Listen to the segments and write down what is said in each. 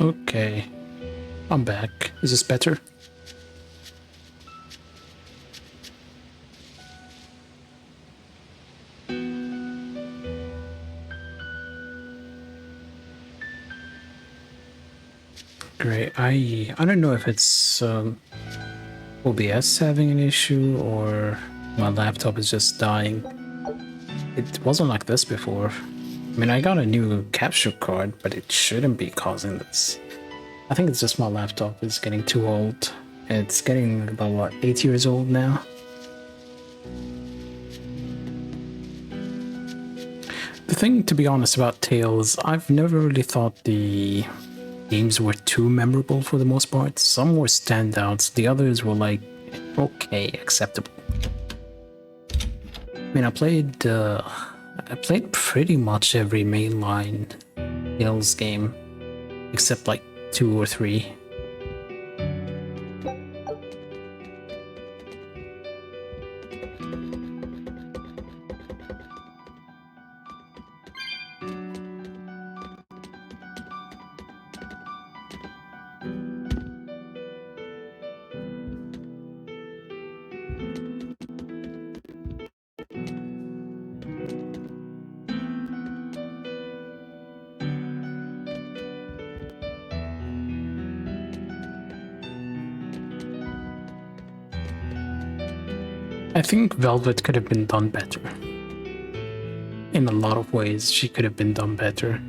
Okay, I'm back. Is this better? Great. I don't know if it's OBS having an issue or my laptop is just dying. It wasn't like this before. I mean, I got a new capture card, but it shouldn't be causing this. I think it's just my laptop is getting too old. It's getting about, what, 8 years old now? The thing, to be honest, about Tales, I've never really thought the games were too memorable for the most part. Some were standouts, the others were like, okay, acceptable. I mean, I played pretty much every mainline Tales game, except like 2 or 3. I think Velvet could have been done better. In a lot of ways, she could have been done better.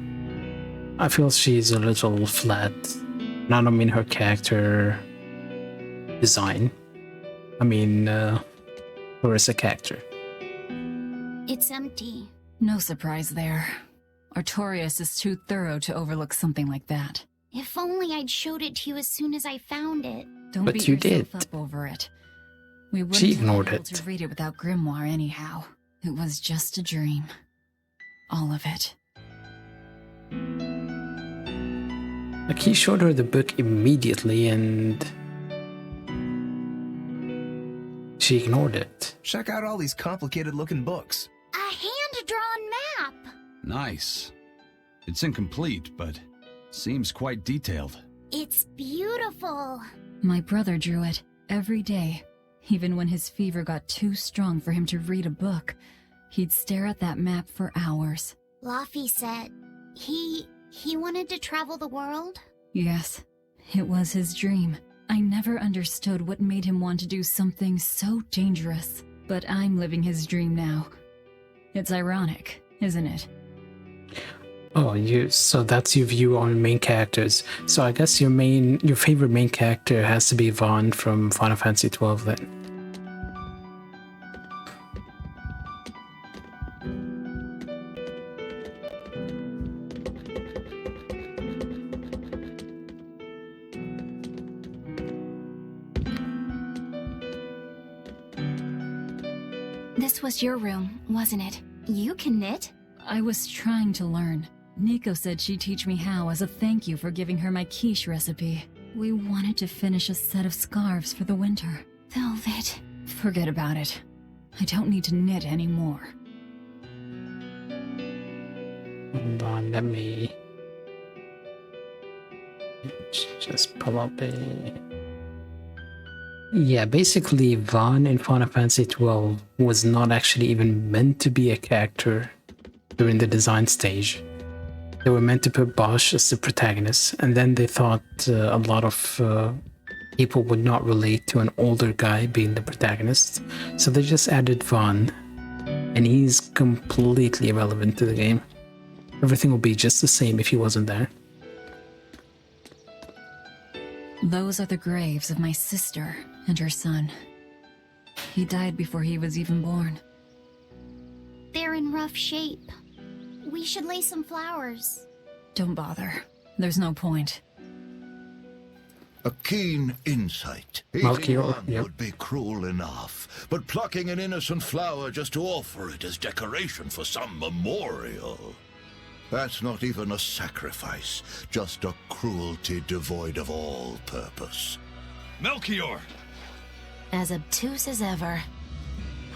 I feel she's a little flat. And I don't mean her character design. I mean, her as a character. It's empty. No surprise there. Artorias is too thorough to overlook something like that. If only I'd showed it to you as soon as I found it. Don't But beat you yourself did. up over it. We wouldn't She have been ignored able it. to read it without Grimoire anyhow. It was just a dream. All of it. Like, he showed her the book immediately and she ignored it. Check out all these complicated-looking books. A hand-drawn map! Nice. It's incomplete, but seems quite detailed. It's beautiful. My brother drew it every day. Even when his fever got too strong for him to read a book, he'd stare at that map for hours. Laffy said he wanted to travel the world. Yes, it was his dream. I never understood what made him want to do something so dangerous. But I'm living his dream now. It's ironic, isn't it? Oh, so that's your view on main characters. So I guess your favorite main character has to be Vaughn from Final Fantasy XII then. This was your room, wasn't it? You can knit? I was trying to learn. Nico said she'd teach me how as a thank you for giving her my quiche recipe. We wanted to finish a set of scarves for the winter. Velvet. Forget about it. I don't need to knit anymore. Hold on, let me just pull up a... Yeah, basically Vaughn in Final Fantasy XII was not actually even meant to be a character during the design stage. They were meant to put Bosch as the protagonist, and then they thought a lot of people would not relate to an older guy being the protagonist, so they just added Vaughn, and he's completely irrelevant to the game. Everything will be just the same if he wasn't there. Those are the graves of my sister and her son. He died before he was even born. They're in rough shape. We should lay some flowers. Don't bother. There's no point. A keen insight. Melchior, Eating one yep. would be cruel enough, but plucking an innocent flower just to offer it as decoration for some memorial. That's not even a sacrifice, just a cruelty devoid of all purpose. Melchior! As obtuse as ever.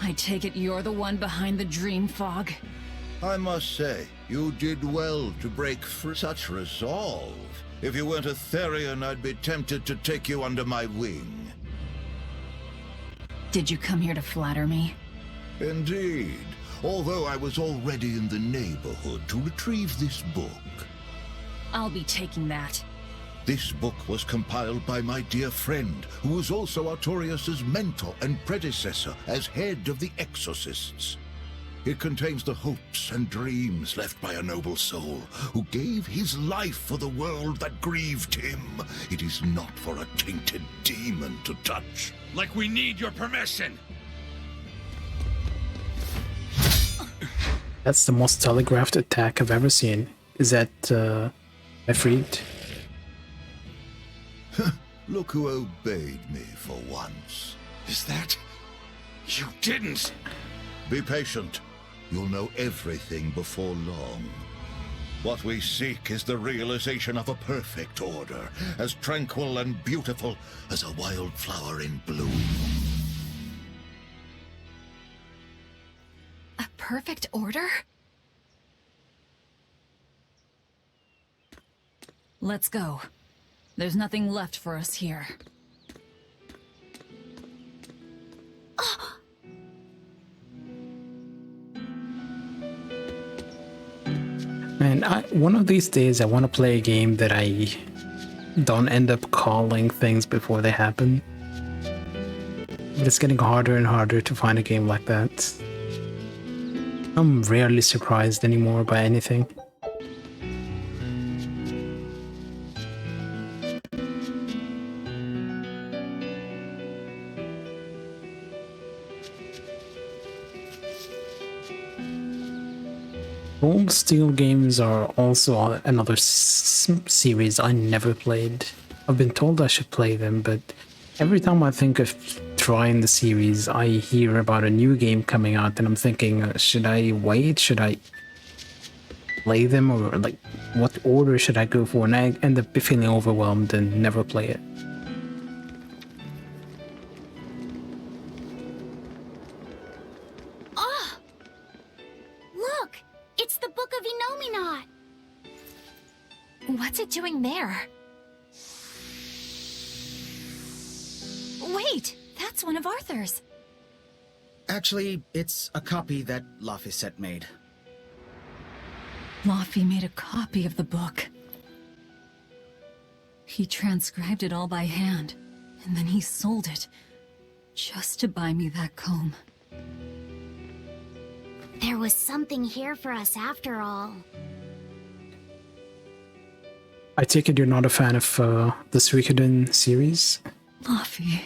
I take it you're the one behind the dream fog. I must say, you did well to break through such resolve. If you weren't a Therian, I'd be tempted to take you under my wing. Did you come here to flatter me? Indeed, although I was already in the neighborhood to retrieve this book. I'll be taking that. This book was compiled by my dear friend, who was also Artorius's mentor and predecessor as head of the Exorcists. It contains the hopes and dreams left by a noble soul who gave his life for the world that grieved him. It is not for a tainted demon to touch. Like we need your permission! That's the most telegraphed attack I've ever seen. Is that, Efreet? Look who obeyed me for once. Is that... You didn't! Be patient. You'll know everything before long. What we seek is the realization of a perfect order, as tranquil and beautiful as a wildflower in bloom. A perfect order? Let's go. There's nothing left for us here. Man, one of these days I want to play a game that I don't end up calling things before they happen. But it's getting harder and harder to find a game like that. I'm rarely surprised anymore by anything. Old Steel games are also another series I never played. I've been told I should play them, but every time I think of trying the series, I hear about a new game coming out and I'm thinking, should I wait? Should I play them? Or like, what order should I go for? And I end up feeling overwhelmed and never play it. What's it doing there? Wait, that's one of Arthur's. Actually, it's a copy that Laphicet made. Laffy made a copy of the book. He transcribed it all by hand, and then he sold it, just to buy me that comb. There was something here for us after all. I take it you're not a fan of the Suikoden series? Laffy.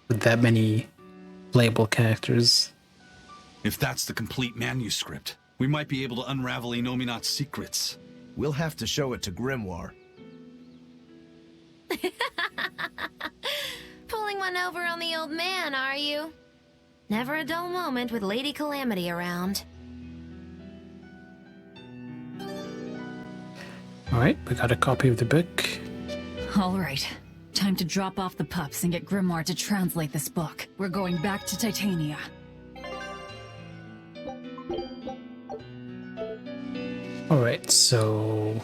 With that many playable characters. If that's the complete manuscript, we might be able to unravel Inominat's secrets. We'll have to show it to Grimoire. Pulling one over on the old man, are you? Never a dull moment with Lady Calamity around. Alright, we got a copy of the book. Alright, time to drop off the pups and get Grimoire to translate this book. We're going back to Titania. Alright, so...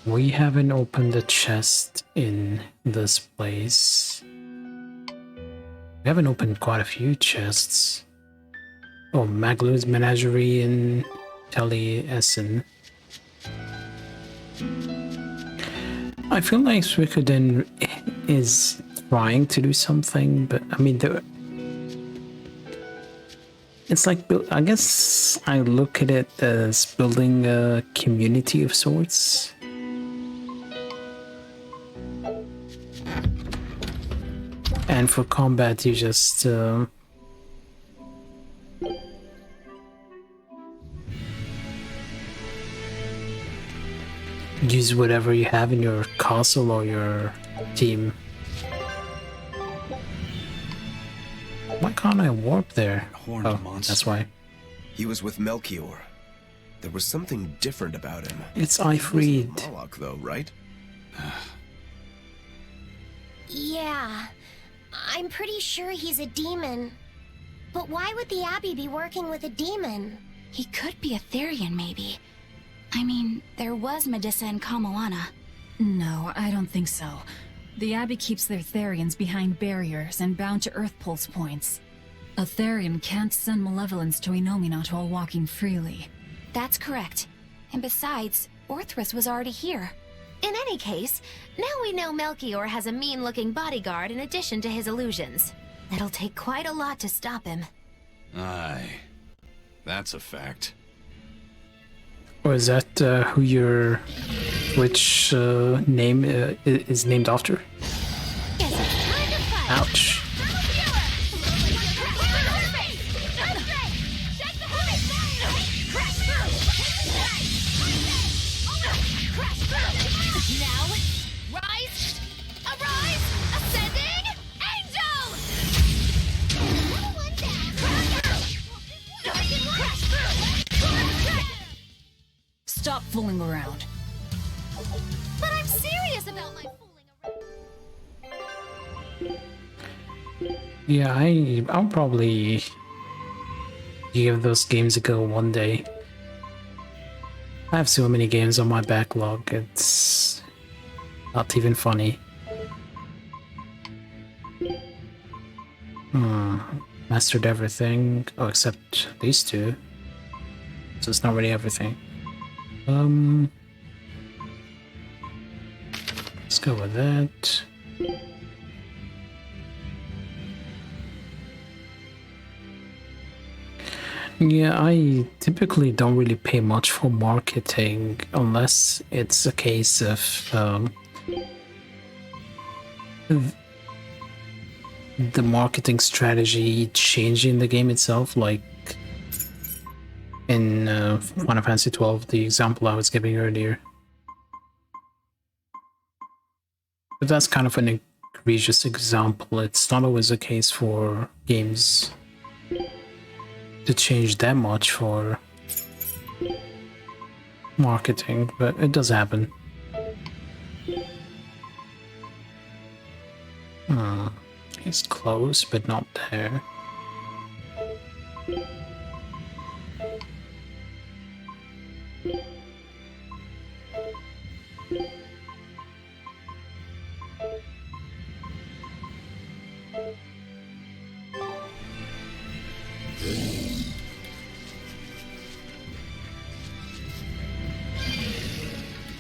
we haven't opened the chest in this place. We haven't opened quite a few chests. Oh, Maglu's Menagerie in Taliesin. I feel like Suikoden is trying to do something, but I mean, it's like, I guess I look at it as building a community of sorts. And for combat, you just use whatever you have in your castle or your team. Why can't I warp there? Horned Oh, monster. that's why. He was with Melchior. There was something different about him. It's He wasn't Ifrit. Moloch, though, right? Yeah, I'm pretty sure he's a demon. But why would the Abbey be working with a demon? He could be a Therian, maybe. I mean, there was Medissa and Kamoana. No, I don't think so. The Abbey keeps their Therians behind barriers and bound to Earth Pulse points. A Therian can't send malevolence to Inominat while walking freely. That's correct. And besides, Orthrus was already here. In any case, now we know Melchior has a mean-looking bodyguard in addition to his illusions. It'll take quite a lot to stop him. Aye. That's a fact. Or is that who your Twitch name is named after? Guess it's time to fight. Ouch. Now, rise, arise, ascending, angel! One down. Stop fooling around. But I'm serious about my fooling around. Yeah, I'll probably give those games a go one day. I have so many games on my backlog, it's not even funny. Mastered everything, oh, except these two. So it's not really everything. Let's go with that. Yeah, I typically don't really pay much for marketing unless it's a case of the marketing strategy changing the game itself, like in Final Fantasy XII, the example I was giving earlier. But that's kind of an egregious example. It's not always the case for games to change that much for marketing, but it does happen. It's close, but not there.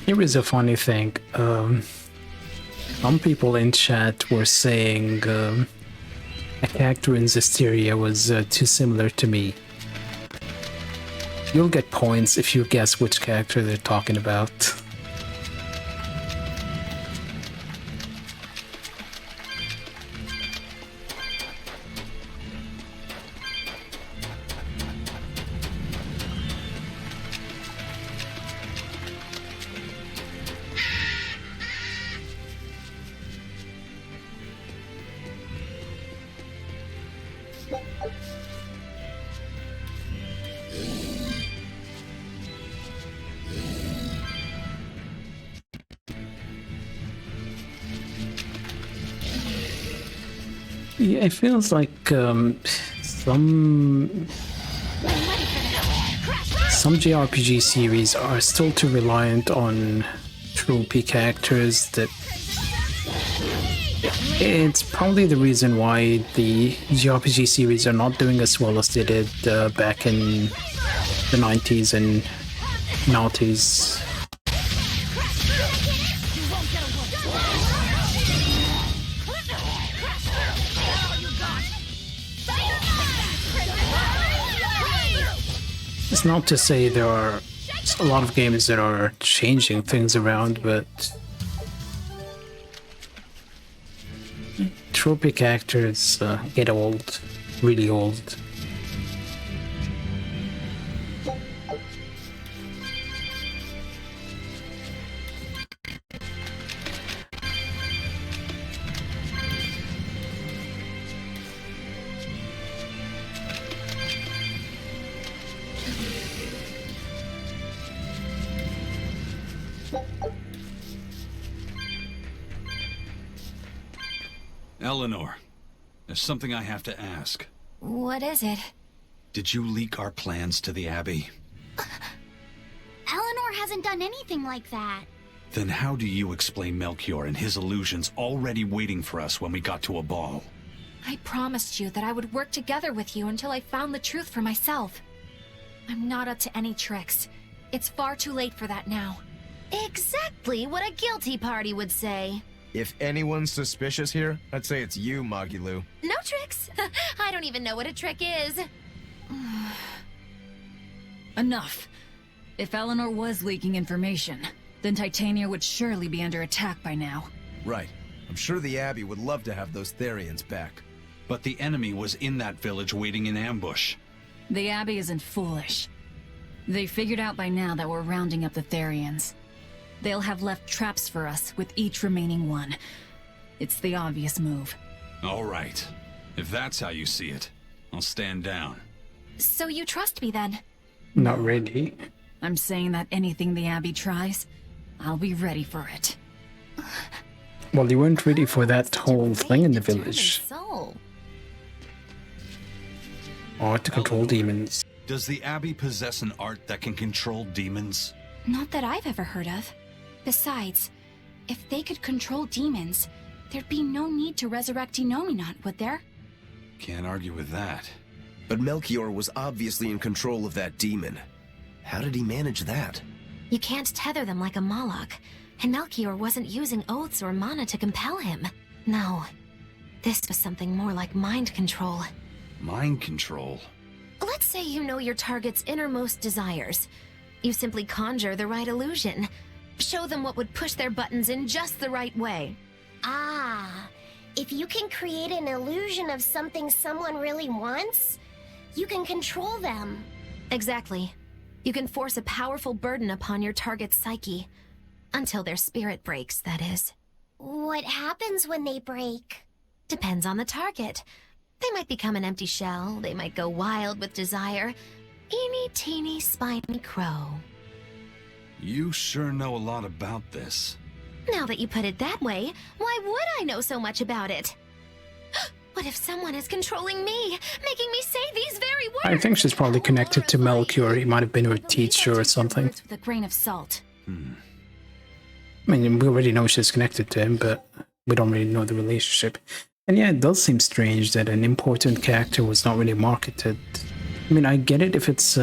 Here is a funny thing. Some people in chat were saying a character in Zestiria was too similar to me. You'll get points if you guess which character they're talking about. Yeah, it feels like some JRPG series are still too reliant on tropey characters that it's probably the reason why the JRPG series are not doing as well as they did back in the 90s and noughties. It's not to say there are a lot of games that are changing things around, but tropey characters get old, really old. Eleanor, there's something I have to ask. What is it? Did you leak our plans to the Abbey? Eleanor hasn't done anything like that. Then how do you explain Melchior and his illusions already waiting for us when we got to a ball? I promised you that I would work together with you until I found the truth for myself. I'm not up to any tricks. It's far too late for that now. Exactly what a guilty party would say. If anyone's suspicious here, I'd say it's you, Magilu. No tricks? I don't even know what a trick is. Enough. If Eleanor was leaking information, then Titania would surely be under attack by now. Right. I'm sure the Abbey would love to have those Therians back. But the enemy was in that village waiting in ambush. The Abbey isn't foolish. They figured out by now that we're rounding up the Therians. They'll have left traps for us with each remaining one. It's the obvious move. All right. If that's how you see it, I'll stand down. So you trust me then? Not really. I'm saying that anything the Abbey tries, I'll be ready for it. Well, you weren't ready for that whole thing in the village. Soul. Art to control demons. Does the Abbey possess an art that can control demons? Not that I've ever heard of. Besides, if they could control demons, there'd be no need to resurrect Inominat, would there? Can't argue with that. But Melchior was obviously in control of that demon. How did he manage that? You can't tether them like a Moloch, and Melchior wasn't using oaths or mana to compel him. No, this was something more like mind control. Mind control? Let's say you know your target's innermost desires. You simply conjure the right illusion. Show them what would push their buttons in just the right way. Ah, if you can create an illusion of something someone really wants, you can control them. Exactly. You can force a powerful burden upon your target's psyche. Until their spirit breaks, that is. What happens when they break? Depends on the target. They might become an empty shell, they might go wild with desire. Eeny teeny spiny crow. You sure know a lot about this. Now that you put it that way, why would I know so much about it? What if someone is controlling me, making me say these very words? I think she's probably connected to Melchior. He might have been her teacher or something. With a grain of salt. I mean, we already know she's connected to him, but we don't really know the relationship. And yeah, it does seem strange that an important character was not really marketed. I mean, I get it if it's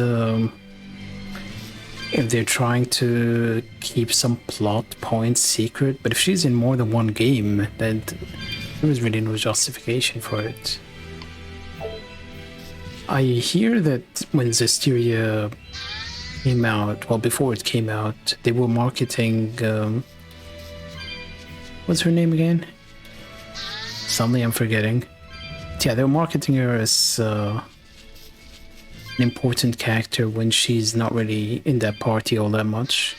if they're trying to keep some plot points secret, but if she's in more than one game, then there was really no justification for it. I hear that when Zestiria came out, well, before it came out, they were marketing, what's her name again? Suddenly I'm forgetting. Yeah, they were marketing her as an important character when she's not really in that party all that much.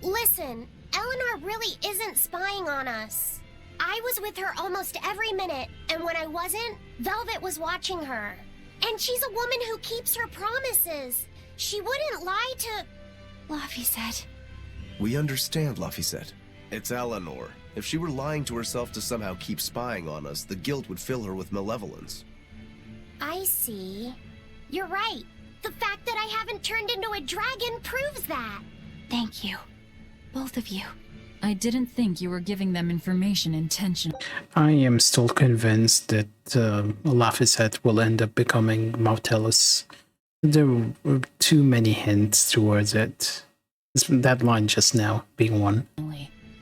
Listen, Eleanor really isn't spying on us. I was with her almost every minute, and when I wasn't, Velvet was watching her. And she's a woman who keeps her promises. She wouldn't lie to... Laphicet. We understand, Laphicet. It's Eleanor. If she were lying to herself to somehow keep spying on us, the guilt would fill her with malevolence. I see. You're right. The fact that I haven't turned into a dragon proves that. Thank you. Both of you. I didn't think you were giving them information intentionally. I am still convinced that Laphicet will end up becoming Mautellus. There were too many hints towards it. That line just now being one.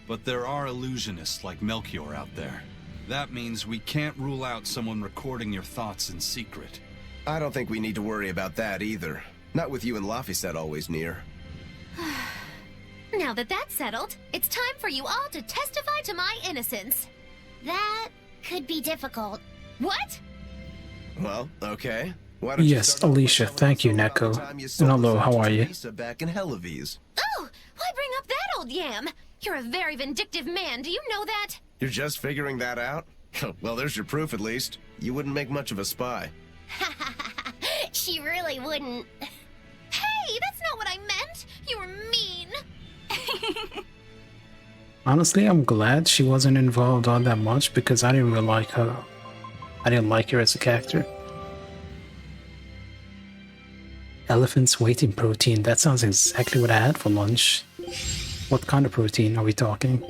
But there are illusionists like Melchior out there. That means we can't rule out someone recording your thoughts in secret. I don't think we need to worry about that either. Not with you and Laphicet always near. Now that that's settled, it's time for you all to testify to my innocence. That could be difficult. What? Well, okay. Why don't you Yes, start off by Alicia, telling thank us you, all about Neko. the time you And sold hello, us how out are to you? Teresa back in Helives. Oh, why bring up that old yam? You're a very vindictive man, do you know that? You're just figuring that out? Well, there's your proof at least. You wouldn't make much of a spy. She really wouldn't. Hey, that's not what I meant! You were mean! Honestly, I'm glad she wasn't involved all that much because I didn't really like her. I didn't like her as a character. Elephant's waiting protein. That sounds exactly what I had for lunch. What kind of protein are we talking?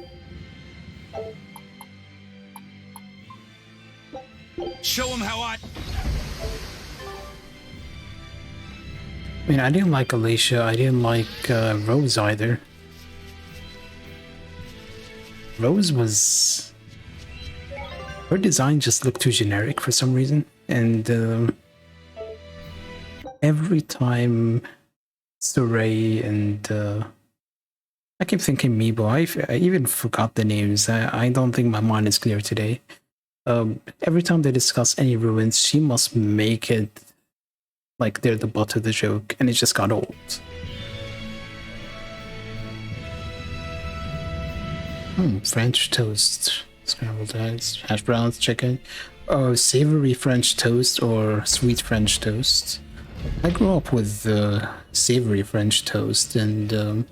Show him how I mean, I didn't like Alicia. I didn't like Rose either. Rose was... her design just looked too generic for some reason. And every time Sorey and... I keep thinking Meebo. I even forgot the names. I don't think my mind is clear today. Every time they discuss any ruins, she must make it like they're the butt of the joke, and it just got old. French toast, scrambled eggs, hash browns, chicken. Oh, savory French toast or sweet French toast. I grew up with savory French toast, and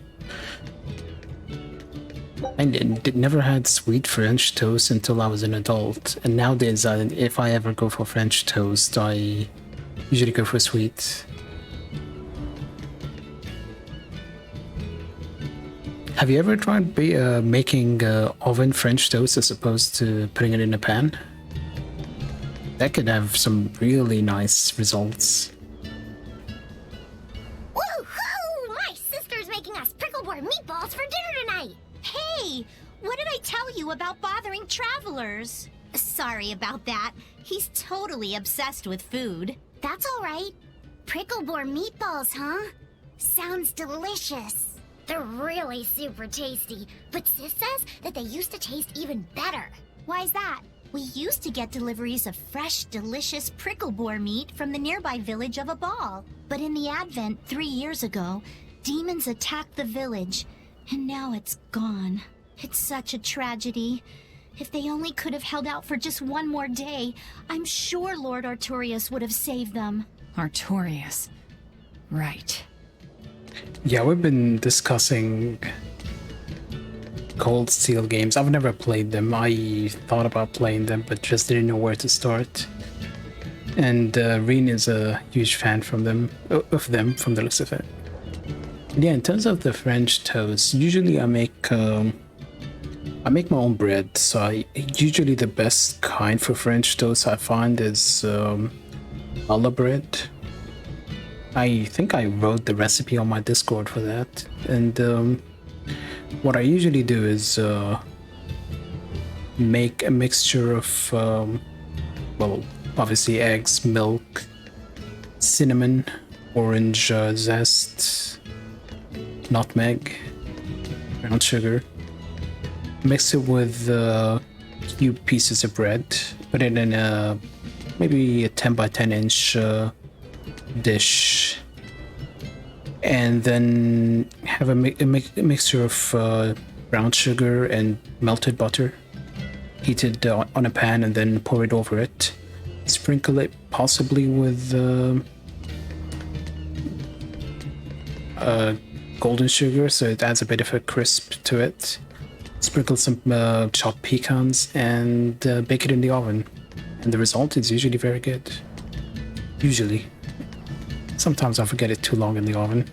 I never had sweet French toast until I was an adult. And nowadays, if I ever go for French toast, I usually go for sweet. Have you ever tried making oven French toast as opposed to putting it in a pan? That could have some really nice results. Woohoo! My sister's making us pickleboard meatballs for dinner tonight! Hey, what did I tell you about bothering travelers? Sorry about that. He's totally obsessed with food. That's alright. Pickleboard meatballs, huh? Sounds delicious. They're really super tasty, but Sis says that they used to taste even better. Why's that? We used to get deliveries of fresh, delicious prickleboar meat from the nearby village of Abal. But in the Advent 3 years ago, demons attacked the village, and now it's gone. It's such a tragedy. If they only could have held out for just one more day, I'm sure Lord Artorias would have saved them. Artorias. Right. Yeah, we've been discussing Cold Steel games. I've never played them. I thought about playing them, but just didn't know where to start. And Reen is a huge fan of them, from the looks of it. Yeah, in terms of the French toast, usually I make my own bread. So usually the best kind for French toast I find is challah bread. I think I wrote the recipe on my Discord for that. And what I usually do is make a mixture of, well, obviously eggs, milk, cinnamon, orange zest, nutmeg, brown sugar. Mix it with cube pieces of bread. Put it in maybe a 10 by 10 inch dish, and then have a mixture of brown sugar and melted butter. Heat it on a pan and then pour it over it. Sprinkle it possibly with golden sugar, so it adds a bit of a crisp to it. Sprinkle some chopped pecans and bake it in the oven. And the result is usually very good. Usually. Sometimes I forget it too long in the oven.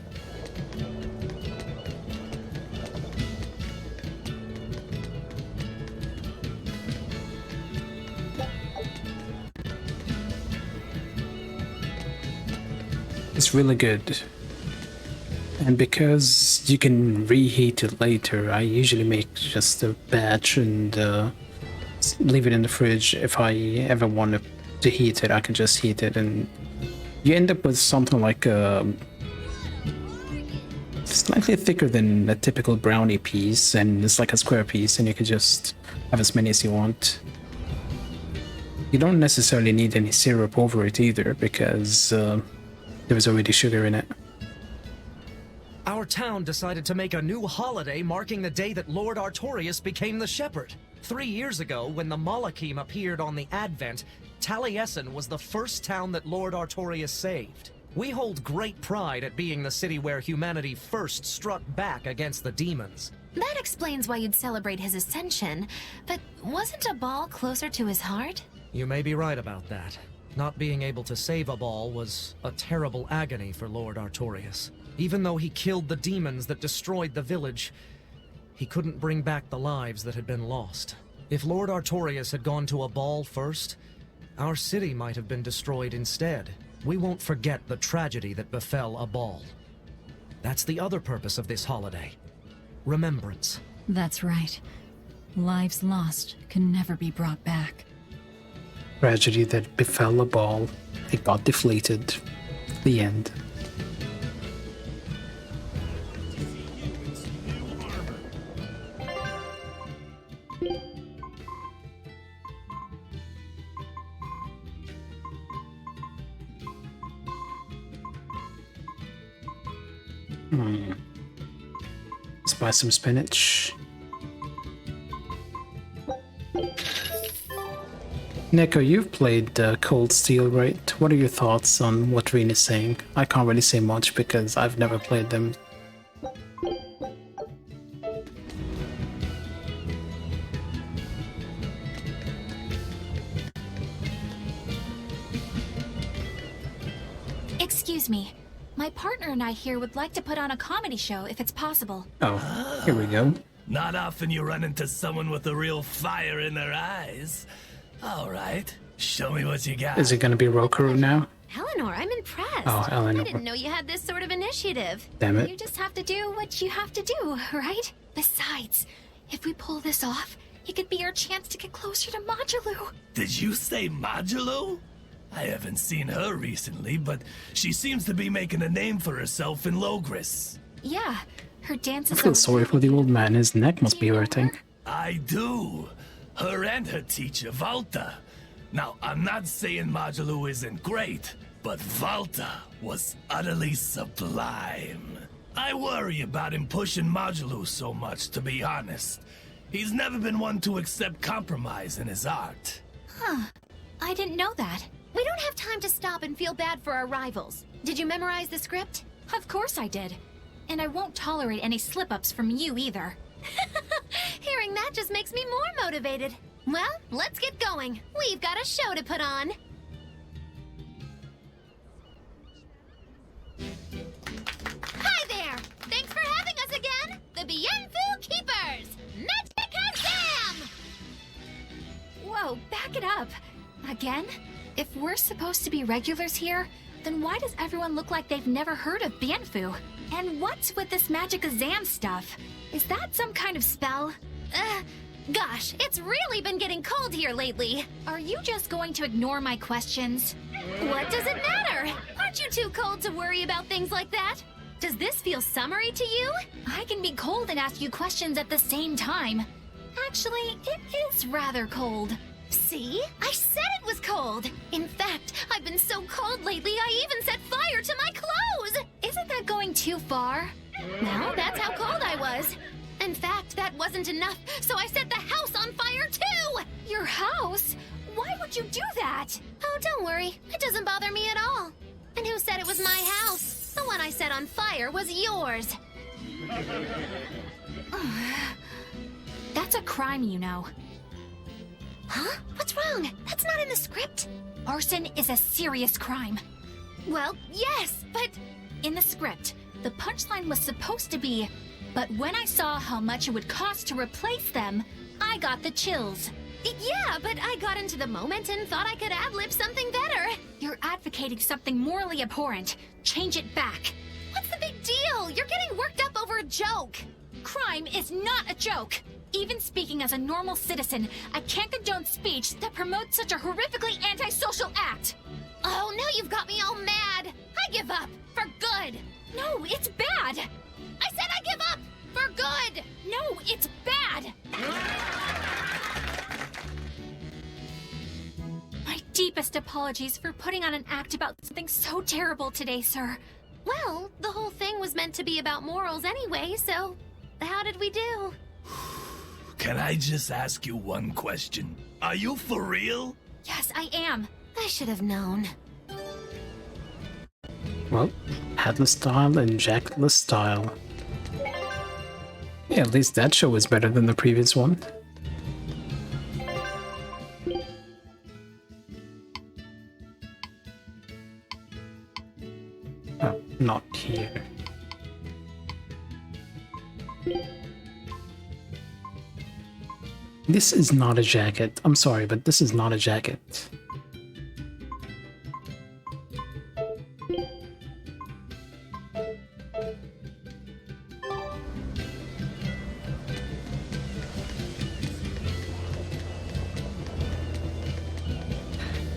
It's really good. And because you can reheat it later, I usually make just a batch and leave it in the fridge. If I ever want to heat it, I can just heat it, and you end up with something like slightly thicker than a typical brownie piece, and it's like a square piece, and you can just have as many as you want. You don't necessarily need any syrup over it either, because there was already sugar in it. Our town decided to make a new holiday marking the day that Lord Artorias became the Shepherd. 3 years ago, when the Malachim appeared on the Advent, Taliesin was the first town that Lord Artorias saved. We hold great pride at being the city where humanity first struck back against the demons. That explains why you'd celebrate his ascension, but wasn't a ball closer to his heart? You may be right about that. Not being able to save a ball was a terrible agony for Lord Artorias. Even though he killed the demons that destroyed the village, he couldn't bring back the lives that had been lost. If Lord Artorias had gone to a ball first, our city might have been destroyed instead. We won't forget the tragedy that befell a ball. That's the other purpose of this holiday. Remembrance. That's right. Lives lost can never be brought back. Tragedy that befell a ball. It got deflated. The end. Let's buy some spinach. Nico, you've played Cold Steel, right? What are your thoughts on what Reen is saying? I can't really say much because I've never played them. Excuse me. My partner and I here would like to put on a comedy show if it's possible. Oh, here we go. Not often you run into someone with a real fire in their eyes. All right, show me what you got. Is it gonna be Rokaru now? Eleanor, I'm impressed. Oh, Eleanor. I didn't know you had this sort of initiative. Damn it. You just have to do what you have to do, right? Besides, if we pull this off, it could be our chance to get closer to Modulu. Did you say Modulu? I haven't seen her recently, but she seems to be making a name for herself in Logris. Yeah, her dance I is feel sorry for the old man. His neck must be hurting. I do. Her and her teacher, Valta. Now, I'm not saying Modulu isn't great, but Valta was utterly sublime. I worry about him pushing Modulu so much, to be honest. He's never been one to accept compromise in his art. Huh. I didn't know that. We don't have time to stop and feel bad for our rivals. Did you memorize the script? Of course I did. And I won't tolerate any slip-ups from you either. Hearing that just makes me more motivated. Well, let's get going. We've got a show to put on. Hi there! Thanks for having us again! The Bienfu Keepers! Magicazam! Whoa, back it up. Again? If we're supposed to be regulars here, then why does everyone look like they've never heard of Bienfu? And what's with this Magicazam stuff? Is that some kind of spell? Gosh, it's really been getting cold here lately. Are you just going to ignore my questions? What does it matter? Aren't you too cold to worry about things like that? Does this feel summery to you? I can be cold and ask you questions at the same time. Actually, it is rather cold. See? I said it was cold! In fact, I've been so cold lately I even set fire to my clothes! Isn't that going too far? No, that's how cold I was. In fact, that wasn't enough, so I set the house on fire too! Your house? Why would you do that? Oh, don't worry. It doesn't bother me at all. And who said it was my house? The one I set on fire was yours. That's a crime, you know. Huh? What's wrong? That's not in the script. Arson is a serious crime. Well, yes, but... In the script, the punchline was supposed to be, but when I saw how much it would cost to replace them, I got the chills. Yeah, but I got into the moment and thought I could ad-lib something better. You're advocating something morally abhorrent. Change it back. What's the big deal? You're getting worked up over a joke. Crime is not a joke. Even speaking as a normal citizen, I can't condone speech that promotes such a horrifically antisocial act. Oh, now you've got me all mad. I give up. For good. No, it's bad. I said I give up. For good. No, it's bad. My deepest apologies for putting on an act about something so terrible today, sir. Well, the whole thing was meant to be about morals anyway, so how did we do? Can I just ask you one question? Are you for real? Yes, I am. I should have known. Well, Headless style and Jackless style. Yeah, at least that show was better than the previous one. not here. This is not a jacket. I'm sorry, but this is not a jacket.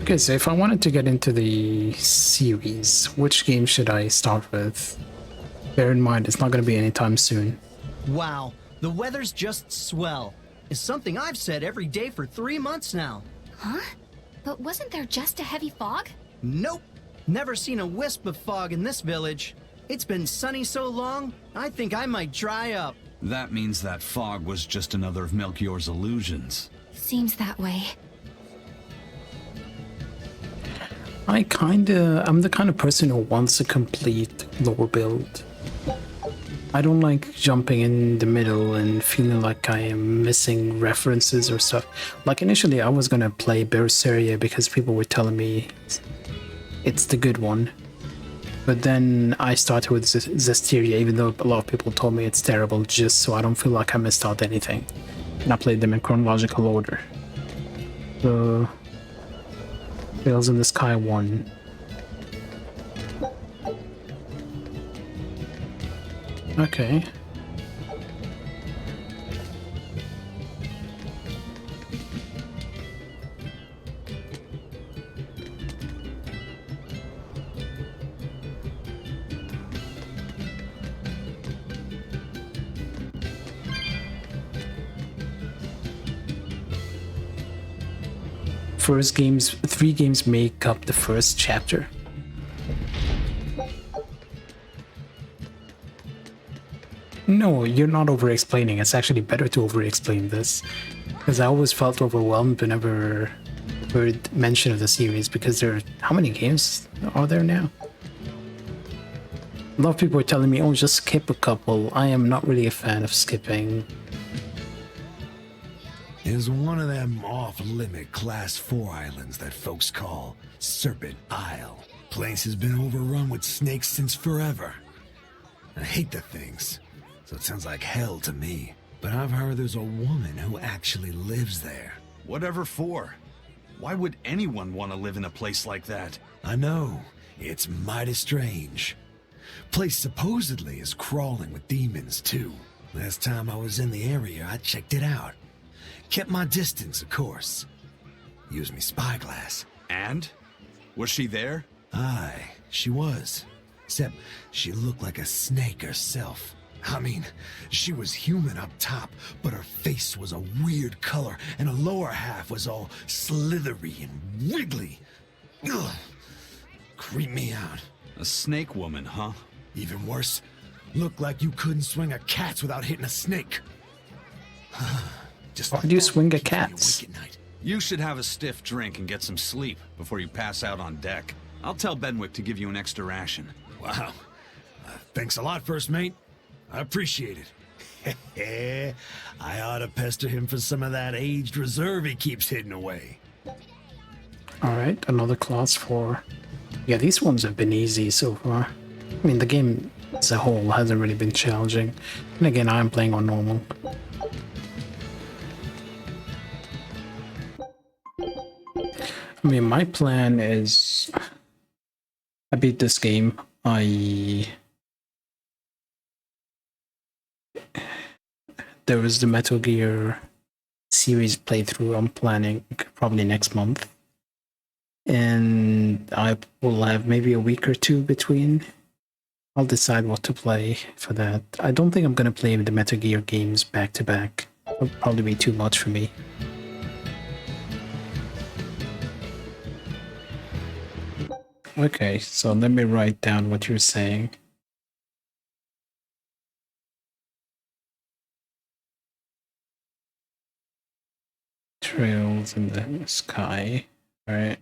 Okay, so if I wanted to get into the series, which game should I start with? Bear in mind, it's not going to be anytime soon. Wow, the weather's just swell. It's something I've said every day for 3 months now. Huh? But wasn't there just a heavy fog? Nope. Never seen a wisp of fog in this village. It's been sunny so long, I think I might dry up. That means that fog was just another of Melchior's illusions. Seems that way. I'm the kind of person who wants a complete lore build. I don't like jumping in the middle and feeling like I am missing references or stuff. Like initially I was gonna play Berseria because people were telling me it's the good one. But then I started with Zestiria, even though a lot of people told me it's terrible, just so I don't feel like I missed out anything. And I played them in chronological order. So... Tales in the Sky 1. Okay. Three games make up the first chapter. No, you're not over-explaining. It's actually better to over-explain this. Because I always felt overwhelmed whenever I heard mention of the series, because how many games are there now? A lot of people are telling me, oh, just skip a couple. I am not really a fan of skipping. There's one of them off-limit Class 4 islands that folks call Serpent Isle. Place has been overrun with snakes since forever. I hate the things, so it sounds like hell to me. But I've heard there's a woman who actually lives there. Whatever for? Why would anyone want to live in a place like that? I know, it's mighty strange. Place supposedly is crawling with demons too. Last time I was in the area, I checked it out. Kept my distance, of course. Used me spyglass. And? Was she there? Aye, she was. Except she looked like a snake herself. I mean, she was human up top, but her face was a weird color, and her lower half was all slithery and wiggly. Ugh. Creeped me out. A snake woman, huh? Even worse, looked like you couldn't swing a cat without hitting a snake. Why do you swing at cats? You should have a stiff drink and get some sleep before you pass out on deck. I'll tell Benwick to give you an extra ration. Wow. Thanks a lot, First Mate. I appreciate it. I ought to pester him for some of that aged reserve he keeps hidden away. Alright, another class 4. Yeah, these ones have been easy so far. I mean, the game as a whole hasn't really been challenging. And again, I'm playing on normal. I mean, my plan is... I beat this game. There was the Metal Gear series playthrough I'm planning probably next month. And I will have maybe a week or two between. I'll decide what to play for that. I don't think I'm going to play the Metal Gear games back to back. It'll probably be too much for me. Okay, so let me write down what you're saying. Trails in the sky, alright.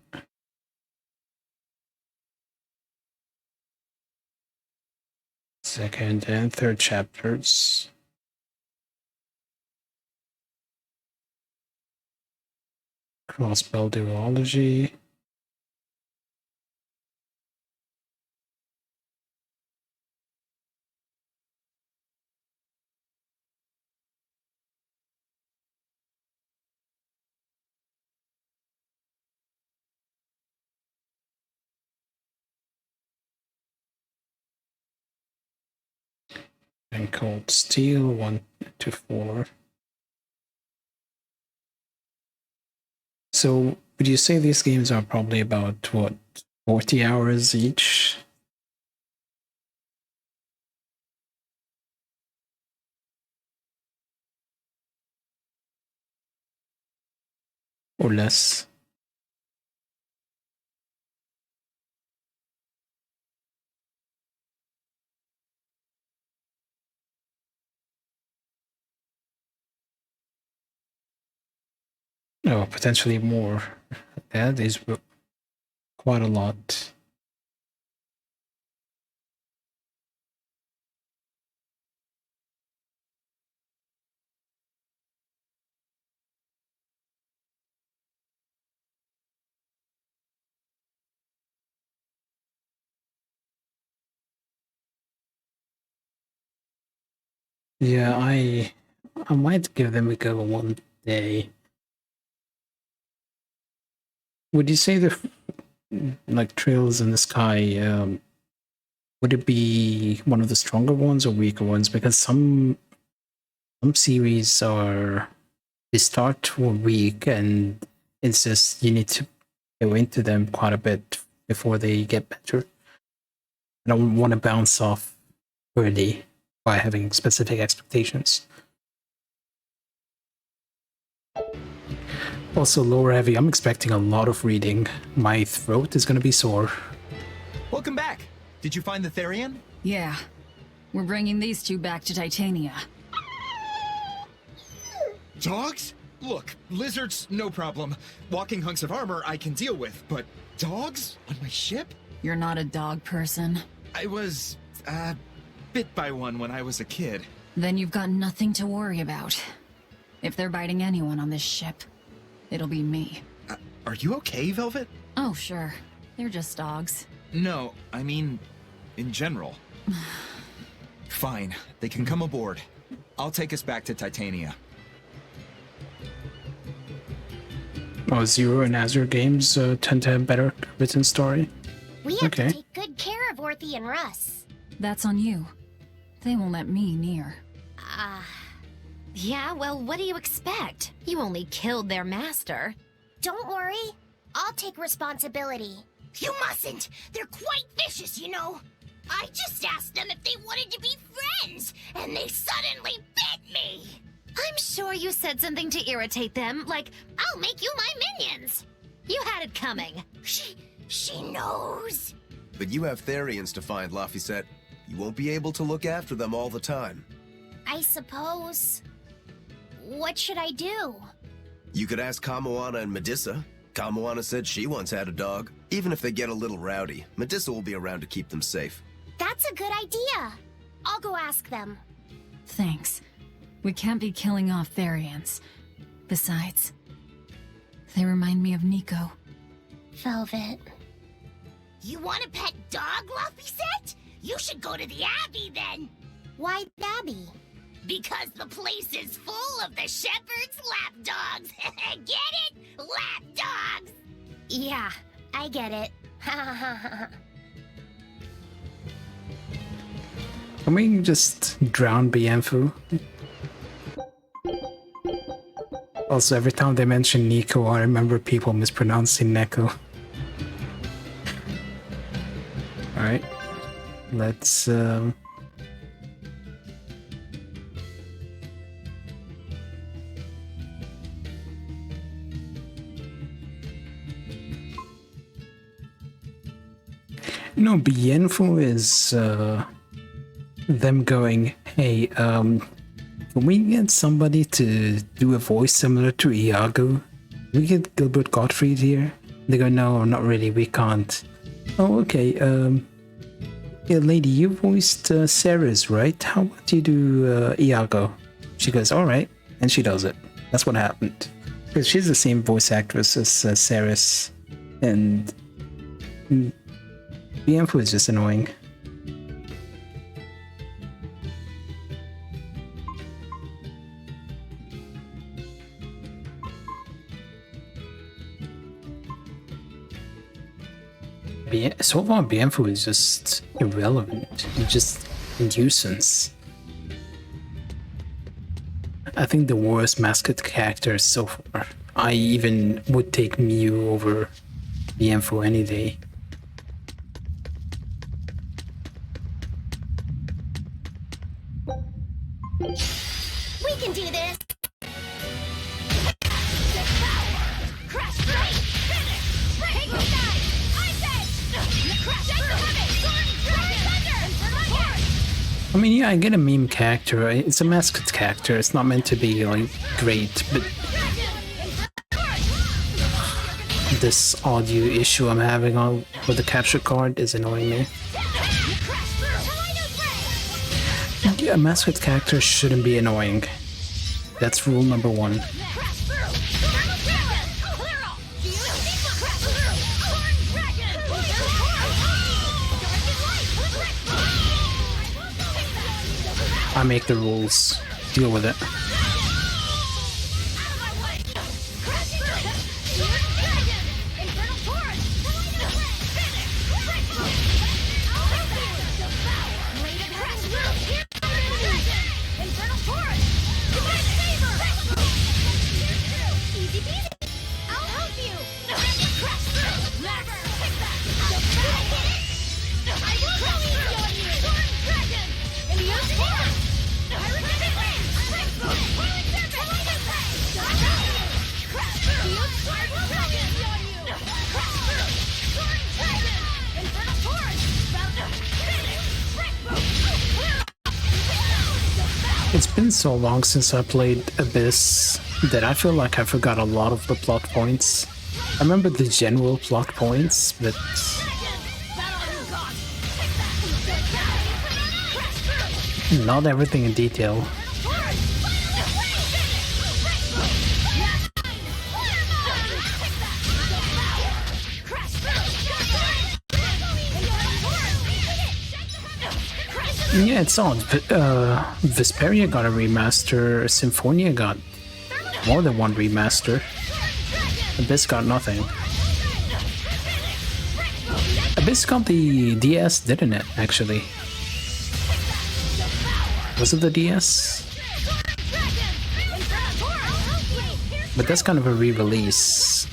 Second and third chapters. Crossbow duology. and Cold Steel 1 to 4. So would you say these games are probably about what, 40 hours each? Or less? Oh, potentially more. That is quite a lot. Yeah, I might give them a go one day. Would you say the like Trails in the Sky, would it be one of the stronger ones or weaker ones? Because some series are, they start weak and it's just you need to go into them quite a bit before they get better. I don't want to bounce off early by having specific expectations. Also, lore heavy, I'm expecting a lot of reading. My throat is gonna be sore. Welcome back! Did you find the Therian? Yeah. We're bringing these two back to Titania. Dogs? Look, lizards, no problem. Walking hunks of armor I can deal with, but dogs? On my ship? You're not a dog person. I was, bit by one when I was a kid. Then you've got nothing to worry about. If they're biting anyone on this ship, it'll be me. Are you okay, Velvet? Oh, sure. They're just dogs. No, I mean, in general. Fine, they can come aboard. I'll take us back to Titania. Oh, Zero and Azure games tend to have better written story. We have to take good care of Orthy and Russ. That's on you. They won't let me near. Yeah, well, what do you expect? You only killed their master. Don't worry. I'll take responsibility. You mustn't! They're quite vicious, you know! I just asked them if they wanted to be friends, and they suddenly bit me! I'm sure you said something to irritate them, like, I'll make you my minions! You had it coming. She knows. But you have Therians to find, Laphicet. You won't be able to look after them all the time. I suppose. What should I do? You could ask Kamoana and Medissa. Kamoana said she once had a dog. Even if they get a little rowdy, Medissa will be around to keep them safe. That's a good idea. I'll go ask them. Thanks. We can't be killing off Therians. Besides, they remind me of Nico. Velvet. You want a pet dog, Laphicet? You should go to the Abbey then. Why Abbey? Because the place is full of the shepherd's lapdogs. Get it? Lapdogs! Yeah, I get it. Can we just drown Bienfu? Also, every time they mention Nico, I remember people mispronouncing Neko. Alright. Let's, No, Bienfu is them going, hey, can we get somebody to do a voice similar to Iago? Can we get Gilbert Gottfried here? They go, no, not really, we can't. Oh, okay, yeah, lady, you voiced Ceres, right? How about you do Iago? She goes, alright, and she does it. That's what happened. Because she's the same voice actress as Ceres, and Bienfu is just annoying. So far, Bienfu is just irrelevant. He's just a nuisance. I think the worst mascot character so far. I even would take Mew over BM4 any day. We can do this. I mean, yeah, I get a meme character. It's a mascot character. It's not meant to be like great, but this audio issue I'm having on with the capture card is annoying me. Yeah, a mascot character shouldn't be annoying. That's rule number 1. I make the rules. Deal with it. It's been so long since I played Abyss that I feel like I forgot a lot of the plot points. I remember the general plot points, but not everything in detail. Yeah, it's odd. Vesperia got a remaster, Symphonia got more than one remaster. Abyss got nothing. Abyss got the DS, didn't it, actually? Was it the DS? But that's kind of a re-release.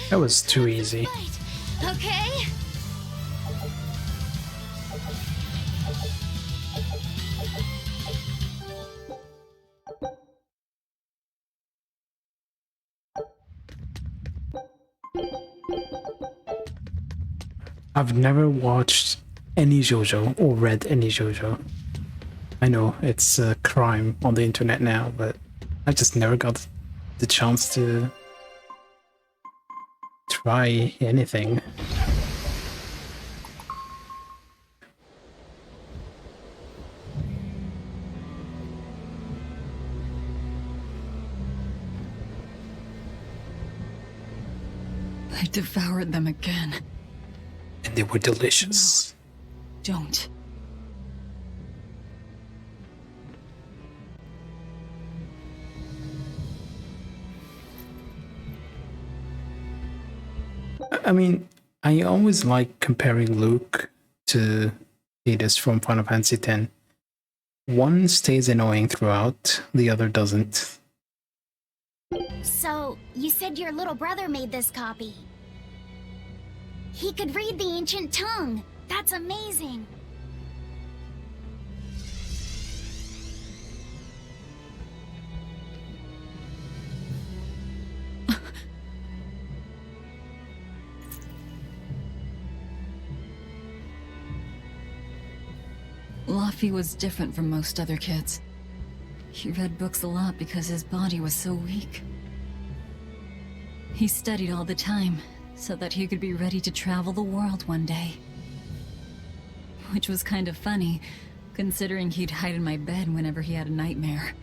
That was too easy. Okay. I've never watched any JoJo or read any JoJo. I know it's a crime on the internet now, but I just never got the chance to try anything. I devoured them again. And they were delicious. No, don't. I mean, I always like comparing Luke to Tidus from Final Fantasy X. One stays annoying throughout, the other doesn't. So, you said your little brother made this copy. He could read the ancient tongue. That's amazing. Luffy was different from most other kids. He read books a lot because his body was so weak. He studied all the time, so that he could be ready to travel the world one day. Which was kind of funny, considering he'd hide in my bed whenever he had a nightmare.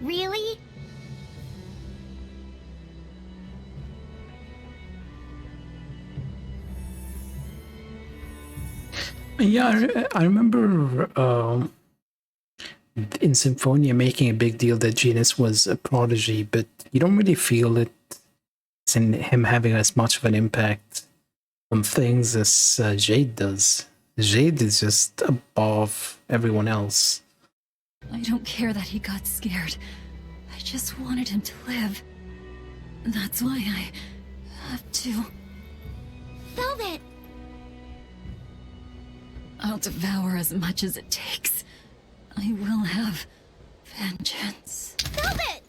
Really? Yeah, I remember in Symphonia making a big deal that Genus was a prodigy, but you don't really feel it in him having as much of an impact on things as Jade does. Jade is just above everyone else. I don't care that he got scared. I just wanted him to live. That's why I have to. Velvet! I'll devour as much as it takes. I will have vengeance. Velvet!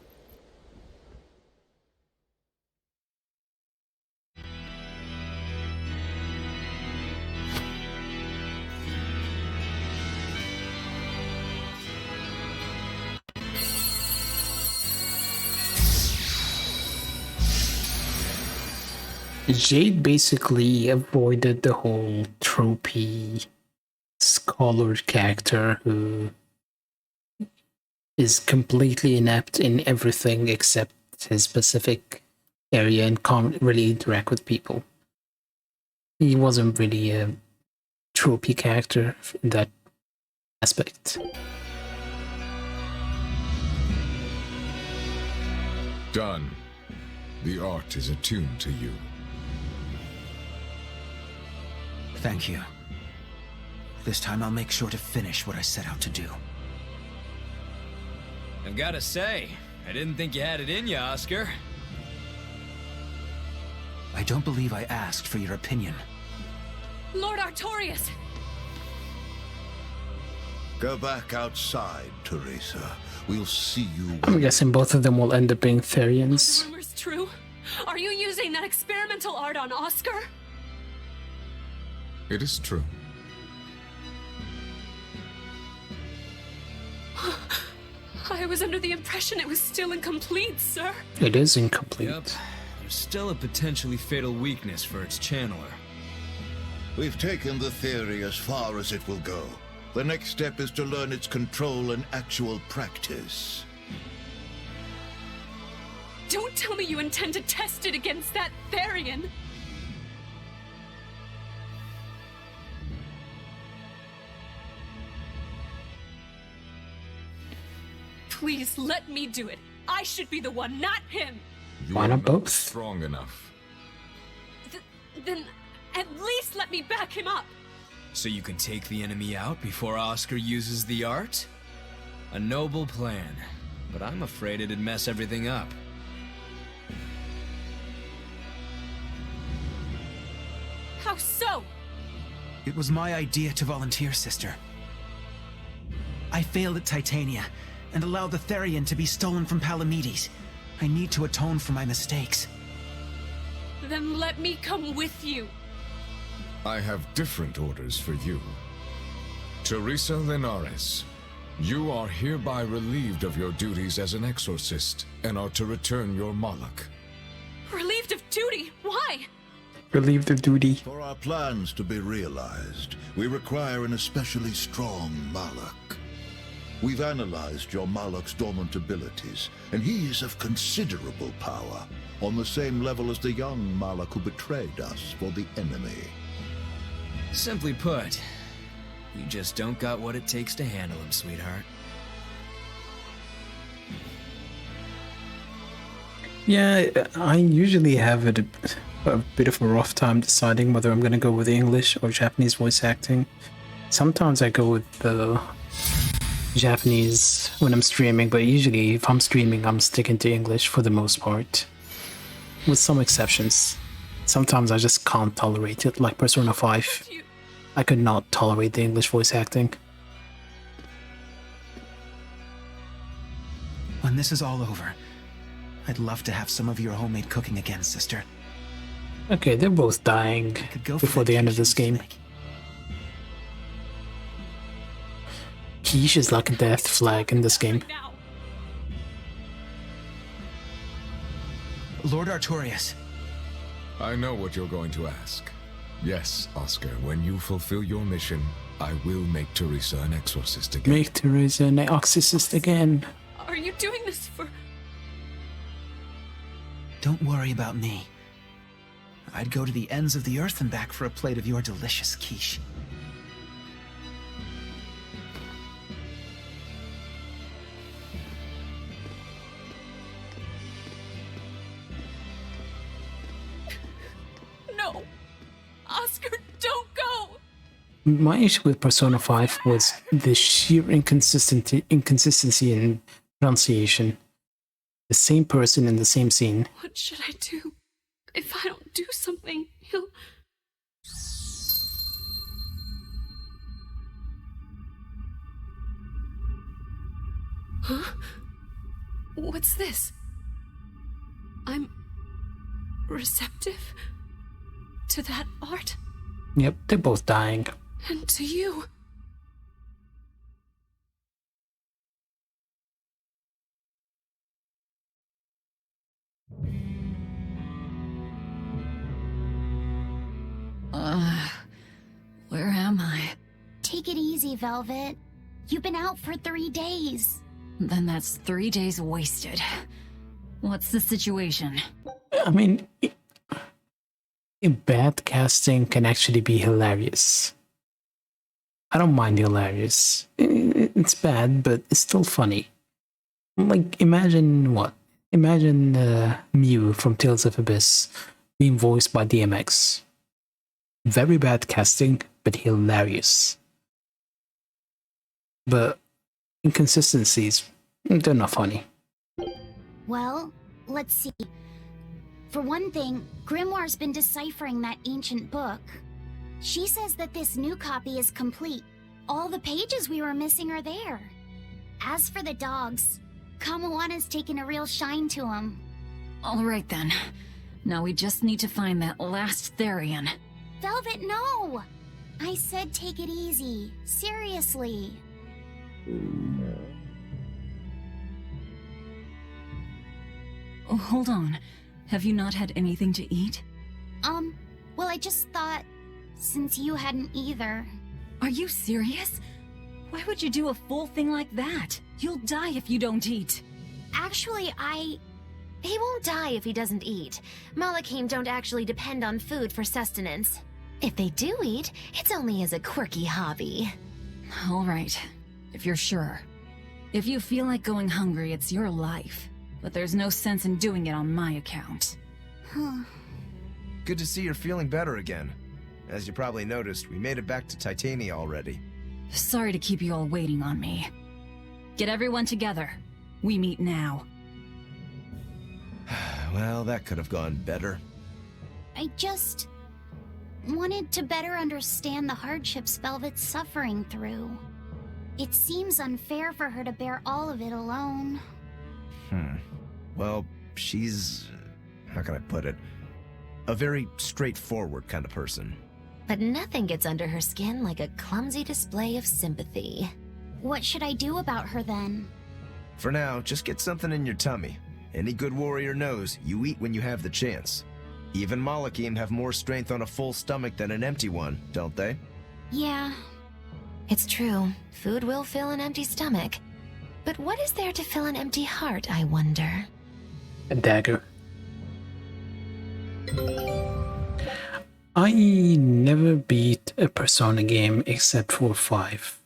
Jade basically avoided the whole tropey scholar character who is completely inept in everything except his specific area and can't really interact with people. He wasn't really a tropey character in that aspect. Done. The art is attuned to you. Thank you. This time I'll make sure to finish what I set out to do. I've gotta say, I didn't think you had it in you, Oscar. I don't believe I asked for your opinion. Lord Artorias! Go back outside, Teresa. We'll see you. I'm guessing both of them will end up being Therians. Are the rumors true? Are you using that experimental art on Oscar? It is true. I was under the impression it was still incomplete, sir. It is incomplete. Yep. There's still a potentially fatal weakness for its channeler. We've taken the theory as far as it will go. The next step is to learn its control and actual practice. Don't tell me you intend to test it against that Therian. Please let me do it. I should be the one, not him. Why not both? Strong enough. Then at least let me back him up. So you can take the enemy out before Oscar uses the art? A noble plan, but I'm afraid it'd mess everything up. How so? It was my idea to volunteer, sister. I failed at Titania, and allowed the Therian to be stolen from Palamedes. I need to atone for my mistakes. Then let me come with you. I have different orders for you. Teresa Linares, you are hereby relieved of your duties as an exorcist and are to return your Moloch. Relieved of duty? Why? Relieved of duty. For our plans to be realized, we require an especially strong Moloch. We've analyzed your Moloch's dormant abilities, and he is of considerable power, on the same level as the young Moloch who betrayed us for the enemy. Simply put, you just don't got what it takes to handle him, sweetheart. Yeah, I usually have a bit of a rough time deciding whether I'm going to go with English or Japanese voice acting. Sometimes I go with the Japanese when I'm streaming, but usually if I'm streaming, I'm sticking to English for the most part, with some exceptions. Sometimes I just can't tolerate it, like Persona 5. I could not tolerate the English voice acting. When this is all over, I'd love to have some of your homemade cooking again, sister. Okay, they're both dying before the end of this game. Quiche is like a death flag in this game. Lord Artorias. I know what you're going to ask. Yes, Oscar, when you fulfill your mission, I will make Teresa an exorcist again. Make Teresa an exorcist again. Are you doing this for... Don't worry about me. I'd go to the ends of the earth and back for a plate of your delicious quiche. No! Oscar, don't go! My issue with Persona 5 was the sheer inconsistency in pronunciation. The same person in the same scene. What should I do? If I don't do something, he'll... Huh? What's this? I'm... receptive? To that art? Yep, they're both dying. And to you? Where am I? Take it easy, Velvet. You've been out for 3 days. Then that's 3 days wasted. What's the situation? I mean, bad casting can actually be hilarious. I don't mind hilarious. It's bad, but it's still funny. Like, imagine what? Imagine Mew from Tales of Abyss being voiced by DMX. Very bad casting, but hilarious. But inconsistencies, they're not funny. Well, let's see. For one thing, Grimoire's been deciphering that ancient book. She says that this new copy is complete. All the pages we were missing are there. As for the dogs, Kamawana's taken a real shine to them. Alright then. Now we just need to find that last Therian. Velvet, no! I said take it easy. Seriously. Oh, hold on. Have you not had anything to eat? Well, I just thought, since you hadn't either. Are you serious? Why would you do a full thing like that? You'll die if you don't eat. Actually, He won't die if he doesn't eat. Malachim don't actually depend on food for sustenance. If they do eat, it's only as a quirky hobby. Alright, if you're sure. If you feel like going hungry, it's your life. But there's no sense in doing it on my account. Good to see you're feeling better again. As you probably noticed, we made it back to Titania already. Sorry to keep you all waiting on me. Get everyone together. We meet now. Well, that could have gone better. I just wanted to better understand the hardships Velvet's suffering through. It seems unfair for her to bear all of it alone. Well, she's... how can I put it? A very straightforward kind of person. But nothing gets under her skin like a clumsy display of sympathy. What should I do about her then? For now, just get something in your tummy. Any good warrior knows you eat when you have the chance. Even Malachim have more strength on a full stomach than an empty one, don't they? Yeah. It's true. Food will fill an empty stomach. But what is there to fill an empty heart, I wonder? A dagger. I never beat a Persona game except for 5.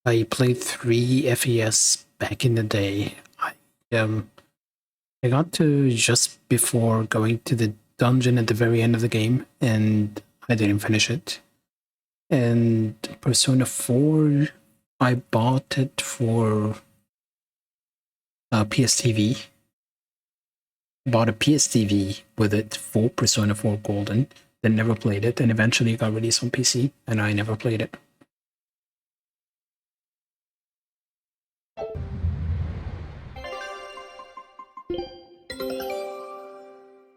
I played 3 FES back in the day. I got to just before going to the dungeon at the very end of the game, and I didn't finish it. And Persona 4, I bought it for PSTV. Bought a PSTV with it for Persona 4 Golden, then never played it, and eventually it got released on PC, and I never played it.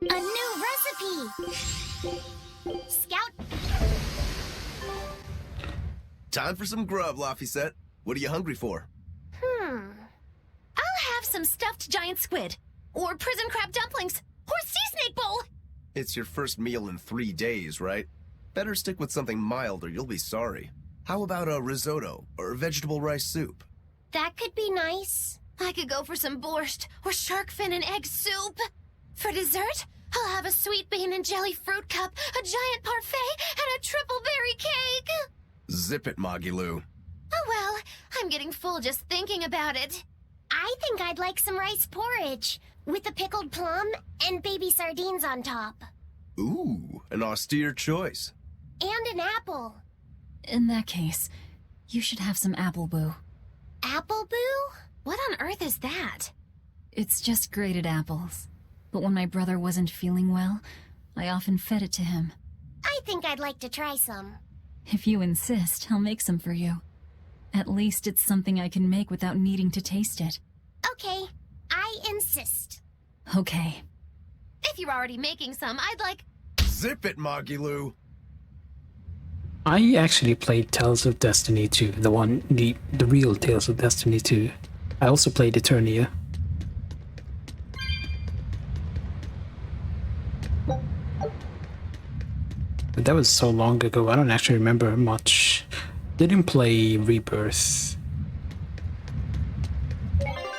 A new recipe! Scout... Time for some grub, Laphicet. What are you hungry for? I'll have some stuffed giant squid, or prison crab dumplings, or sea snake bowl. It's your first meal in 3 days, right? Better stick with something mild or you'll be sorry. How about a risotto or vegetable rice soup? That could be nice. I could go for some borscht or shark fin and egg soup. For dessert, I'll have a sweet bean and jelly fruit cup, a giant parfait, and a triple berry cake. Zip it, Magilu. Oh well, I'm getting full just thinking about it. I think I'd like some rice porridge with a pickled plum and baby sardines on top. Ooh, an austere choice. And an apple. In that case, you should have some apple boo. Apple boo? What on earth is that? It's just grated apples. But when my brother wasn't feeling well, I often fed it to him. I think I'd like to try some. If you insist, I'll make some for you. At least it's something I can make without needing to taste it. Okay, I insist. Okay. If you're already making some, I'd like... Zip it, Magilu. I actually played Tales of Destiny 2, the real Tales of Destiny 2. I also played Eternia. But that was so long ago, I don't actually remember much. Didn't play Rebirth.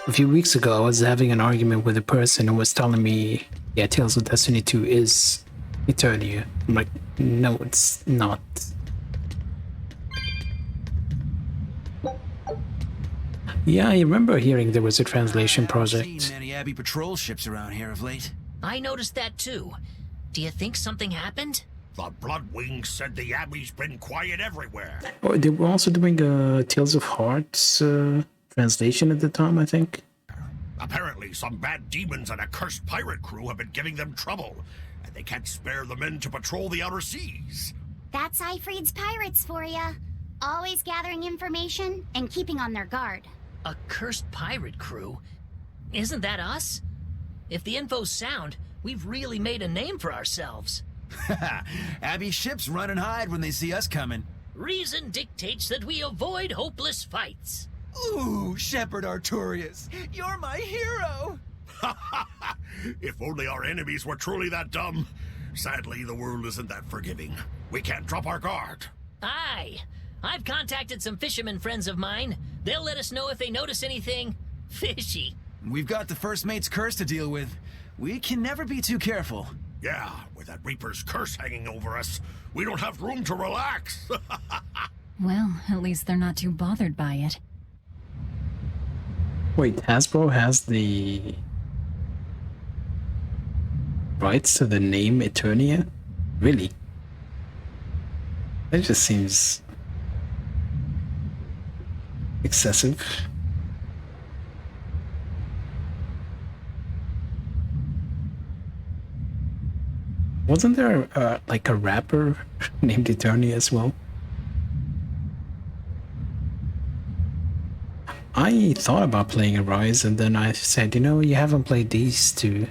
A few weeks ago, I was having an argument with a person who was telling me, yeah, Tales of Destiny 2 is Eternia. I'm like, no, it's not. Yeah, I remember hearing there was a translation project. I've seen many Abbey patrol ships around here of late. I noticed that too. Do you think something happened? The Bloodwings said the Abbey's been quiet everywhere. Oh, they were also doing a Tales of Hearts translation at the time, I think. Apparently, some bad demons and a cursed pirate crew have been giving them trouble, and they can't spare the men to patrol the outer seas. That's Eifried's pirates for ya. Always gathering information and keeping on their guard. A cursed pirate crew? Isn't that us? If the info's sound, we've really made a name for ourselves. Abbey ships run and hide when they see us coming. Reason dictates that we avoid hopeless fights. Ooh, Shepherd Artorias, you're my hero! If only our enemies were truly that dumb. Sadly, the world isn't that forgiving. We can't drop our guard. Aye. I've contacted some fishermen friends of mine. They'll let us know if they notice anything fishy. We've got the first mate's curse to deal with. We can never be too careful. Yeah, with that Reaper's curse hanging over us, we don't have room to relax. Well, at least they're not too bothered by it. Wait, Hasbro has the rights to the name Eternia? Really? That just seems excessive. Wasn't there like a rapper named Eternia as well? I thought about playing Arise, and then I said, you know, you haven't played these two.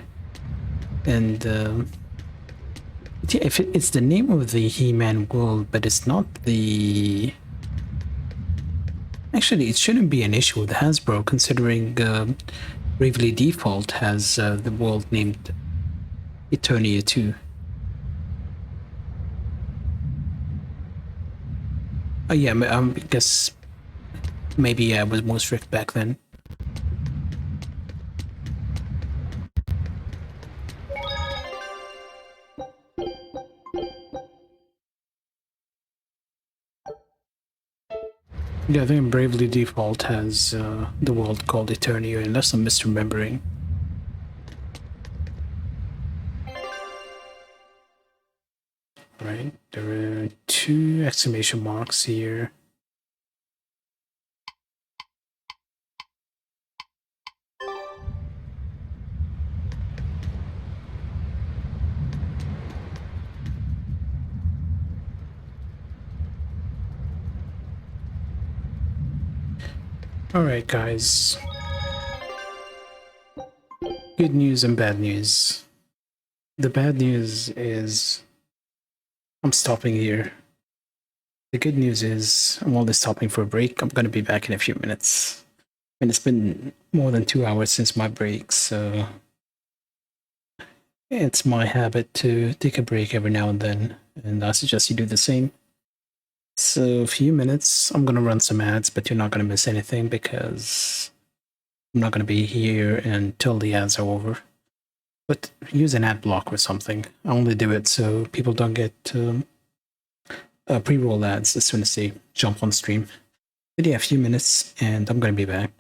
And yeah, if it's the name of the He-Man world, but it's not the... Actually, it shouldn't be an issue with Hasbro, considering Bravely Default has the world named Eternia 2. Oh yeah, I guess maybe I was more strict back then. Yeah, I think Bravely Default has the world called Eternia, unless I'm misremembering. Right, there are 2 exclamation marks here. Alright guys, good news and bad news. The bad news is I'm stopping here. The good news is, while they're stopping for a break, I'm going to be back in a few minutes. And it's been more than 2 hours since my break, so it's my habit to take a break every now and then, and I suggest you do the same. So, a few minutes, I'm going to run some ads, but you're not going to miss anything because I'm not going to be here until the ads are over. But use an ad block or something. I only do it so people don't get pre-roll ads as soon as they jump on stream. But yeah, a few minutes, and I'm going to be back.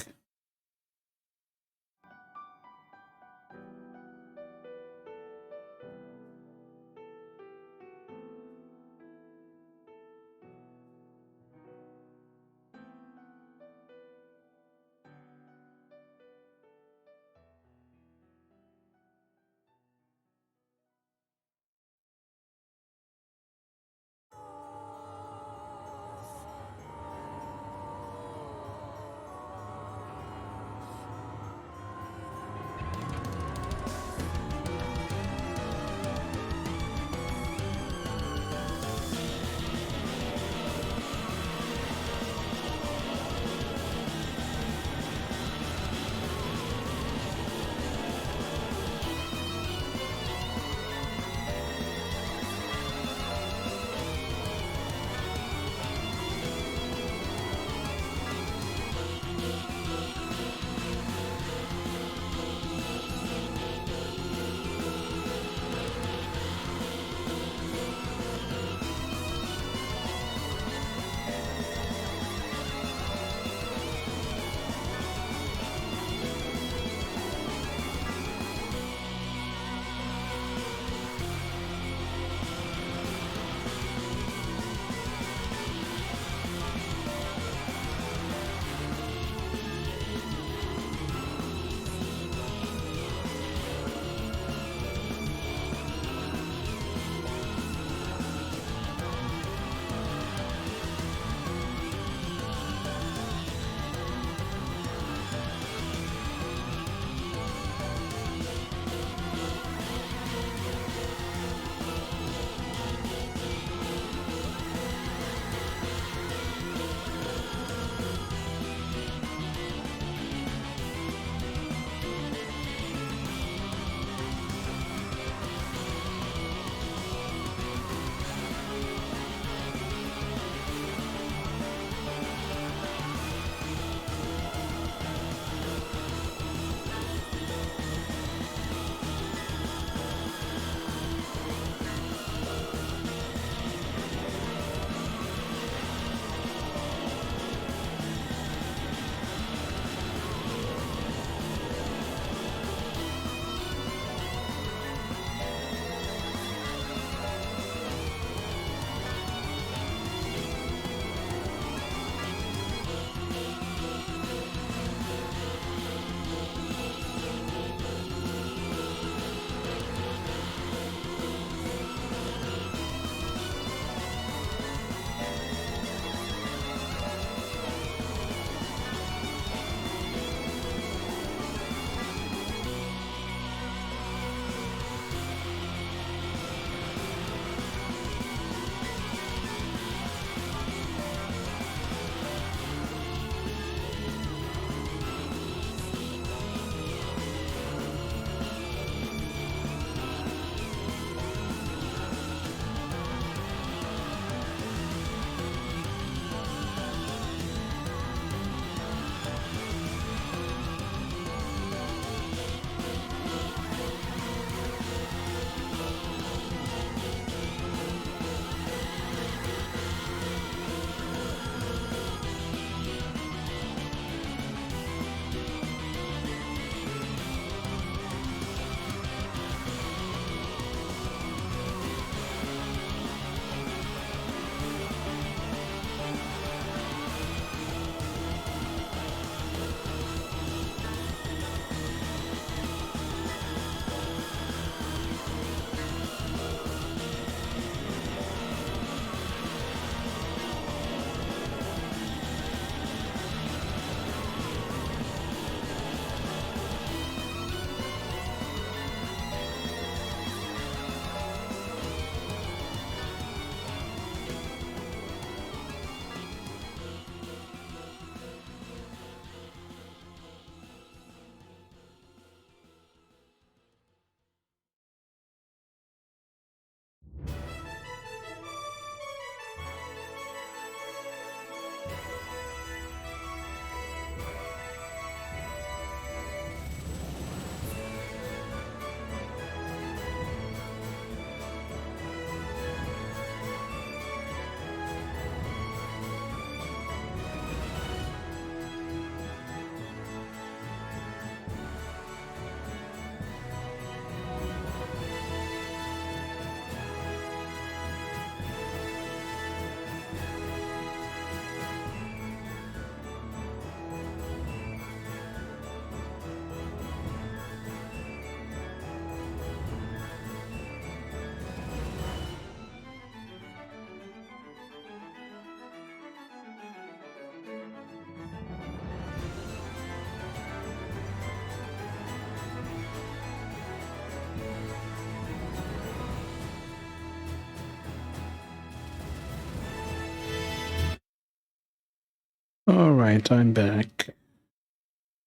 Alright, I'm back.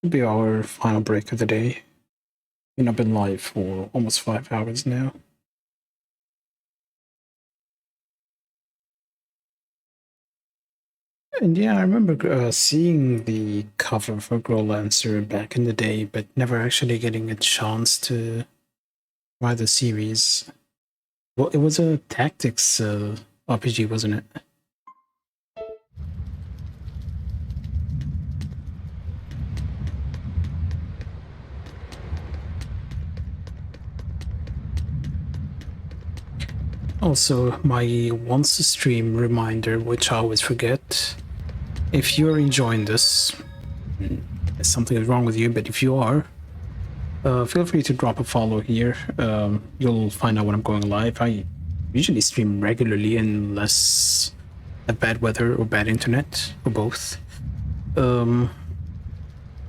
It'll be our final break of the day. I've been live for almost 5 hours now. And yeah, I remember seeing the cover for Grow Lancer back in the day, but never actually getting a chance to try the series. Well, it was a tactics RPG, wasn't it? Also, my once a stream reminder, which I always forget. If you're enjoying this, something is wrong with you, but if you are, feel free to drop a follow here. You'll find out when I'm going live. I usually stream regularly unless I have bad weather or bad internet, or both. Don't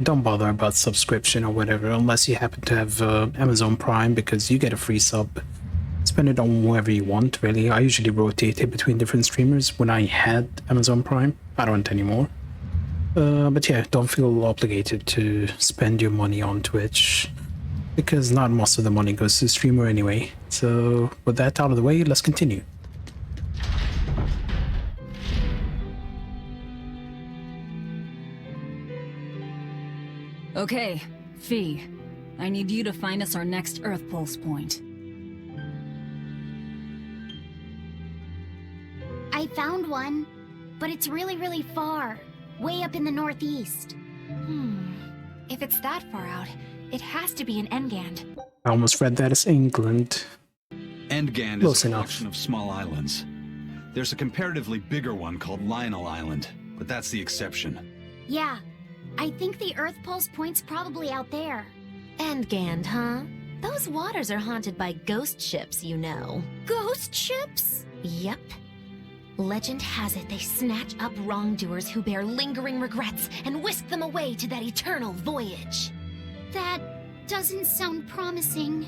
bother about subscription or whatever, unless you happen to have Amazon Prime, because you get a free sub. Spend it on whoever you want, really. I usually rotate it between different streamers when I had Amazon Prime. I don't anymore. But yeah, don't feel obligated to spend your money on Twitch, because not most of the money goes to the streamer anyway. So with that out of the way, let's continue. Okay, Fee. I need you to find us our next Earth Pulse point. I found one, but it's really, really far. Way up in the northeast. If it's that far out, it has to be in Engand. I almost read that as England. Endgand Close is a enough. collection of small islands. There's a comparatively bigger one called Lionel Island, but that's the exception. Yeah, I think the Earth Pulse point's probably out there. Endgand, huh? Those waters are haunted by ghost ships, you know. Ghost ships? Yep. Legend has it they snatch up wrongdoers who bear lingering regrets and whisk them away to that eternal voyage. That doesn't sound promising.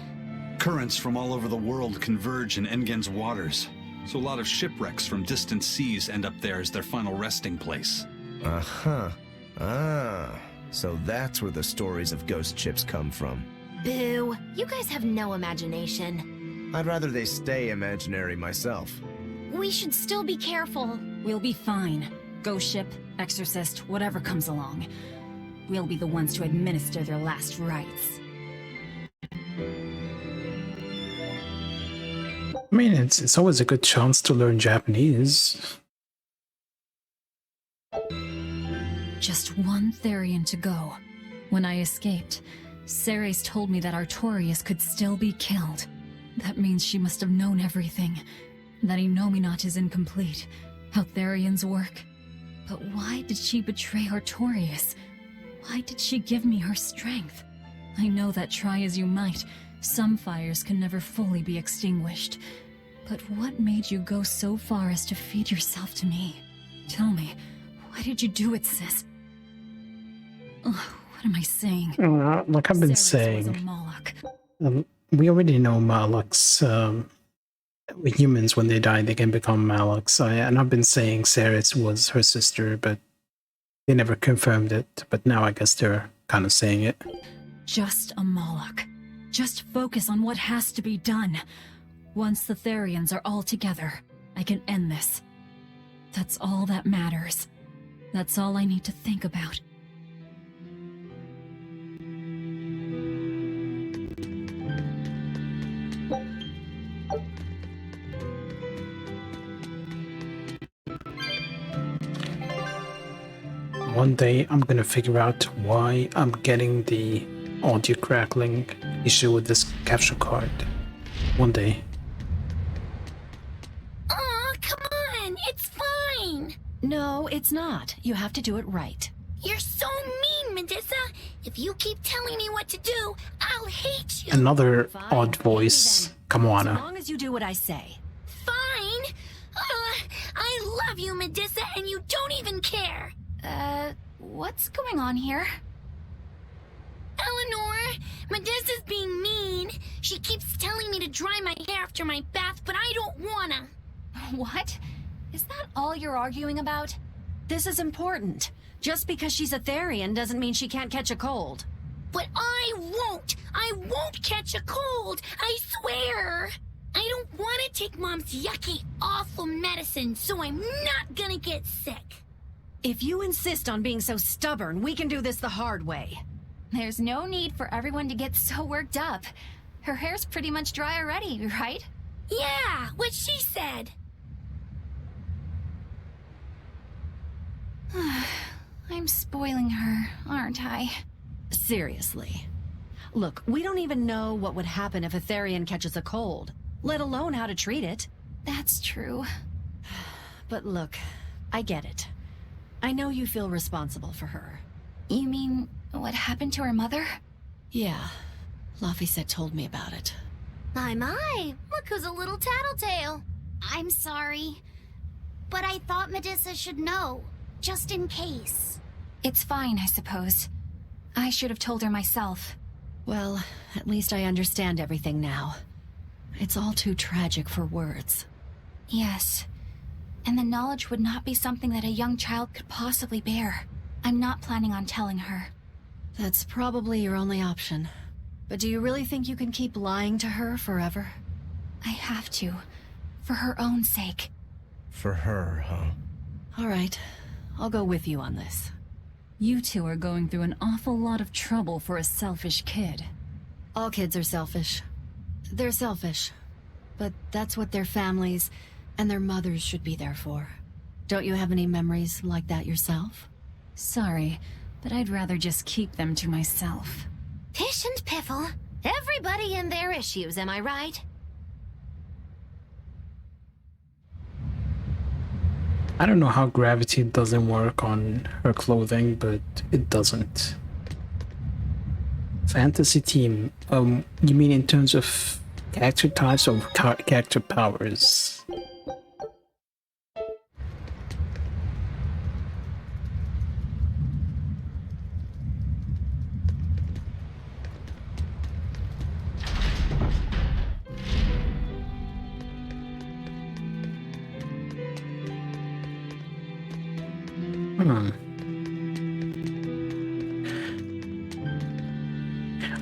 Currents from all over the world converge in Engand's waters, so a lot of shipwrecks from distant seas end up there as their final resting place. Uh-huh. Ah, so that's where the stories of ghost ships come from. Boo! You guys have no imagination. I'd rather they stay imaginary myself. We should still be careful. We'll be fine. Ghost ship, exorcist, whatever comes along. We'll be the ones to administer their last rites. I mean, it's always a good chance to learn Japanese. Just one Therian to go. When I escaped, Ceres told me that Artorias could still be killed. That means she must have known everything. That Innominat is incomplete. How Therians work. But why did she betray Artorias? Why did she give me her strength? I know that try as you might, some fires can never fully be extinguished. But what made you go so far as to feed yourself to me? Tell me, why did you do it, sis? Ugh, what am I saying? Like I've been Ceres was a saying, Moloch. we already know Malaks. With humans, when they die, they can become Malaks. And I've been saying Ceres was her sister, but they never confirmed it. But now I guess they're kind of saying it. Just a Moloch. Just focus on what has to be done. Once the Therians are all together, I can end this. That's all that matters. That's all I need to think about. One day I'm gonna figure out why I'm getting the audio crackling issue with this capture card. One day. Aw, come on! It's fine! No, it's not. You have to do it right. You're so mean, Medusa! If you keep telling me what to do, I'll hate you! Another odd voice. Come on. As long as you do what I say. Fine! I love you, Medusa, and you don't even care! What's going on here? Eleanor, Medusa's being mean. She keeps telling me to dry my hair after my bath, but I don't wanna. What? Is that all you're arguing about? This is important. Just because she's a Therian doesn't mean she can't catch a cold. But I won't! I won't catch a cold! I swear! I don't want to take Mom's yucky, awful medicine, so I'm not gonna get sick. If you insist on being so stubborn, we can do this the hard way. There's no need for everyone to get so worked up. Her hair's pretty much dry already, right? Yeah, what she said. I'm spoiling her, aren't I? Seriously. Look, we don't even know what would happen if a Therian catches a cold, let alone how to treat it. That's true. But look, I get it. I know you feel responsible for her. You mean what happened to her mother? Yeah, Laphicet told me about it. My, look who's a little tattletale. I'm sorry, but I thought Medusa should know, just in case. It's fine, I suppose. I should have told her myself. Well, at least I understand everything now. It's all too tragic for words. Yes. And the knowledge would not be something that a young child could possibly bear. I'm not planning on telling her. That's probably your only option. But do you really think you can keep lying to her forever? I have to. For her own sake. For her, huh? All right. I'll go with you on this. You two are going through an awful lot of trouble for a selfish kid. All kids are selfish. They're selfish. But that's what their families and their mothers should be there for. Don't you have any memories like that yourself? Sorry, but I'd rather just keep them to myself. Pish and Piffle. Everybody and their issues, am I right? I don't know how gravity doesn't work on her clothing, but it doesn't. Fantasy team. You mean in terms of character types or character powers?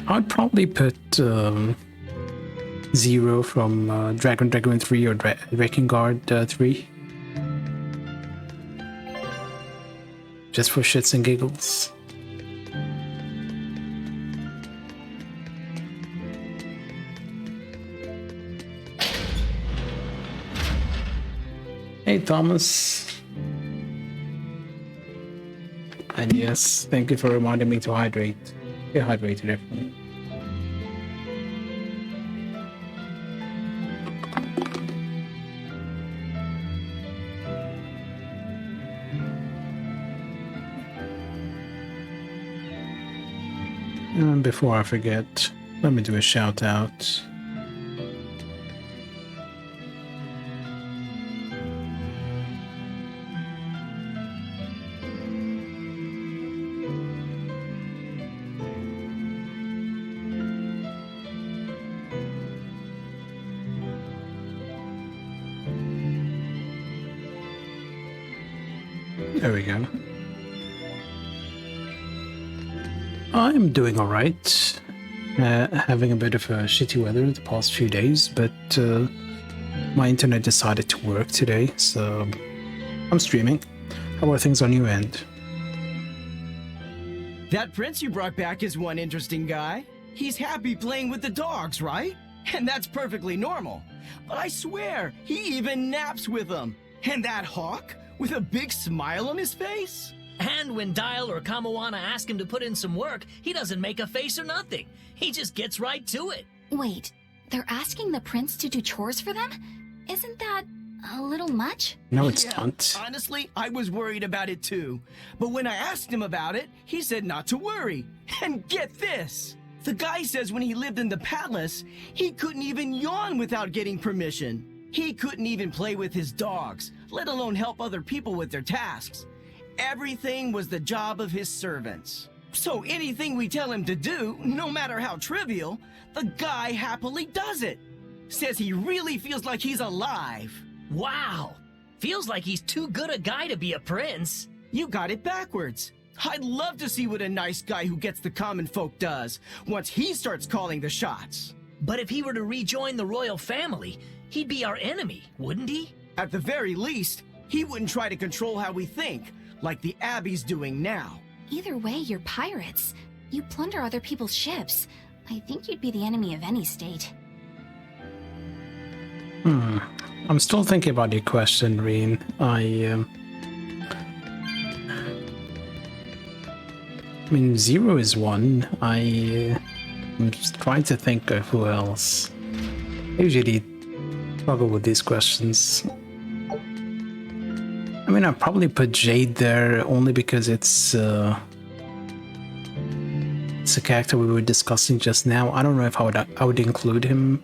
I'd probably put Zero from Dragon 3 or Wrecking Guard 3. Just for shits and giggles. Hey Thomas. And yes, thank you for reminding me to hydrate. Get hydrated, everyone. And before I forget, let me do a shout out. There we go. I'm doing alright. Having a bit of a shitty weather the past few days, but my internet decided to work today, so I'm streaming. How are things on your end? That prince you brought back is one interesting guy. He's happy playing with the dogs, right? And that's perfectly normal. But I swear, he even naps with them. And that hawk? With a big smile on his face? And when Dial or Kamawana ask him to put in some work, he doesn't make a face or nothing. He just gets right to it. Wait, they're asking the prince to do chores for them? Isn't that a little much? No, it's not. Honestly, I was worried about it too. But when I asked him about it, he said not to worry. And get this! The guy says when he lived in the palace, he couldn't even yawn without getting permission. He couldn't even play with his dogs, let alone help other people with their tasks. Everything was the job of his servants. So anything we tell him to do, no matter how trivial, the guy happily does it. Says he really feels like he's alive. Wow! Feels like he's too good a guy to be a prince. You got it backwards. I'd love to see what a nice guy who gets the common folk does once he starts calling the shots. But if he were to rejoin the royal family, he'd be our enemy, wouldn't he? At the very least, he wouldn't try to control how we think, like the Abbey's doing now. Either way, you're pirates. You plunder other people's ships. I think you'd be the enemy of any state. I'm still thinking about your question, Reen. I mean, Zero is one. I'm just trying to think of who else. I usually struggle with these questions. I mean, I'd probably put Jade there only because it's a character we were discussing just now. I don't know if I would include him.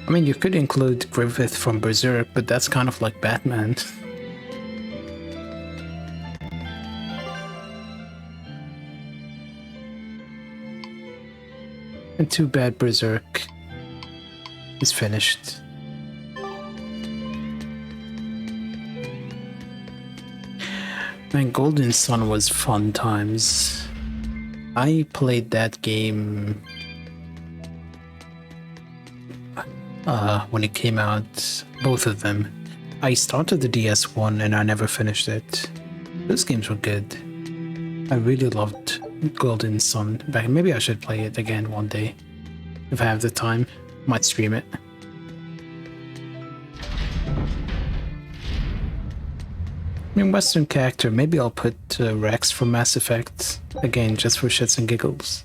I mean, you could include Griffith from Berserk, but that's kind of like Batman. And too bad Berserk is finished. Man, Golden Sun was fun times. I played that game when it came out, both of them. I started the DS one and I never finished it. Those games were good. I really loved Golden Sun. Maybe I should play it again one day. If I have the time, might stream it. I mean, Western character, maybe I'll put Rex from Mass Effect. Again, just for shits and giggles.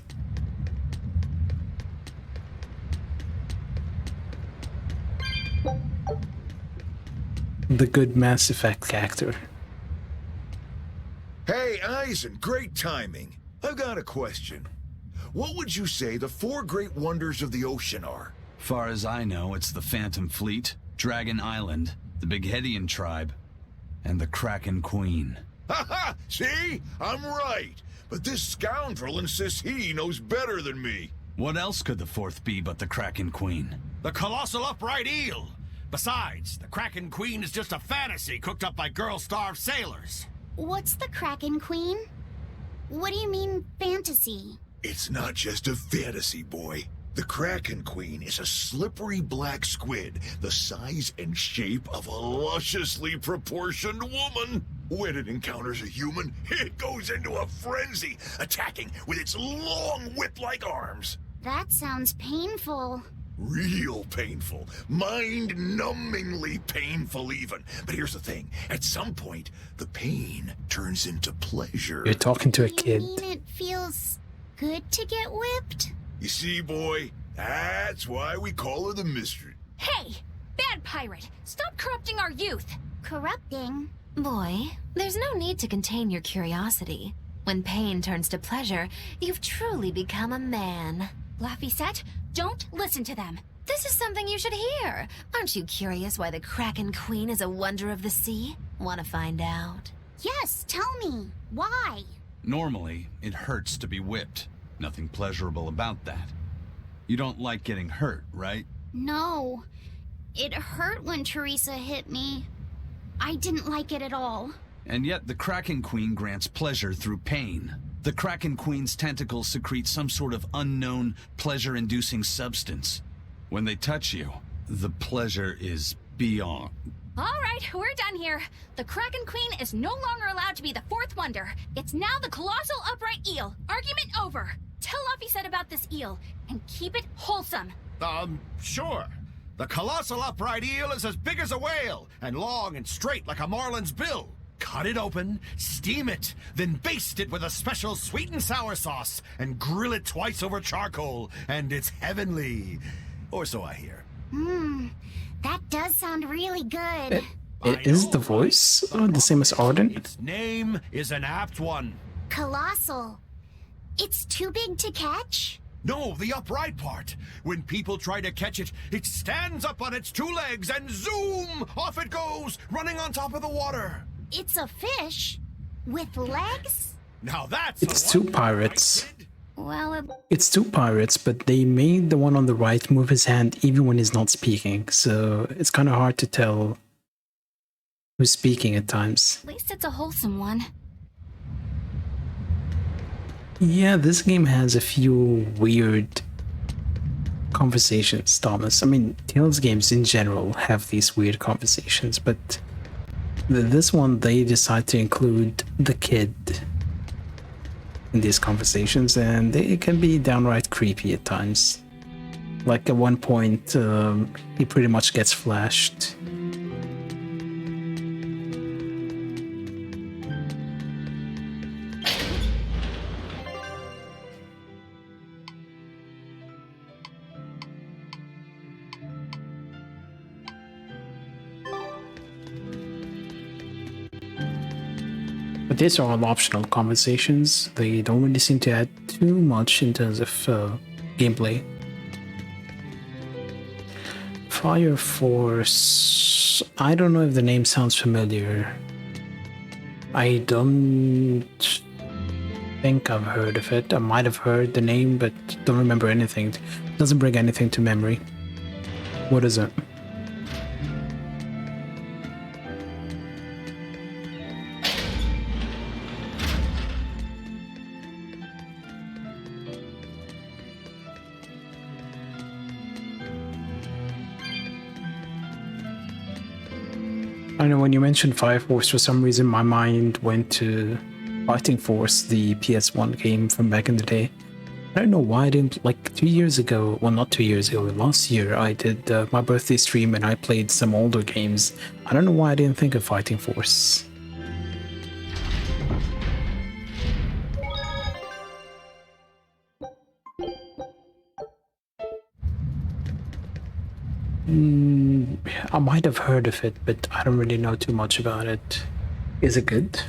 The good Mass Effect character. Hey, Eisen, great timing. I've got a question. What would you say the 4 great wonders of the ocean are? Far as I know, it's the Phantom Fleet, Dragon Island, the Bighedian tribe, and the Kraken Queen. Ha! See? I'm right. But this scoundrel insists he knows better than me. What else could the 4th be but the Kraken Queen? The colossal upright eel. Besides, the Kraken Queen is just a fantasy cooked up by girl-starved sailors. What's the Kraken Queen? What do you mean, fantasy? It's not just a fantasy, boy. The Kraken Queen is a slippery black squid, the size and shape of a lusciously proportioned woman. When it encounters a human, it goes into a frenzy, attacking with its long whip-like arms. That sounds painful. Real painful. Mind-numbingly painful even. But here's the thing. At some point, the pain turns into pleasure. You're talking to a kid. You mean it feels good to get whipped? You see, boy? That's why we call her the Mystery. Hey! Bad pirate! Stop corrupting our youth! Corrupting? Boy, there's no need to contain your curiosity. When pain turns to pleasure, you've truly become a man. Laphicet, don't listen to them. This is something you should hear. Aren't you curious why the Kraken Queen is a wonder of the sea? Want to find out? Yes, tell me. Why? Normally, it hurts to be whipped. Nothing pleasurable about that. You don't like getting hurt, right? No. It hurt when Teresa hit me. I didn't like it at all. And yet the Kraken Queen grants pleasure through pain. The Kraken Queen's tentacles secrete some sort of unknown, pleasure-inducing substance. When they touch you, the pleasure is beyond. All right, we're done here. The Kraken Queen is no longer allowed to be the 4th wonder. It's now the colossal upright eel. Argument over. Tell Laphicet about this eel, and keep it wholesome. Sure. The colossal upright eel is as big as a whale, and long and straight like a marlin's bill. Cut it open, steam it, then baste it with a special sweet and sour sauce, and grill it twice over charcoal, and it's heavenly. Or so I hear. That does sound really good. It is the voice the same as Arden? Its name is an apt one. Colossal. It's too big to catch? No, the upright part. When people try to catch it, it stands up on its 2 legs and zoom! Off it goes, running on top of the water. It's a fish. With legs? Now that's It's two pirates. Well, It's two pirates, but they made the one on the right move his hand even when he's not speaking, so it's kind of hard to tell who's speaking at times. At least it's a wholesome one. Yeah, this game has a few weird conversations, Thomas. I mean, Tales games in general have these weird conversations, but this one they decide to include the kid in these conversations, and it can be downright creepy at times. Like at one point, he pretty much gets flashed. But these are all optional conversations. They don't really seem to add too much in terms of gameplay. Fire Force... I don't know if the name sounds familiar. I don't think I've heard of it. I might have heard the name, but don't remember anything. Doesn't bring anything to memory. What is it? I know when you mentioned Fire Force, for some reason my mind went to Fighting Force, the PS1 game from back in the day. I don't know why I didn't, like 2 years ago, well not 2 years ago, last year I did my birthday stream and I played some older games. I don't know why I didn't think of Fighting Force. I might have heard of it, but I don't really know too much about it. Is it good?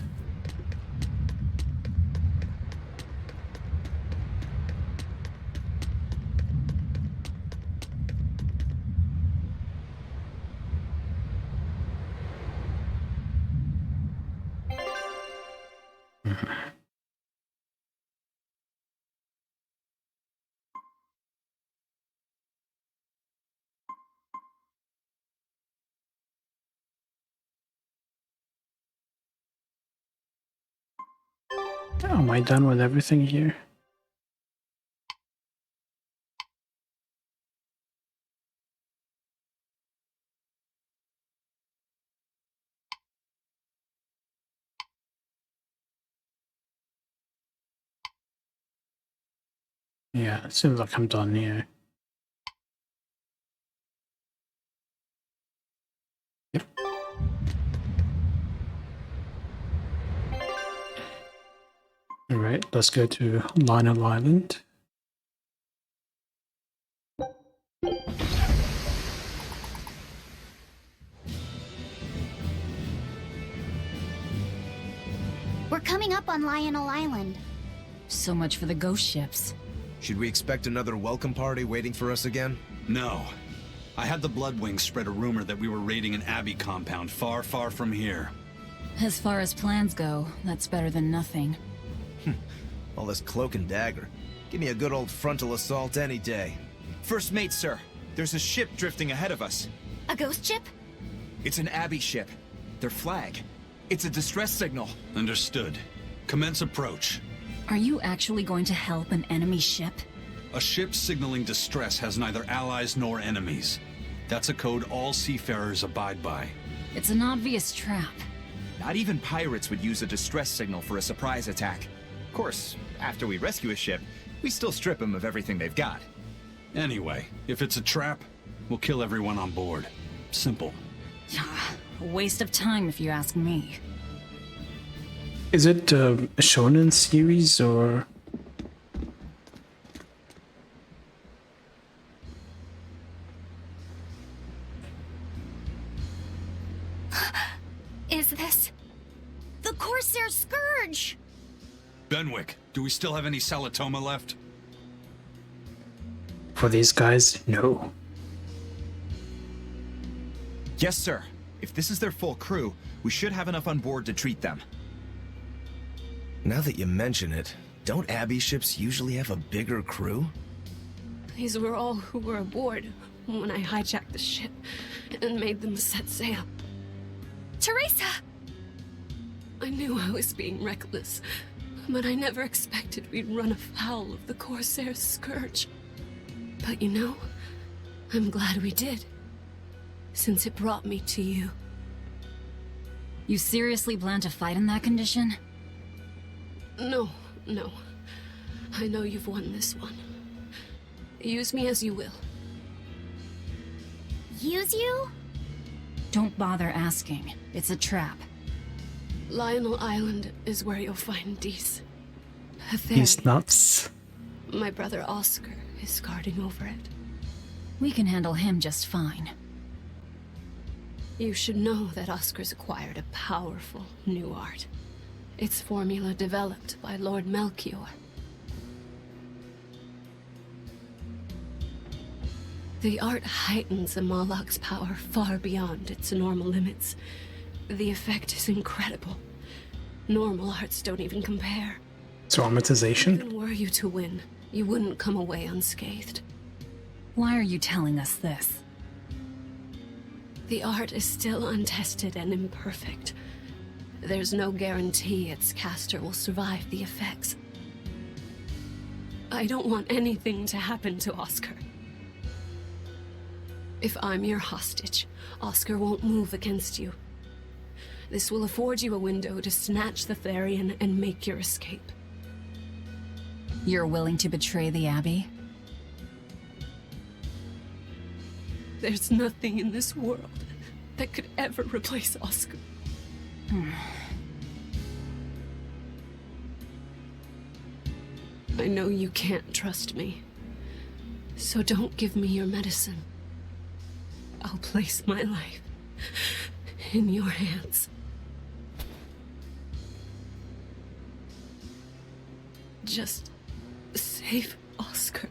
Am I done with everything here? Yeah, it seems like I'm done here. Yep. Alright, let's go to Lionel Island. we're coming up on Lionel Island. So much for the ghost ships. Should we expect another welcome party waiting for us again? No. I had the Bloodwings spread a rumor that we were raiding an Abbey compound far, far from here. As far as plans go, that's better than nothing. All this cloak and dagger. Give me a good old frontal assault any day. First mate, sir. There's a ship drifting ahead of us. A ghost ship? It's an Abbey ship. Their flag. It's a distress signal. Understood. Commence approach. Are you actually going to help an enemy ship? A ship signaling distress has neither allies nor enemies. That's a code all seafarers abide by. It's an obvious trap. Not even pirates would use a distress signal for a surprise attack. Of course, after we rescue a ship, we still strip them of everything they've got. Anyway, if it's a trap, we'll kill everyone on board. Simple. A waste of time if you ask me. Is it a shonen series or... Is this... the Corsair Scourge? Benwick, do we still have any Salatoma left? For these guys, no. Yes, sir. If this is their full crew, we should have enough on board to treat them. Now that you mention it, don't Abbey ships usually have a bigger crew? These were all who were aboard when I hijacked the ship and made them set sail. Teresa! I knew I was being reckless, but I never expected we'd run afoul of the Corsair's scourge. But you know, I'm glad we did, since it brought me to you. You seriously plan to fight in that condition? No. I know you've won this one. Use me as you will. Use you? Don't bother asking. It's a trap. Lionel Island is where you'll find Dees. He's nuts. My brother Oscar is guarding over it. We can handle him just fine. You should know that Oscar's acquired a powerful new art. Its formula developed by Lord Melchior. The art heightens a Moloch's power far beyond its normal limits. The effect is incredible. Normal arts don't even compare. Traumatization? Even were you to win, you wouldn't come away unscathed. Why are you telling us this? The art is still untested and imperfect. There's no guarantee its caster will survive the effects. I don't want anything to happen to Oscar. If I'm your hostage, Oscar won't move against you. This will afford you a window to snatch the Therian and make your escape. You're willing to betray the Abbey? There's nothing in this world that could ever replace Oscar. I know you can't trust me, so don't give me your medicine. I'll place my life in your hands. Just save Oscar.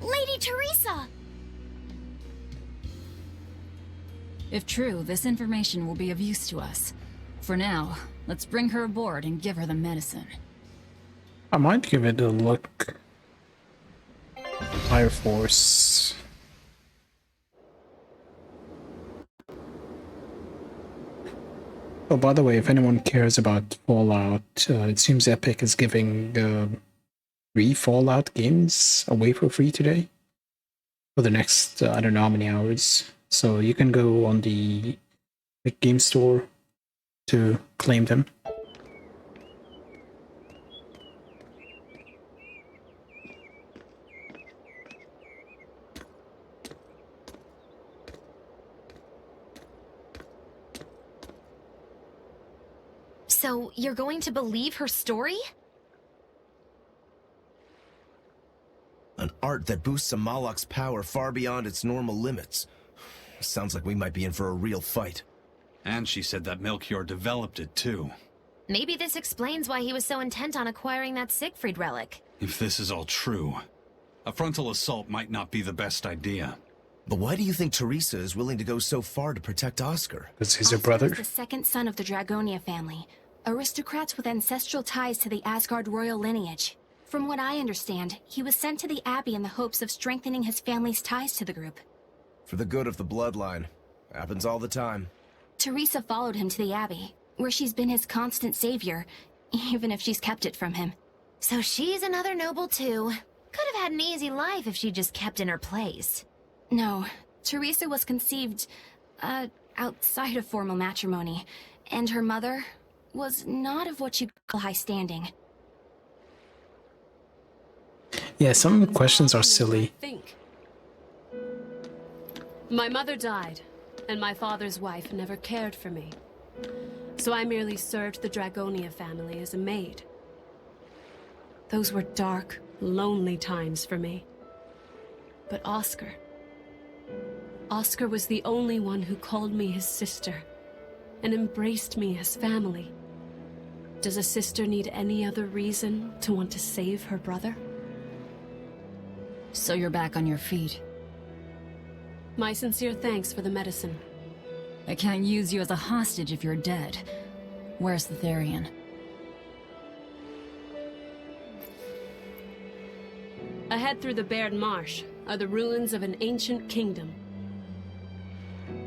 Lady Teresa! If true, this information will be of use to us. For now, let's bring her aboard and give her the medicine. I might give it a look. Fire Force. Oh, by the way, if anyone cares about Fallout, it seems Epic is giving 3 Fallout games away for free today. For the next, I don't know how many hours. So you can go on the Epic Game Store to claim them. So, you're going to believe her story? An art that boosts a Moloch's power far beyond its normal limits. Sounds like we might be in for a real fight. And she said that Melchior developed it too. Maybe this explains why he was so intent on acquiring that Siegfried relic. If this is all true, a frontal assault might not be the best idea. But why do you think Teresa is willing to go so far to protect Oscar? Because he's her brother. Oscar is the second son of the Dragonia family, aristocrats with ancestral ties to the Asgard royal lineage. From what I understand, he was sent to the Abbey in the hopes of strengthening his family's ties to the group. For the good of the bloodline. Happens all the time. Teresa followed him to the Abbey, where she's been his constant savior, even if she's kept it from him. So she's another noble too. Could have had an easy life if she just kept in her place. No, Teresa was conceived, outside of formal matrimony, and her mother was not of what you'd call high standing. Yeah, some questions are silly. Think. My mother died, and my father's wife never cared for me. So I merely served the Dragonia family as a maid. Those were dark, lonely times for me. But Oscar was the only one who called me his sister and embraced me as family. Does a sister need any other reason to want to save her brother? So you're back on your feet. My sincere thanks for the medicine. I can't use you as a hostage if you're dead. Where's the Therian? Ahead through the Baird Marsh are the ruins of an ancient kingdom.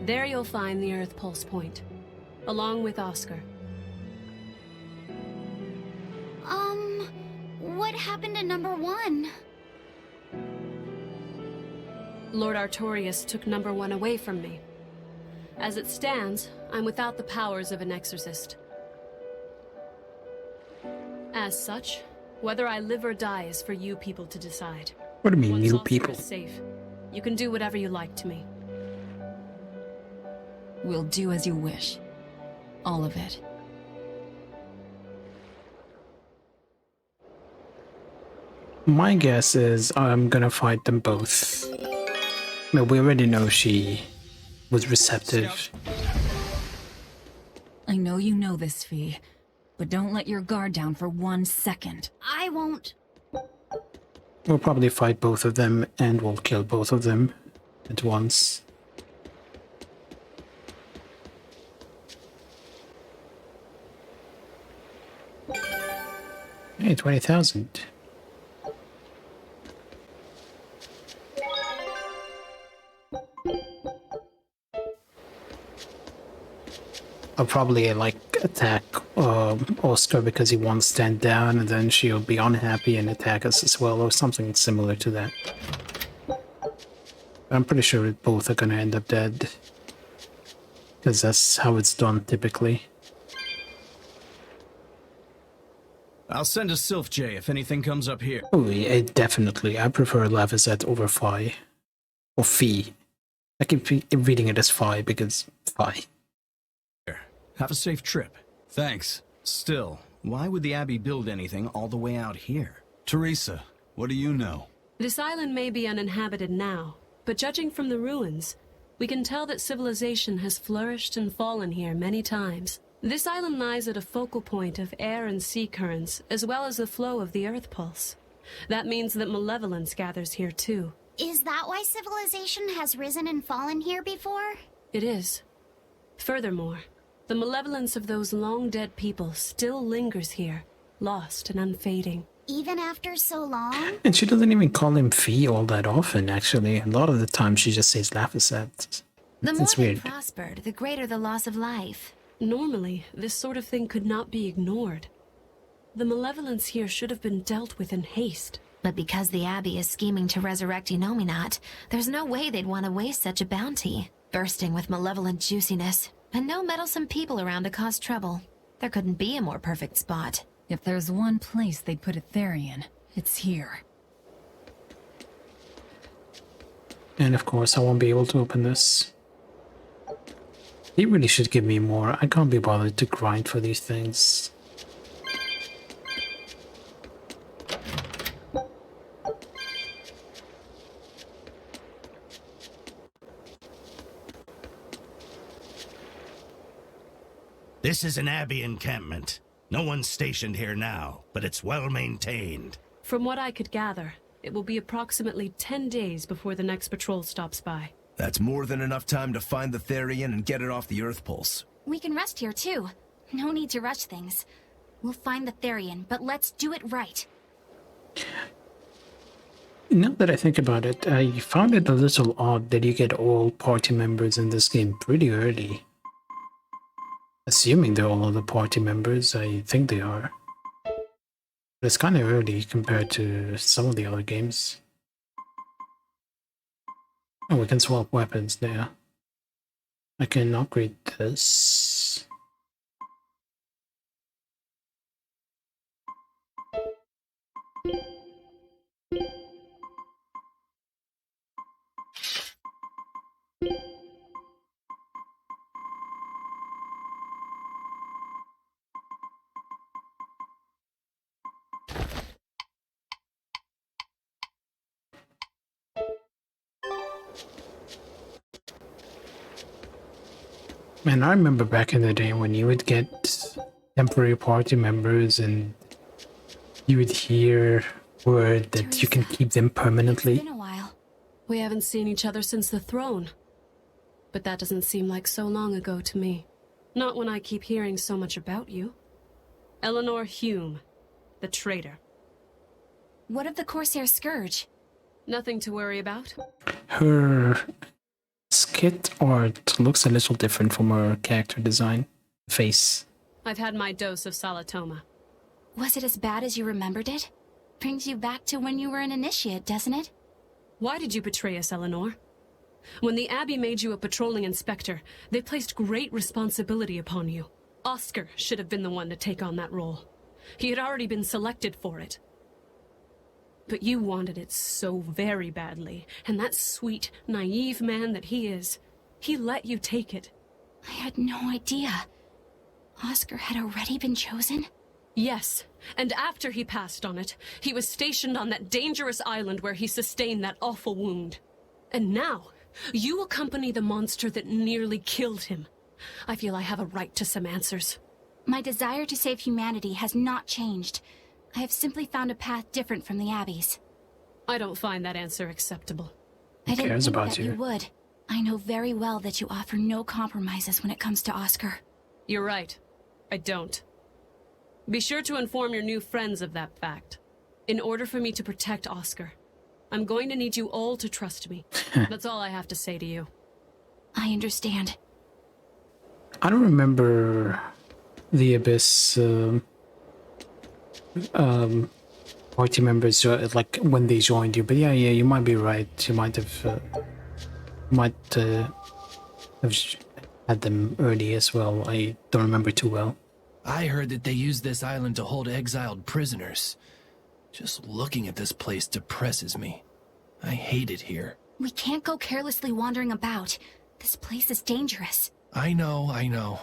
There you'll find the Earth Pulse Point, along with Oscar. What happened to number 1? Lord Artorius took number 1 away from me. As it stands, I'm without the powers of an exorcist. As such, whether I live or die is for you people to decide. What do you mean, Once you Oscar people? is safe, you can do whatever you like to me. We'll do as you wish. All of it. My guess is I'm gonna fight them both. But we already know she was receptive. I know you know this, Fee, but don't let your guard down for 1 second. I won't. We'll probably fight both of them and we'll kill both of them at once. Hey, 20,000. I'll probably like attack Oscar because he won't stand down, and then she'll be unhappy and attack us as well, or something similar to that. I'm pretty sure both are gonna end up dead, because that's how it's done typically. I'll send a Sylph J if anything comes up here. Oh, yeah, definitely. I prefer Lavazette over Phi. Or Phi. I keep reading it as Phi because Phi. Have a safe trip. Thanks. Still, why would the Abbey build anything all the way out here? Teresa, what do you know? This island may be uninhabited now, but judging from the ruins, we can tell that civilization has flourished and fallen here many times. This island lies at a focal point of air and sea currents, as well as the flow of the Earth Pulse. That means that malevolence gathers here too. Is that why civilization has risen and fallen here before? It is. Furthermore, the malevolence of those long-dead people still lingers here, lost and unfading. Even after so long? And she doesn't even call him Phi all that often, actually. A lot of the time she just says Lavazette. The more It's they weird. prospered, the greater the loss of life. Normally, this sort of thing could not be ignored. The malevolence here should have been dealt with in haste. But because the Abbey is scheming to resurrect Enominat, there's no way they'd want to waste such a bounty. Bursting with malevolent juiciness, and no meddlesome people around to cause trouble. There couldn't be a more perfect spot. If there's one place they'd put a Therian, it's here. And of course I won't be able to open this. He really should give me more. I can't be bothered to grind for these things. This is an Abbey encampment. No one's stationed here now, but it's well maintained. From what I could gather, it will be approximately 10 days before the next patrol stops by. That's more than enough time to find the Therian and get it off the Earth Pulse. We can rest here too. No need to rush things. We'll find the Therian, but let's do it right. Now that I think about it, I found it a little odd that you get all party members in this game pretty early. Assuming they're all the party members, I think they are. But it's kind of early compared to some of the other games. Oh, we can swap weapons there. I can upgrade this. Man, I remember back in the day when you would get temporary party members and you would hear word that you can keep them permanently. It's been a while. We haven't seen each other since the throne. But that doesn't seem like so long ago to me. Not when I keep hearing so much about you. Eleanor Hume, the traitor. What of the Corsair Scourge? Nothing to worry about. Her skit art looks a little different from her character design. Face. I've had my dose of Salatoma. Was it as bad as you remembered it? Brings you back to when you were an initiate, doesn't it? Why did you betray us, Eleanor? When the Abbey made you a patrolling inspector, they placed great responsibility upon you. Oscar should have been the one to take on that role. He had already been selected for it. But you wanted it so very badly, and that sweet, naive man that he is, he let you take it. I had no idea. Oscar had already been chosen? Yes, and after he passed on it, he was stationed on that dangerous island where he sustained that awful wound. And now, you accompany the monster that nearly killed him. I feel I have a right to some answers. My desire to save humanity has not changed. I have simply found a path different from the Abbey's. I don't find that answer acceptable. I didn't think that you would. I know very well that you offer no compromises when it comes to Oscar. You're right. I don't. Be sure to inform your new friends of that fact. In order for me to protect Oscar, I'm going to need you all to trust me. That's all I have to say to you. I understand. I don't remember the Abyss party members like when they joined you, but yeah, you might be right. You might have have had them early as well. I don't remember too well. I heard that they use this island to hold exiled prisoners. Just looking at this place depresses me. I hate it here. We can't go carelessly wandering about. This place is dangerous. I know.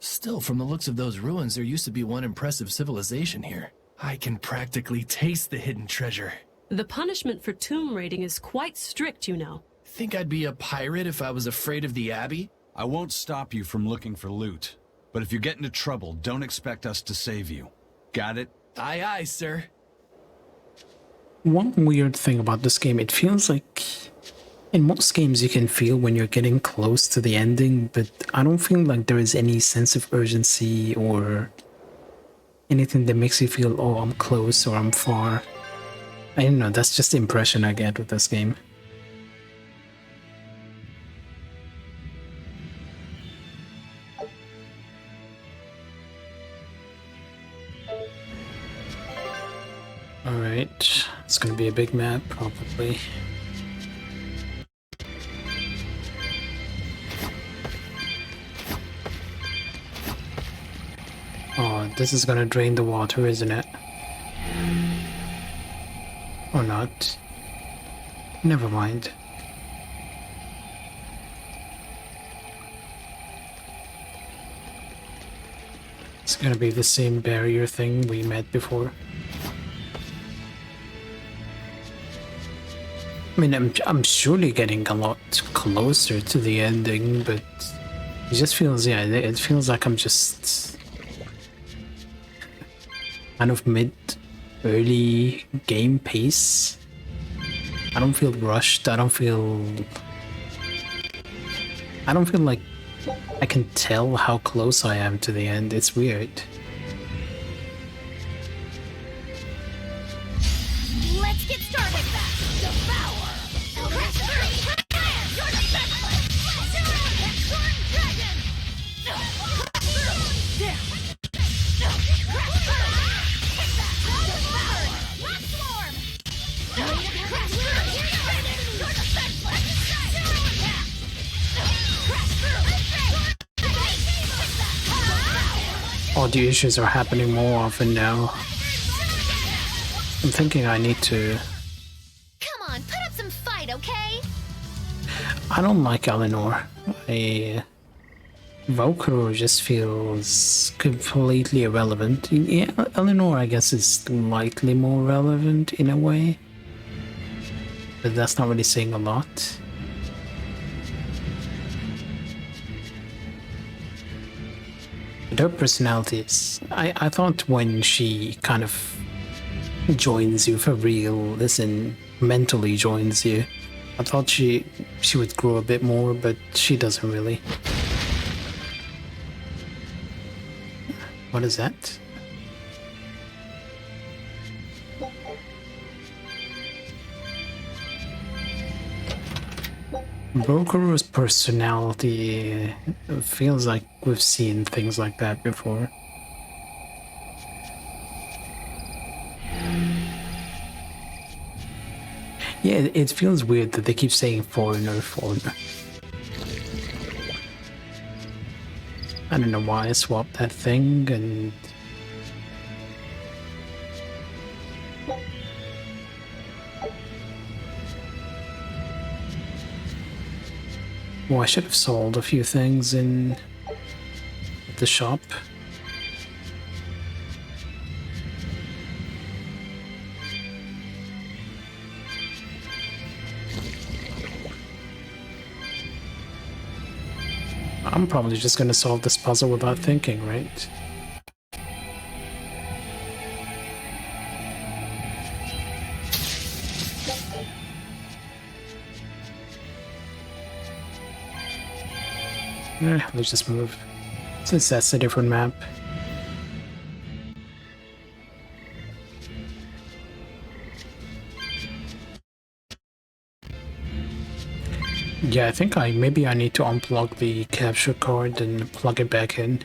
Still, from the looks of those ruins, there used to be one impressive civilization here. I can practically taste the hidden treasure. The punishment for tomb raiding is quite strict, you know. Think I'd be a pirate if I was afraid of the Abbey? I won't stop you from looking for loot. But if you get into trouble, don't expect us to save you. Got it? Aye, aye, sir. One weird thing about this game, it feels like in most games you can feel when you're getting close to the ending, but I don't feel like there is any sense of urgency or anything that makes you feel, oh, I'm close or I'm far. I don't know, that's just the impression I get with this game. Alright, it's gonna be a big map, probably. Oh, this is gonna drain the water, isn't it? Or not? Never mind. It's gonna be the same barrier thing we met before. I mean, I'm surely getting a lot closer to the ending, but it just feels, yeah, it feels like I'm just kind of early game pace. I don't feel rushed. I don't feel like I can tell how close I am to the end. It's weird. Let's get started. Devour. Audio issues are happening more often now. I'm thinking I need to... Come on, put up some fight, okay? I don't like Eleanor. Volker just feels completely irrelevant. Yeah, Eleanor, I guess, is slightly more relevant in a way. But that's not really saying a lot. But her personality is... I thought when she kind of joins you for real, as in mentally joins you, I thought she would grow a bit more, but she doesn't really. What is that? Brokeru's personality feels like we've seen things like that before. Yeah, it feels weird that they keep saying foreigner, foreigner. I don't know why I swapped that thing and... Well, I should have sold a few things in the shop. I'm probably just gonna solve this puzzle without thinking, right? Let's just move, since that's a different map. Yeah, I think maybe I need to unplug the capture card and plug it back in.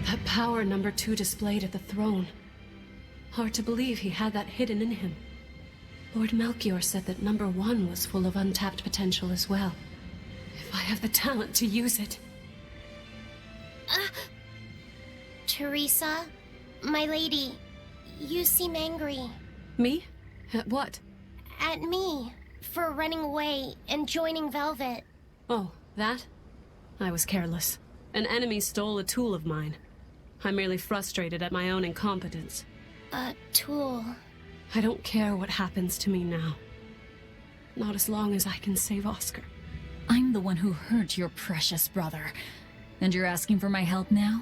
That power number 2 displayed at the throne. Hard to believe he had that hidden in him. Lord Melchior said that number 1 was full of untapped potential as well. If I have the talent to use it. Teresa, my lady, you seem angry. Me? At what? At me, for running away and joining Velvet. Oh, that? I was careless. An enemy stole a tool of mine. I'm merely frustrated at my own incompetence. A tool? I don't care what happens to me now. Not as long as I can save Oscar. I'm the one who hurt your precious brother. And you're asking for my help now?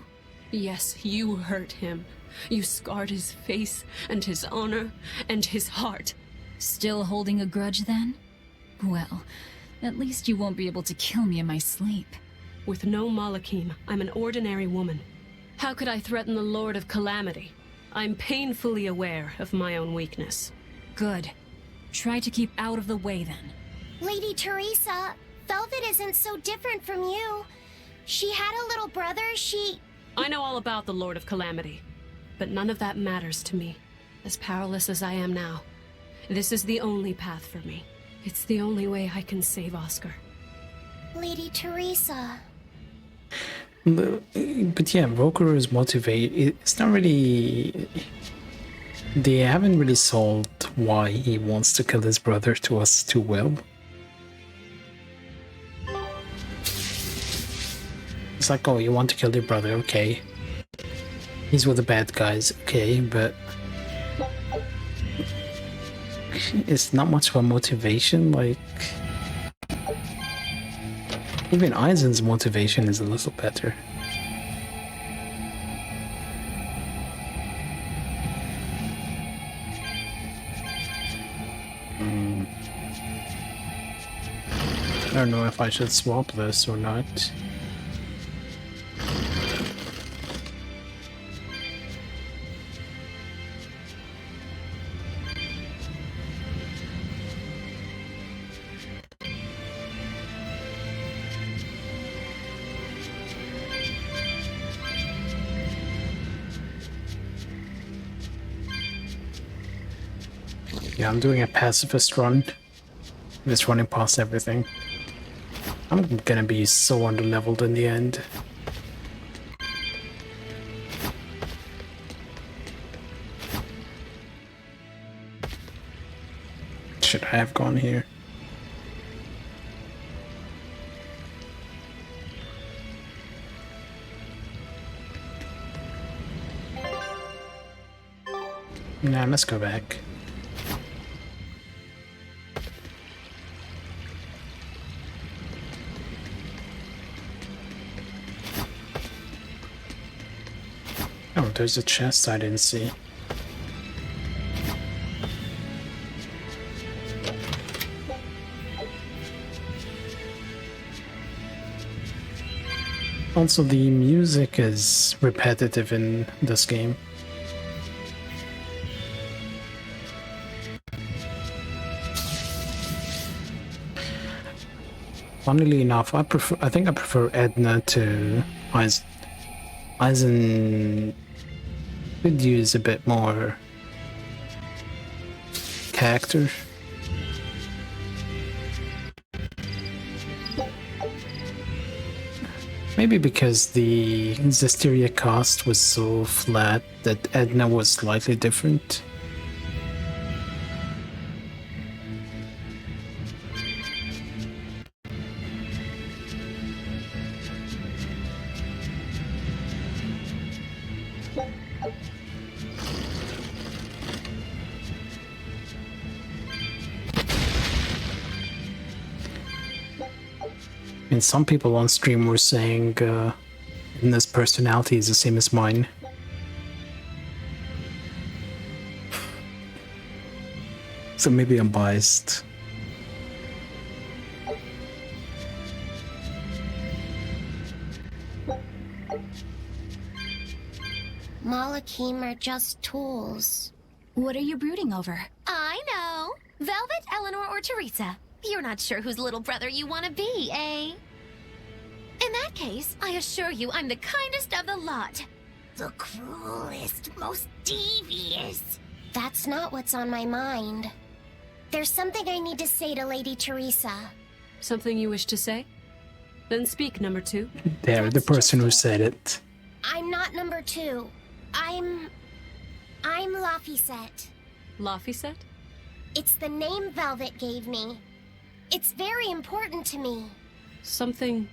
Yes, you hurt him. You scarred his face, and his honor, and his heart. Still holding a grudge then? Well, at least you won't be able to kill me in my sleep. With no Malakim, I'm an ordinary woman. How could I threaten the Lord of Calamity? I'm painfully aware of my own weakness. Good. Try to keep out of the way then. Lady Teresa, Velvet isn't so different from you. She had a little brother, I know all about the Lord of Calamity, but none of that matters to me. As powerless as I am now, this is the only path for me. It's the only way I can save Oscar. Lady Teresa. But yeah, Broker is motivated. It's not really... They haven't really solved why he wants to kill his brother to us too well. It's like, oh, you want to kill your brother, okay. He's with the bad guys, okay, but... It's not much of a motivation, like... Even Eisen's motivation is a little better. I don't know if I should swap this or not. Yeah, I'm doing a pacifist run. Just running past everything. I'm gonna be so underleveled in the end. Should I have gone here? Now let's go back. Oh, there's a chest I didn't see. Also, the music is repetitive in this game. Funnily enough, I think I prefer Edna to Eisen could use a bit more character. Maybe because the Zestiria cast was so flat that Edna was slightly different. And some people on stream were saying Edna's personality is the same as mine. So maybe I'm biased. Malakim are just tools. What are you brooding over? I know. Velvet, Eleanor, or Teresa? You're not sure whose little brother you want to be, eh? In that case, I assure you I'm the kindest of the lot. The cruelest, most devious. That's not what's on my mind. There's something I need to say to Lady Teresa. Something you wish to say? Then speak, number 2. They're the person who said it. I'm not number 2. I'm Laphicet. Laphicet? It's the name Velvet gave me. It's very important to me. Something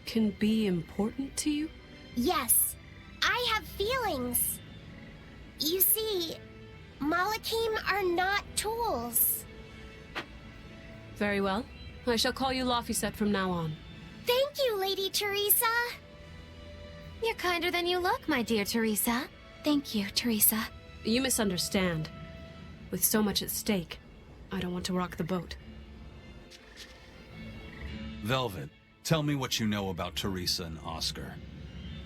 can be important to you? Yes, I have feelings. You see, Malakim are not tools. Very well. I shall call you Laphicet from now on. Thank you, Lady Teresa. You're kinder than you look, my dear Teresa. Thank you, Teresa. You misunderstand. With so much at stake, I don't want to rock the boat. Velvet, tell me what you know about Teresa and Oscar.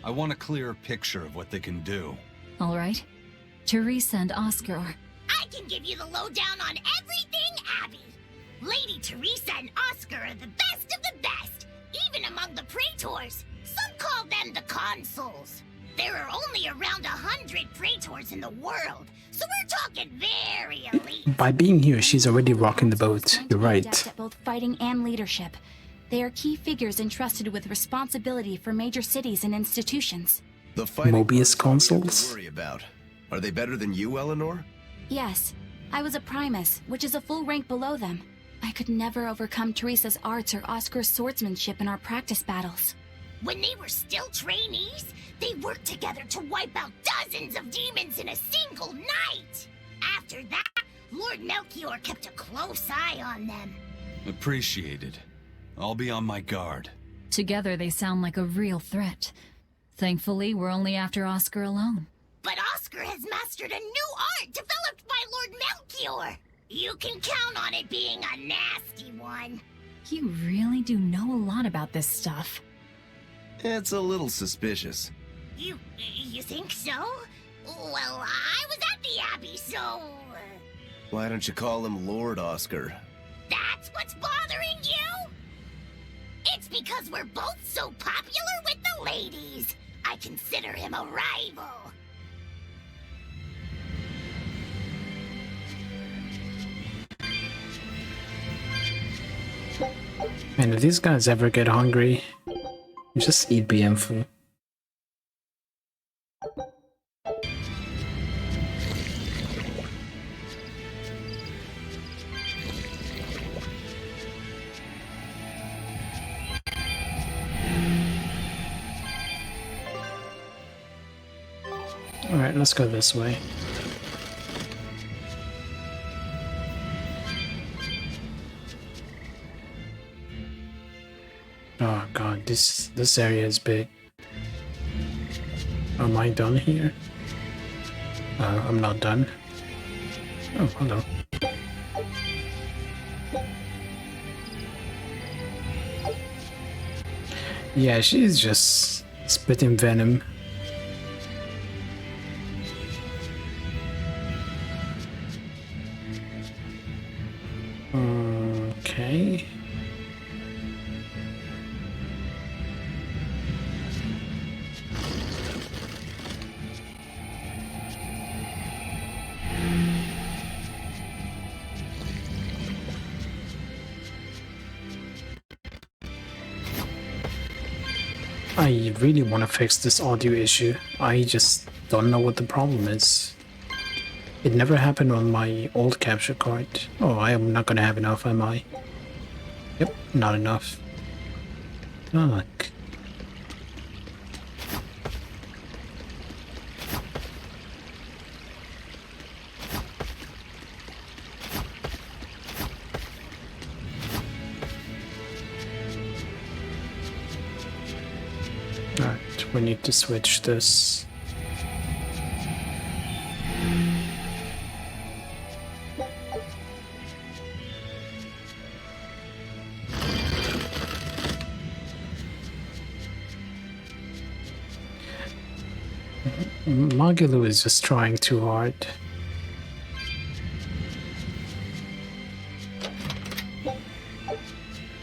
I want a clear picture of what they can do. All right. Teresa and Oscar are... I can give you the lowdown on everything, Abby. Lady Teresa and Oscar are the best of the best, even among the praetors. Some call them the consuls. There are only around 100 praetors in the world, so we're talking very elite. By being here, she's already rocking the boat. You're right. Adept at both fighting and leadership. They are key figures entrusted with responsibility for major cities and institutions. The fighting Mobius parts all we have to consoles? worry about. Are they better than you, Eleanor? Yes, I was a Primus, which is a full rank below them. I could never overcome Teresa's arts or Oscar's swordsmanship in our practice battles. When they were still trainees, they worked together to wipe out dozens of demons in a single night. After that, Lord Melchior kept a close eye on them. Appreciated. I'll be on my guard. Together they sound like a real threat. Thankfully, we're only after Oscar alone. But Oscar has mastered a new art developed by Lord Melchior. You can count on it being a nasty one. You really do know a lot about this stuff. It's a little suspicious. You think so? Well, I was at the Abbey, so... Why don't you call him Lord Oscar? That's what's bothering you? It's because we're both so popular with the ladies. I consider him a rival. Man, if these guys ever get hungry, just eat BM food. Alright, let's go this way. Oh god, this area is big. Am I done here? I'm not done. Oh, hello. Yeah, she's just spitting venom. Okay. I really want to fix this audio issue. I just don't know what the problem is. It never happened on my old capture card. Oh, I am not gonna have enough, am I? Yep, not enough. Fuck. Alright, we need to switch this. Magilu is just trying too hard.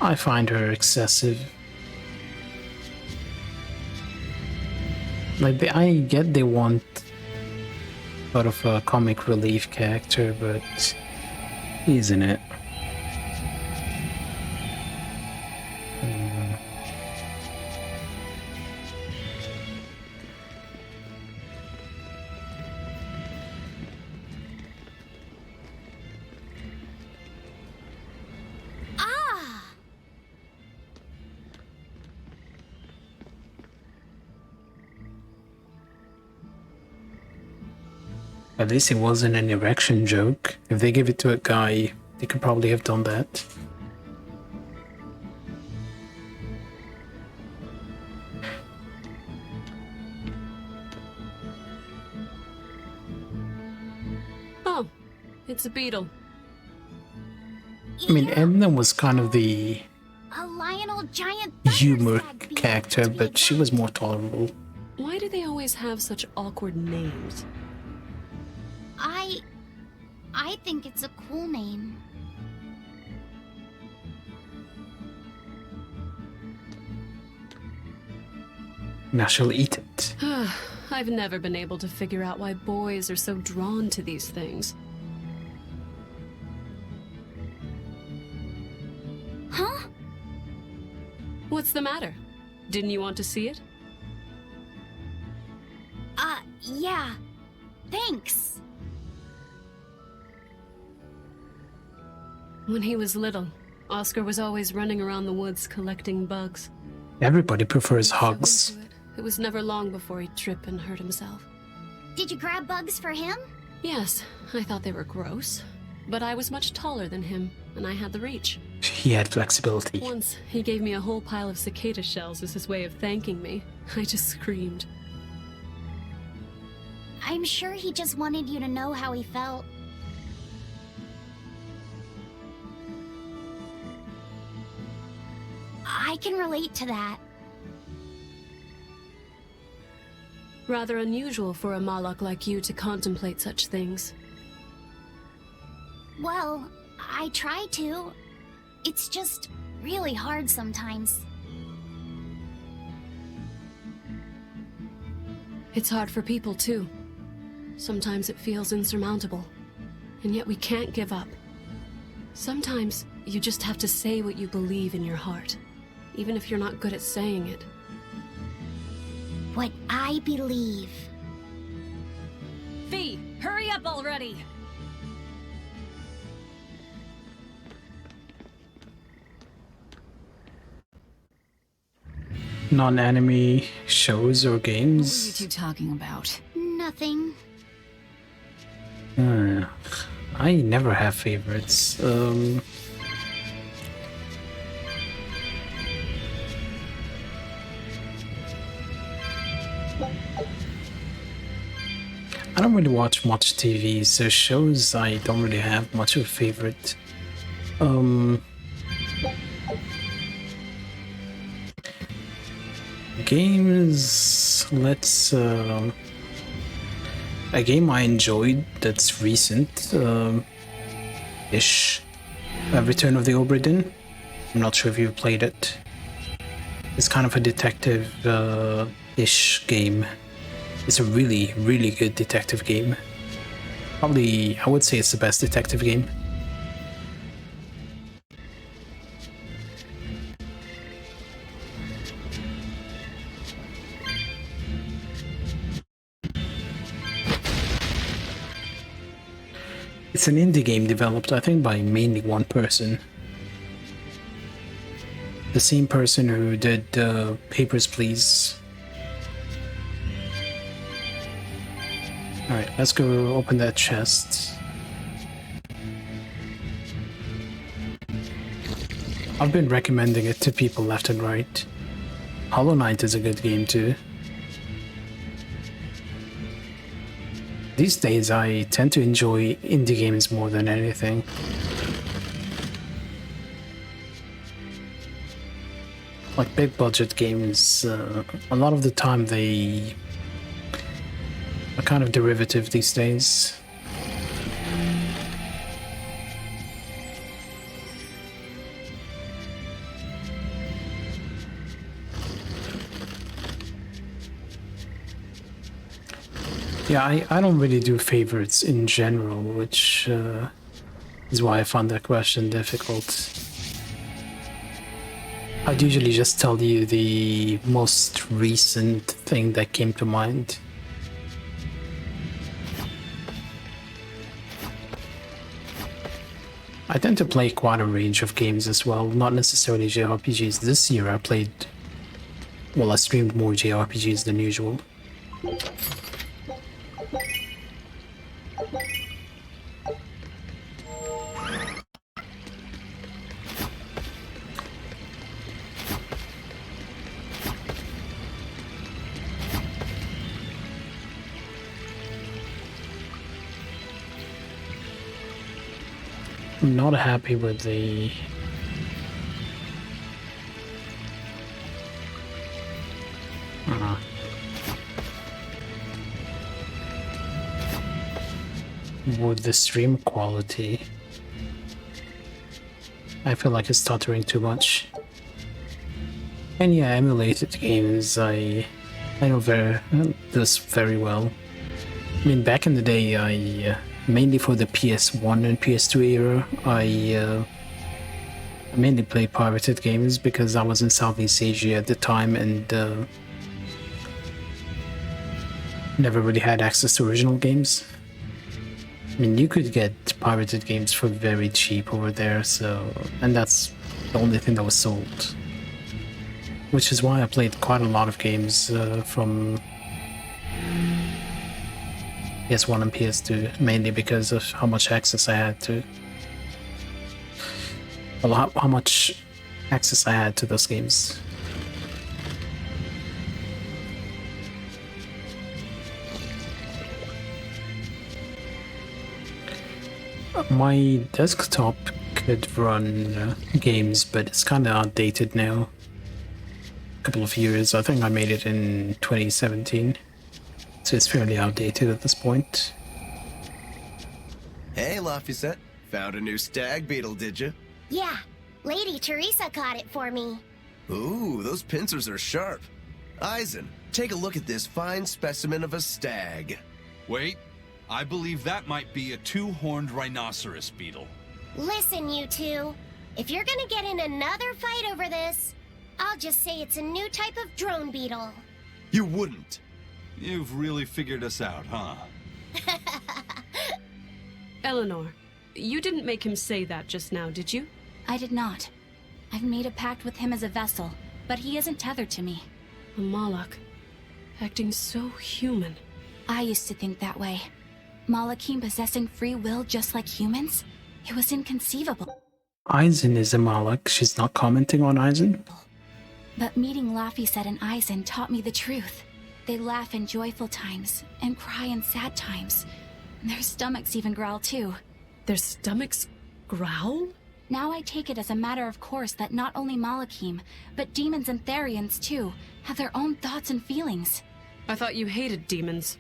I find her excessive. Like, I get they want sort of a comic relief character, but isn't it? At least it wasn't an erection joke. If they give it to a guy, they could probably have done that. Oh, it's a beetle. I mean, Edna was kind of the A Lionel giant humor character, but she was more tolerable. Why do they always have such awkward names? I think it's a cool name. Now she'll eat it. I've never been able to figure out why boys are so drawn to these things. Huh? What's the matter? Didn't you want to see it? Yeah. Thanks. When he was little, Oscar was always running around the woods collecting bugs. Everybody prefers hugs. It was never long before he'd trip and hurt himself. Did you grab bugs for him? Yes, I thought they were gross. But I was much taller than him, and I had the reach. He had flexibility. Once, he gave me a whole pile of cicada shells as his way of thanking me. I just screamed. I'm sure he just wanted you to know how he felt. I can relate to that. Rather unusual for a Malak like you to contemplate such things. Well, I try to. It's just really hard sometimes. It's hard for people too. Sometimes it feels insurmountable. And yet we can't give up. Sometimes you just have to say what you believe in your heart, even if you're not good at saying it. What I believe. Fee, hurry up already! Non-anime shows or games? What were you two talking about? Nothing. I never have favorites. I don't really watch much TV, so shows I don't really have much of a favorite. Games, let's a game I enjoyed that's recent ish, Return of the Obra Dinn. I'm not sure if you've played it. It's kind of a detective ish game. It's a really, really good detective game. Probably, I would say it's the best detective game. It's an indie game developed, I think, by mainly one person. The same person who did Papers, Please. Alright, let's go open that chest. I've been recommending it to people left and right. Hollow Knight is a good game too. These days I tend to enjoy indie games more than anything. Like big budget games, a lot of the time they are kind of derivative these days. Yeah, I don't really do favorites in general, which is why I found that question difficult. I'd usually just tell you the most recent thing that came to mind. I tend to play quite a range of games as well, not necessarily JRPGs. This year I played... well, I streamed more JRPGs than usual. I'm not happy with the... with the stream quality. I feel like it's stuttering too much. And yeah, emulated games, I know this very well. I mean, back in the day, I mainly for the PS1 and PS2 era, I mainly played pirated games because I was in Southeast Asia at the time and never really had access to original games. I mean, you could get pirated games for very cheap over there, so... and that's the only thing that was sold. Which is why I played quite a lot of games from PS1 and PS2, mainly because of how much access I had to... well, how much access I had to those games. My desktop could run games, but it's kind of outdated now. A couple of years, I think I made it in 2017, so it's fairly outdated at this point. Hey, Laphicet. Found a new stag beetle, did you? Yeah, Lady Teresa caught it for me. Ooh, those pincers are sharp. Eisen, take a look at this fine specimen of a stag. Wait, I believe that might be a two-horned rhinoceros beetle. Listen, you two. If you're gonna get in another fight over this, I'll just say it's a new type of drone beetle. You wouldn't. You've really figured us out, huh? Eleanor, you didn't make him say that just now, did you? I did not. I've made a pact with him as a vessel, but he isn't tethered to me. A Malak, acting so human. I used to think that way. Malakim possessing free will just like humans? It was inconceivable. Eisen is a Malak. She's not commenting on Eisen? But meeting Laphicet and Eisen taught me the truth. They laugh in joyful times and cry in sad times. Their stomachs even growl too. Their stomachs growl? Now I take it as a matter of course that not only Malachim, but demons and Therians too, have their own thoughts and feelings. I thought you hated demons.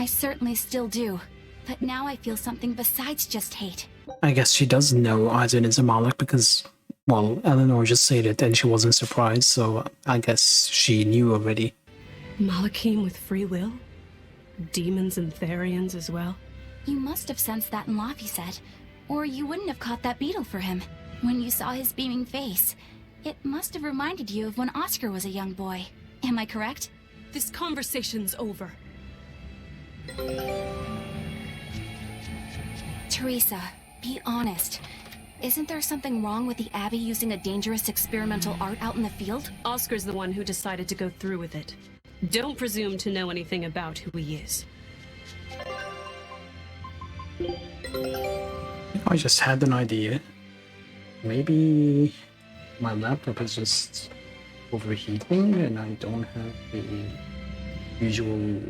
I certainly still do, but now I feel something besides just hate. I guess she does know Aizen is a Malak because, well, Eleanor just said it and she wasn't surprised, so I guess she knew already. Malachim with free will? Demons and Therians as well? You must have sensed that in Laphicet, or you wouldn't have caught that beetle for him. When you saw his beaming face, it must have reminded you of when Oscar was a young boy. Am I correct? This conversation's over. Teresa, be honest. Isn't there something wrong with the Abbey using a dangerous experimental art out in the field? Oscar's the one who decided to go through with it. Don't presume to know anything about who he is. I just had an idea. Maybe my laptop is just overheating and I don't have the usual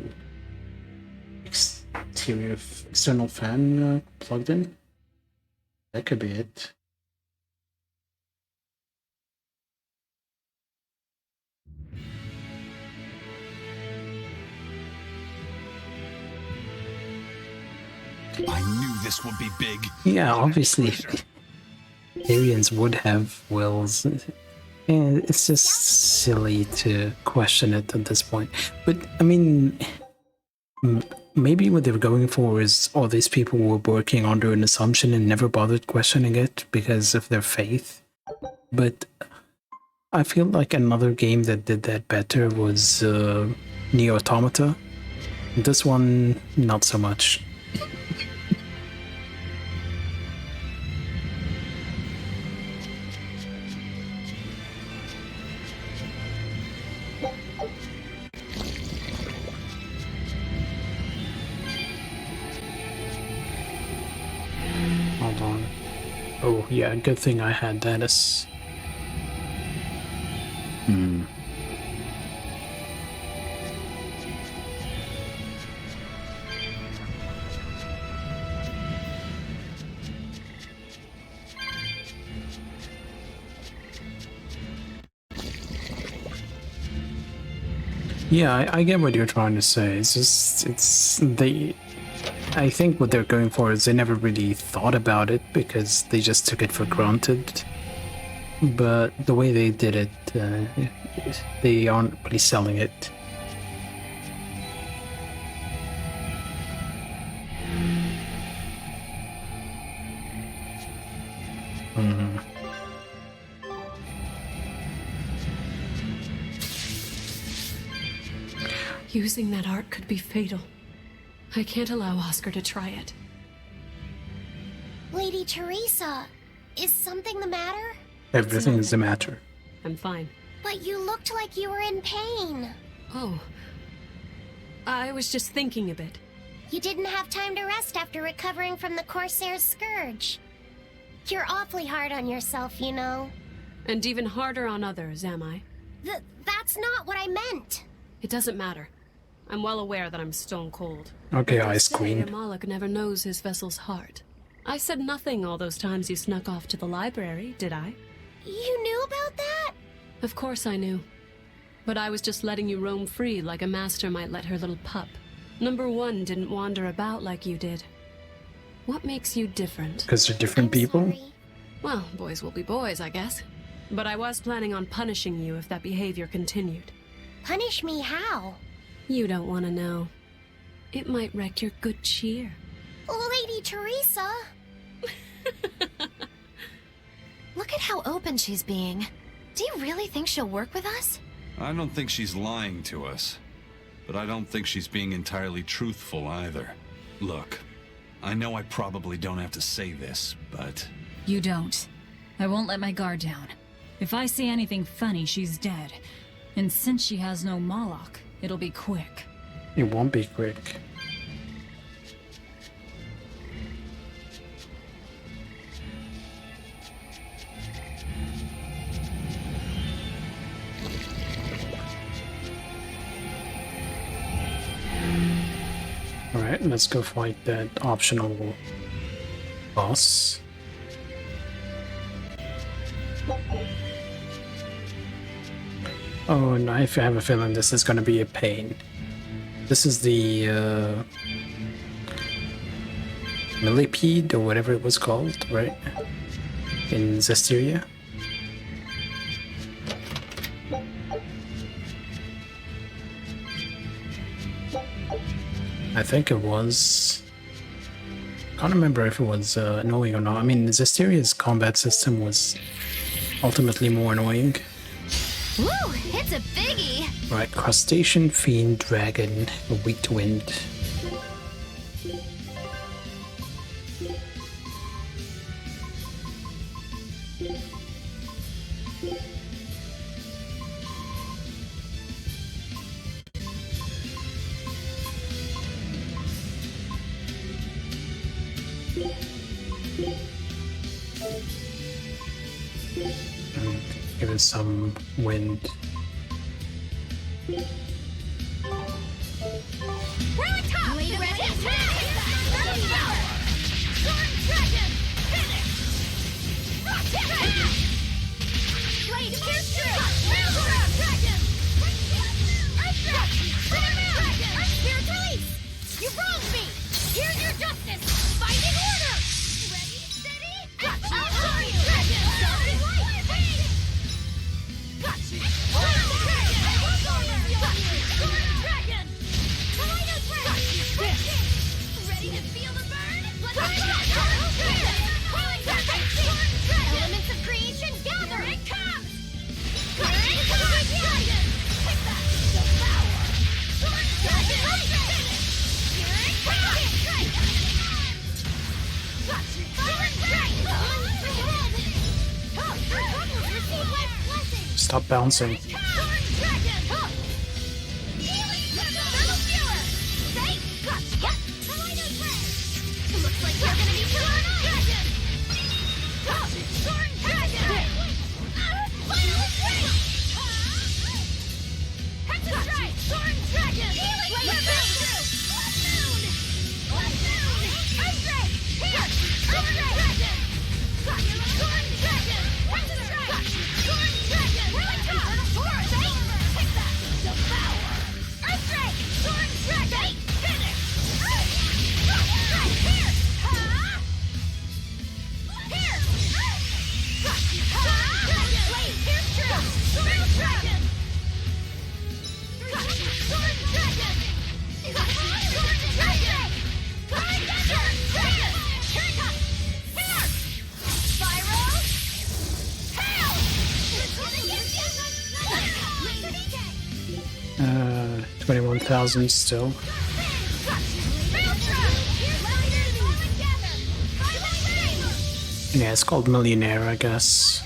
external fan plugged in. That could be it. I knew this would be big. Yeah, obviously, Therians would have wills. And it's just silly to question it at this point. But, I mean, maybe what they were going for is all these people were working under an assumption and never bothered questioning it because of their faith. But I feel like another game that did that better was Nier Automata. This one, not so much. Hold on. Oh, yeah, good thing I had that as... Yeah, I get what you're trying to say. It's just, I think what they're going for is they never really thought about it because they just took it for granted. But the way they did it, they aren't really selling it. Using that art could be fatal. I can't allow Oscar to try it. Lady Teresa, is something the matter? Everything is the matter. I'm fine. But you looked like you were in pain. Oh. I was just thinking a bit. You didn't have time to rest after recovering from the Corsair's scourge. You're awfully hard on yourself, you know. And even harder on others, am I? That's not what I meant. It doesn't matter. I'm well aware that I'm stone cold. Okay, Ice Queen. Malak never knows his vessel's heart. I said nothing all those times you snuck off to the library, did I? You knew about that? Of course I knew. But I was just letting you roam free like a master might let her little pup. Number one didn't wander about like you did. What makes you different? Because they're different people? Sorry. Well, boys will be boys, I guess. But I was planning on punishing you if that behavior continued. Punish me how? You don't want to know. It might wreck your good cheer. Lady Teresa! Look at how open she's being. Do you really think she'll work with us? I don't think she's lying to us. But I don't think she's being entirely truthful either. Look, I know I probably don't have to say this, but... You don't. I won't let my guard down. If I see anything funny, she's dead. And since she has no Moloch, it'll be quick. It won't be quick. let's go fight that optional boss. Oh, and I have a feeling this is gonna be a pain. This is the millipede or whatever it was called, right? In Zestiria. I think it was. Can't remember if it was annoying or not. I mean, Zestiria's combat system was ultimately more annoying. Woo! It's a biggie! Right, crustacean, fiend, dragon, weak to wind. Give it some wind. You wronged me! Here's your justice! Fighting order! Ready, steady, I'll show you! Starting right! Gotcha! Dragon! Ready to feel the burn? Elements of creation, gather! Here it comes! Here it comes! Devour! Stop bouncing. Uh, 21,000 still. Yeah, it's called Millionaire, I guess.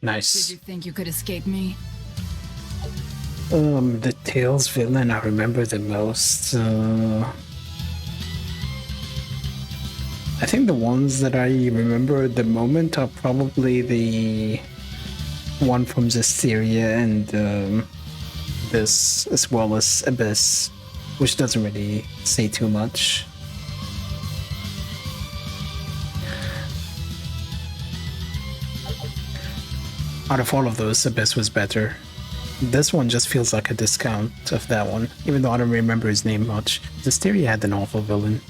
Nice. Did you think you could escape me? The Tails villain I remember the most. I think the ones that I remember at the moment are probably the one from Zestiria and this, as well as Abyss, which doesn't really say too much. Out of all of those, Abyss was better. This one just feels like a discount of that one, even though I don't remember his name much. Zestiria had an awful villain.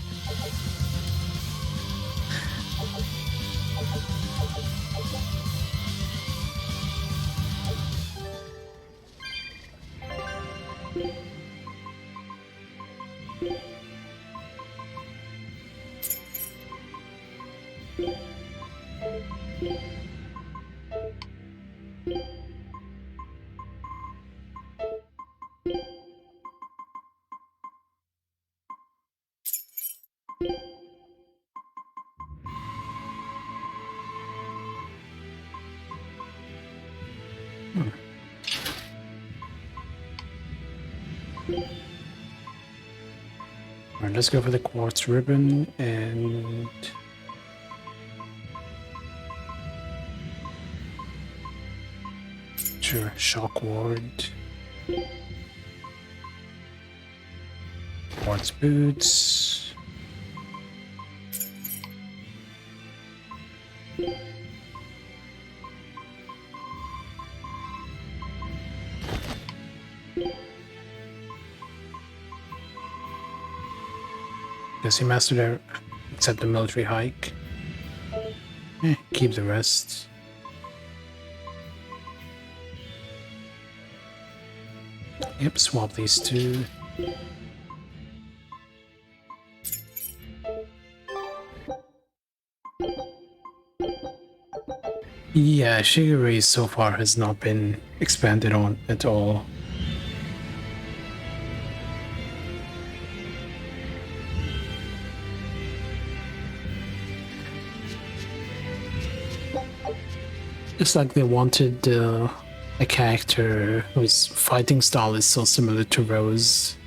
Alright, let's go for the quartz ribbon and sure, shock ward. Quartz boots. Guess he mastered it, except the military hike. Keep the rest. Yep, swap these two. Yeah, Shigure so far has not been expanded on at all. It's like they wanted a character whose fighting style is so similar to Rose.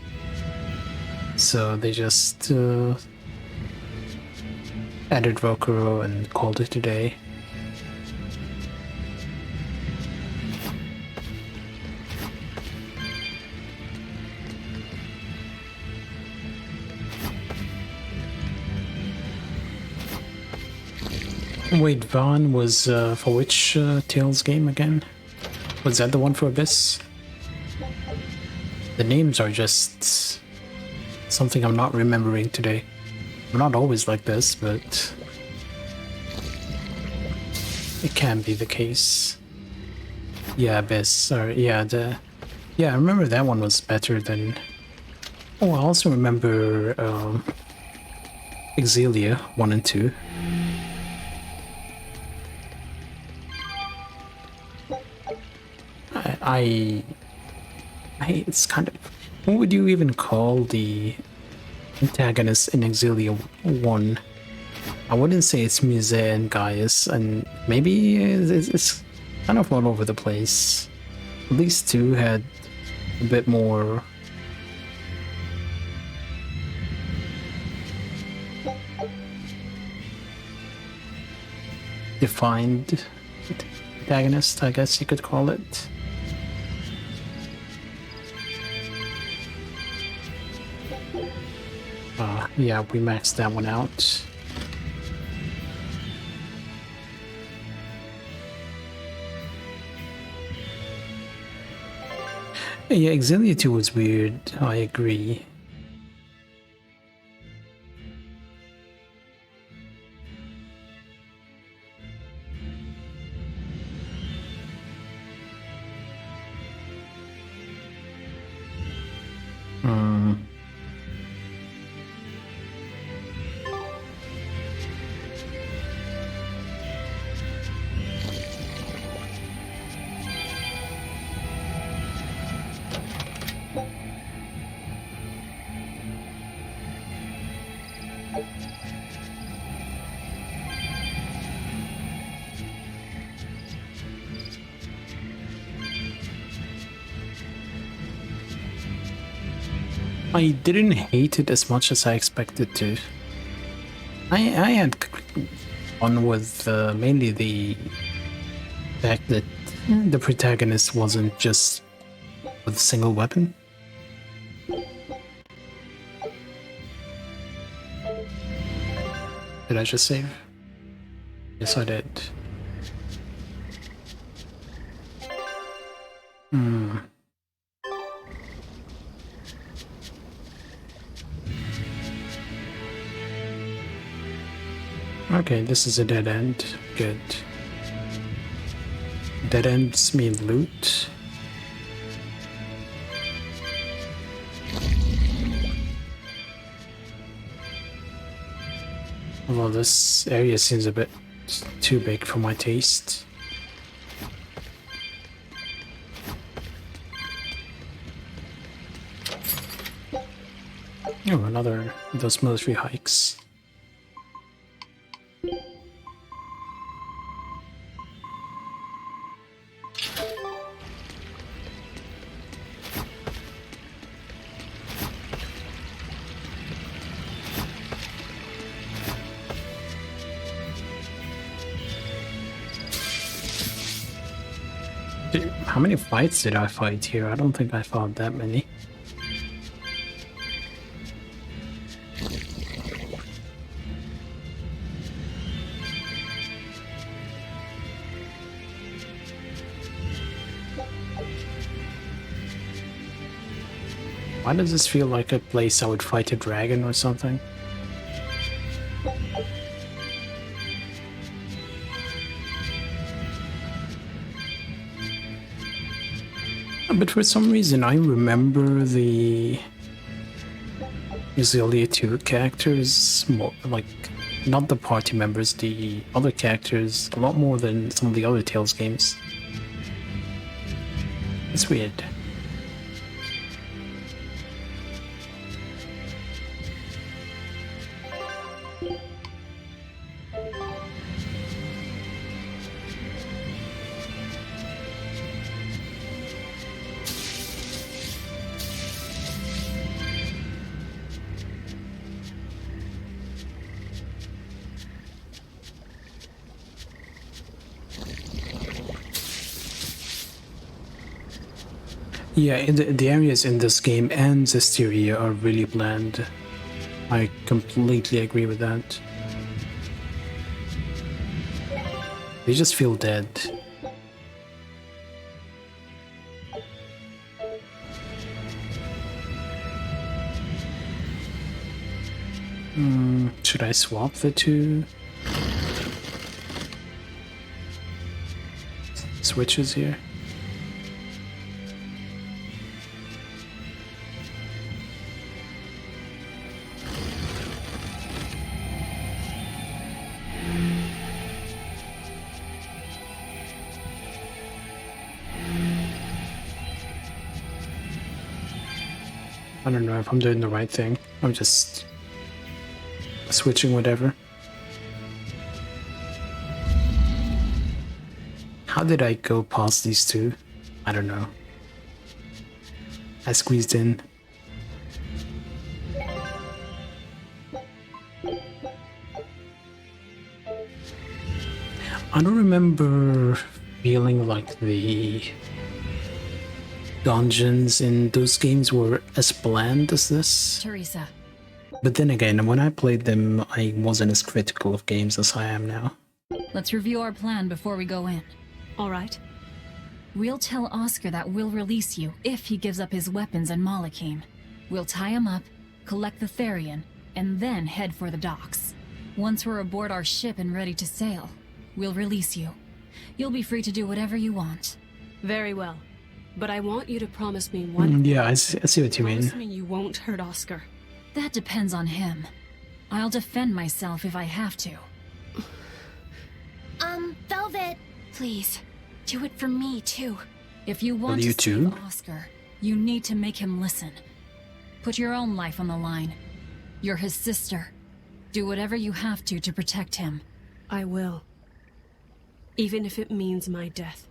So they just added Rokuro and called it a day. Wait, Vaughn was for which Tales game again? Was that the one for Abyss? The names are just something I'm not remembering today. I'm not always like this, but it can be the case. Yeah, Abyss. Or yeah, I remember that one was better than. Oh, I also remember Exilia 1 and 2. It's kind of, what would you even call the antagonist in Exilia 1? I wouldn't say it's Muse and Gaius, and maybe it's kind of all over the place. At least 2 had a bit more defined antagonist, I guess you could call it. Yeah, we maxed that one out. Yeah, Exilia 2 was weird, I agree. I didn't hate it as much as I expected to. I had fun with mainly the fact that the protagonist wasn't just with a single weapon. Did I just save? Yes, I did. Okay, this is a dead end. Good. Dead ends mean loot. Well, this area seems a bit It's too big for my taste. Oh, another of those military hikes. Dude, how many fights did I fight here? I don't think I fought that many. Why does this feel like a place I would fight a dragon or something? But for some reason I remember the Berseria 2 characters more, like, not the party members, the other characters, a lot more than some of the other Tales games. It's weird. Yeah, the areas in this game and Berseria are really bland. I completely agree with that. They just feel dead. Should I swap the two switches here? I don't know if I'm doing the right thing. I'm just switching whatever. How did I go past these two? I don't know. I squeezed in. I don't remember feeling like the dungeons in those games were as bland as this. Teresa. But then again, when I played them, I wasn't as critical of games as I am now. Let's review our plan before we go in. All right. We'll tell Oscar that we'll release you if he gives up his weapons and Malachim. We'll tie him up, collect the Therian, and then head for the docks. Once we're aboard our ship and ready to sail, we'll release you. You'll be free to do whatever you want. Very well. But I want you to promise me one Yeah, I see what you mean. Promise me you won't hurt Oscar. That depends on him. I'll defend myself if I have to. Velvet. Please, do it for me, too. If you want to save Oscar, you need to make him listen. Put your own life on the line. You're his sister. Do whatever you have to protect him. I will. Even if it means my death.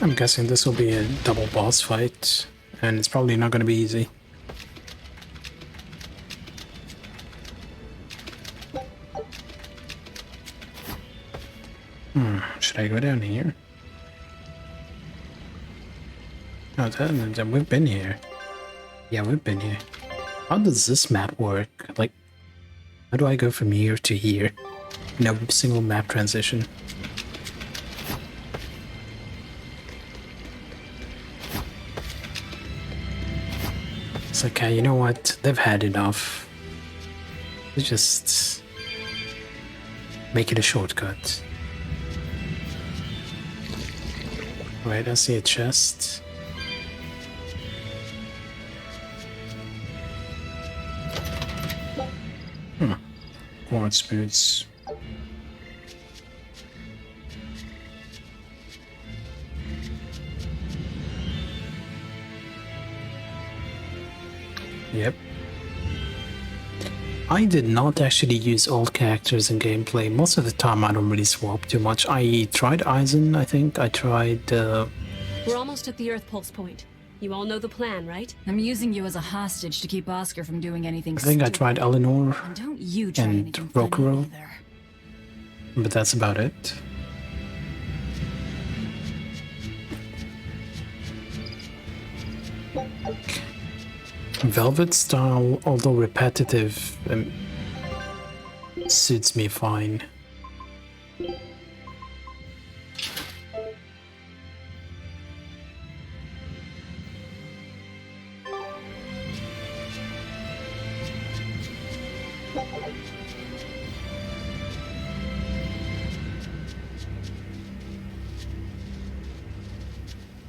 I'm guessing this will be a double boss fight, and it's probably not going to be easy. Should I go down here? No, we've been here. Yeah, we've been here. How does this map work? Like, how do I go from here to here? No single map transition. It's like, you know what? They've had enough. Let's just make it a shortcut. Right, I see a chest. quartz boots. Yep. I did not actually use old characters in gameplay. Most of the time I don't really swap too much. I tried Eisen, I think. I tried... We're almost at the Earth Pulse point. You all know the plan, right? I'm using you as a hostage to keep Oscar from doing anything I think I tried Eleanor And don't you try and anything funny Rokuro. either. But that's about it. Velvet style, although repetitive, suits me fine.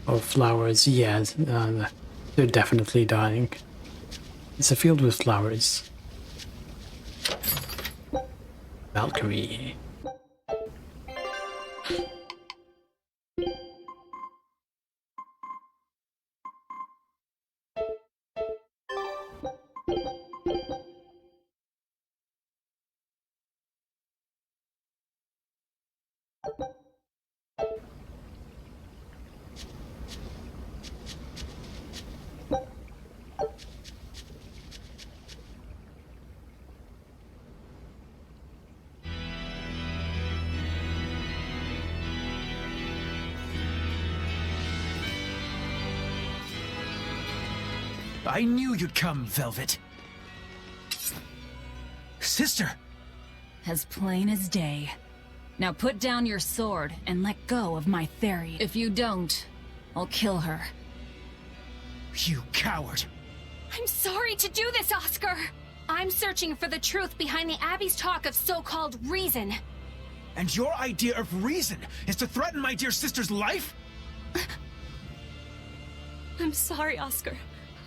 Oh, flowers, yeah, they're definitely dying. It's a field with flowers. Valkyrie. I knew you'd come, Velvet. Sister! As plain as day. Now put down your sword and let go of my theory. If you don't, I'll kill her. You coward! I'm sorry to do this, Oscar! I'm searching for the truth behind the Abbey's talk of so-called reason. And your idea of reason is to threaten my dear sister's life? I'm sorry, Oscar.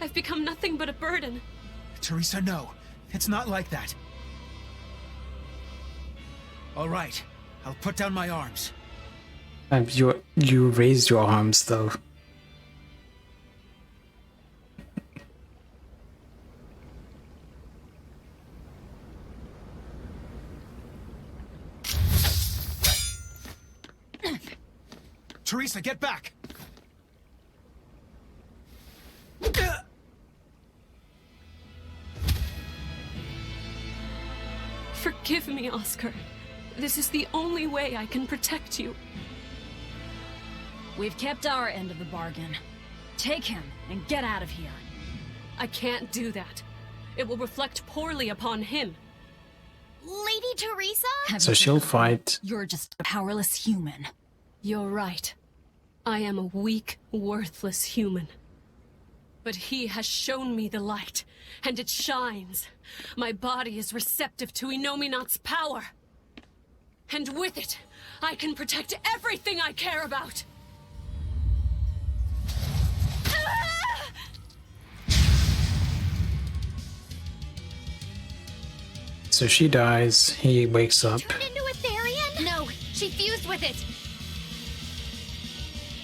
I've become nothing but a burden. Teresa, no. It's not like that. All right. I'll put down my arms. You raised your arms, though. Teresa, get back! Forgive me, Oscar. This is the only way I can protect you. We've kept our end of the bargain. Take him and get out of here. I can't do that. It will reflect poorly upon him. Lady Teresa? So she'll fight. You're just a powerless human. You're right. I am a weak, worthless human. But he has shown me the light, and it shines. My body is receptive to Inominat's power. And with it, I can protect everything I care about. So she dies, he wakes up. Turned into a Therian? No, she fused with it.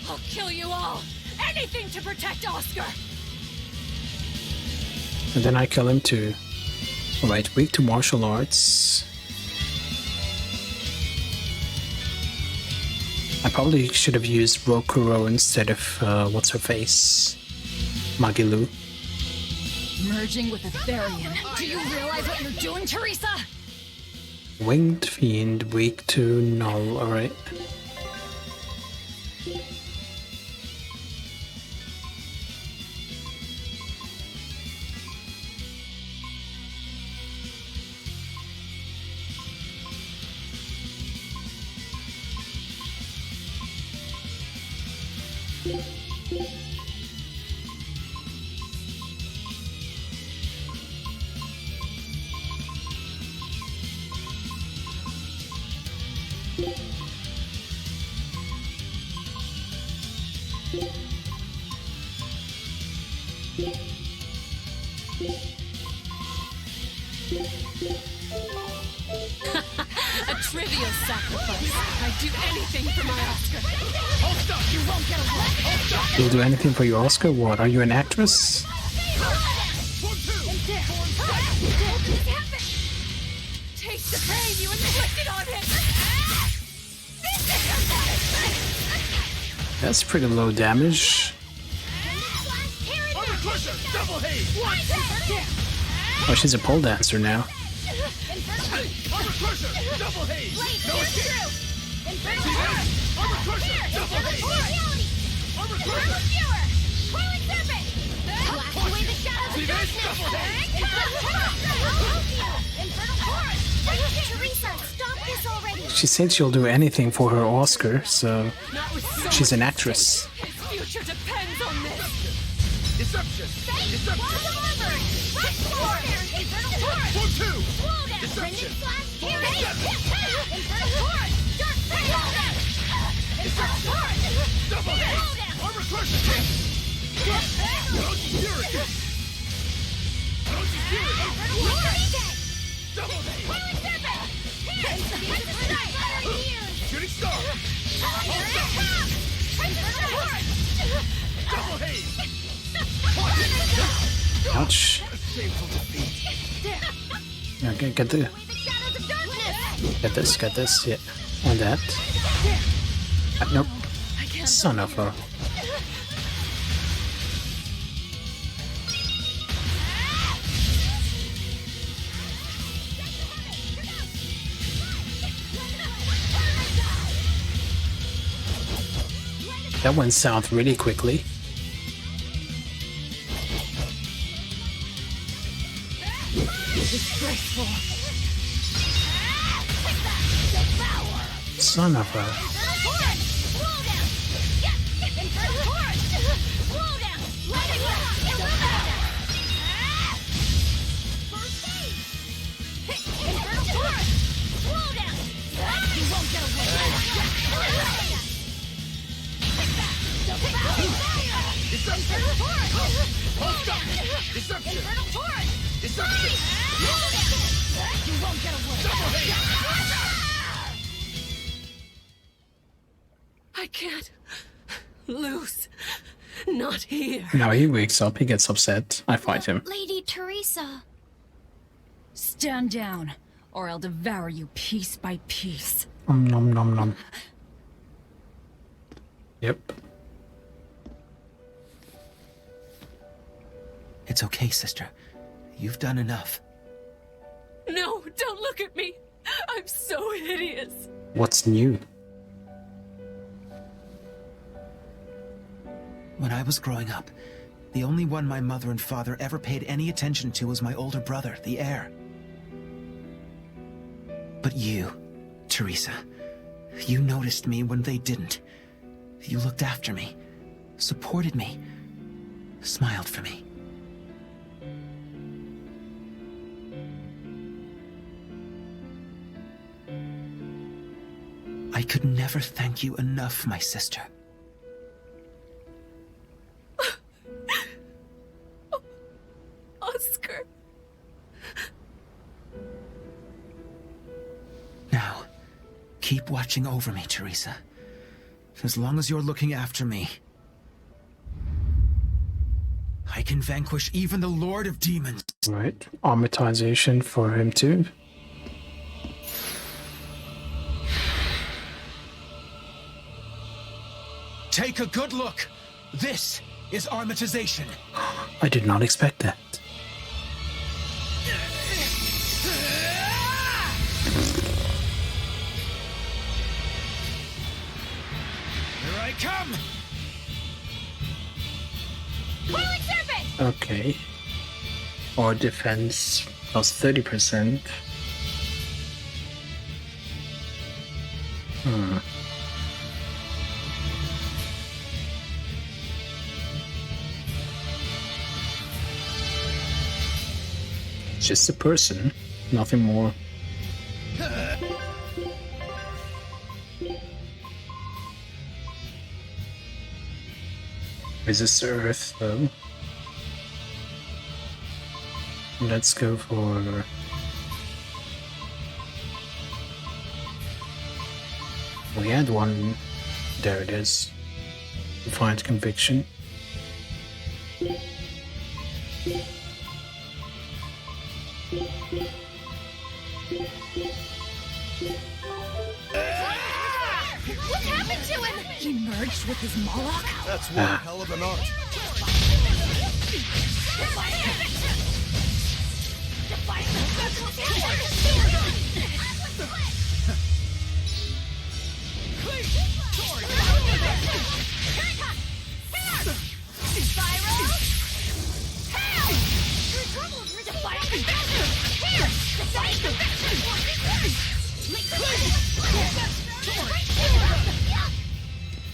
I'll kill you all. Anything to protect Oscar. And then I kill him too. Alright, weak to martial arts. I probably should have used Rokuro instead of, what's her face? Magilu. Merging with a Therian. Do you realize what you're doing, Teresa? Winged Fiend, weak to null, alright. trivial sacrifice. I'd do anything for my Oscar. Hold up! You won't get away! Hold up! You'll do anything for your Oscar? What? Are you an actress? Taste the pain you inflicted on him! That's pretty low damage. Oh, she's a pole dancer now. She said she'll do anything for her Oscar, so she's an actress. His future depends on this! Deception! Deception! Double hit! Armor crusher! Double hit! Shooting star! Double hit! Ouch. Okay, get this, yeah. And that. Nope. Son of a... That went south really quickly. Son of a... I can't lose. Not here. Now he wakes up, he gets upset. I fight him. Lady Teresa. Stand down, or I'll devour you piece by piece. Nom nom nom. Yep. It's okay, sister. You've done enough. No, don't look at me. I'm so hideous. What's new? When I was growing up, the only one my mother and father ever paid any attention to was my older brother, the heir. But you, Teresa, you noticed me when they didn't. You looked after me, supported me, smiled for me. I could never thank you enough, my sister. Oscar. Now, keep watching over me, Teresa. As long as you're looking after me, I can vanquish even the Lord of Demons. Right. Amortization for him too. Take a good look. This is armatization. I did not expect that. Here I come. Whirling serpent! Okay. Or defense plus 30%. Just a person, nothing more. Resist Earth, though. Let's go for We had one. There it is. Defiant conviction. What happened to him? He merged with his Moloch? That's one hell of an art.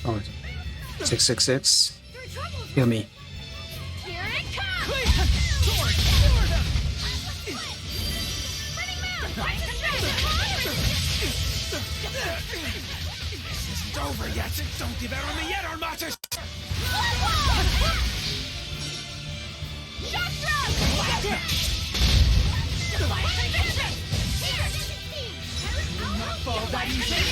Oh, 666. Heal me. This isn't over yet. Don't give Aaron yet, Armatus! Fall that easy.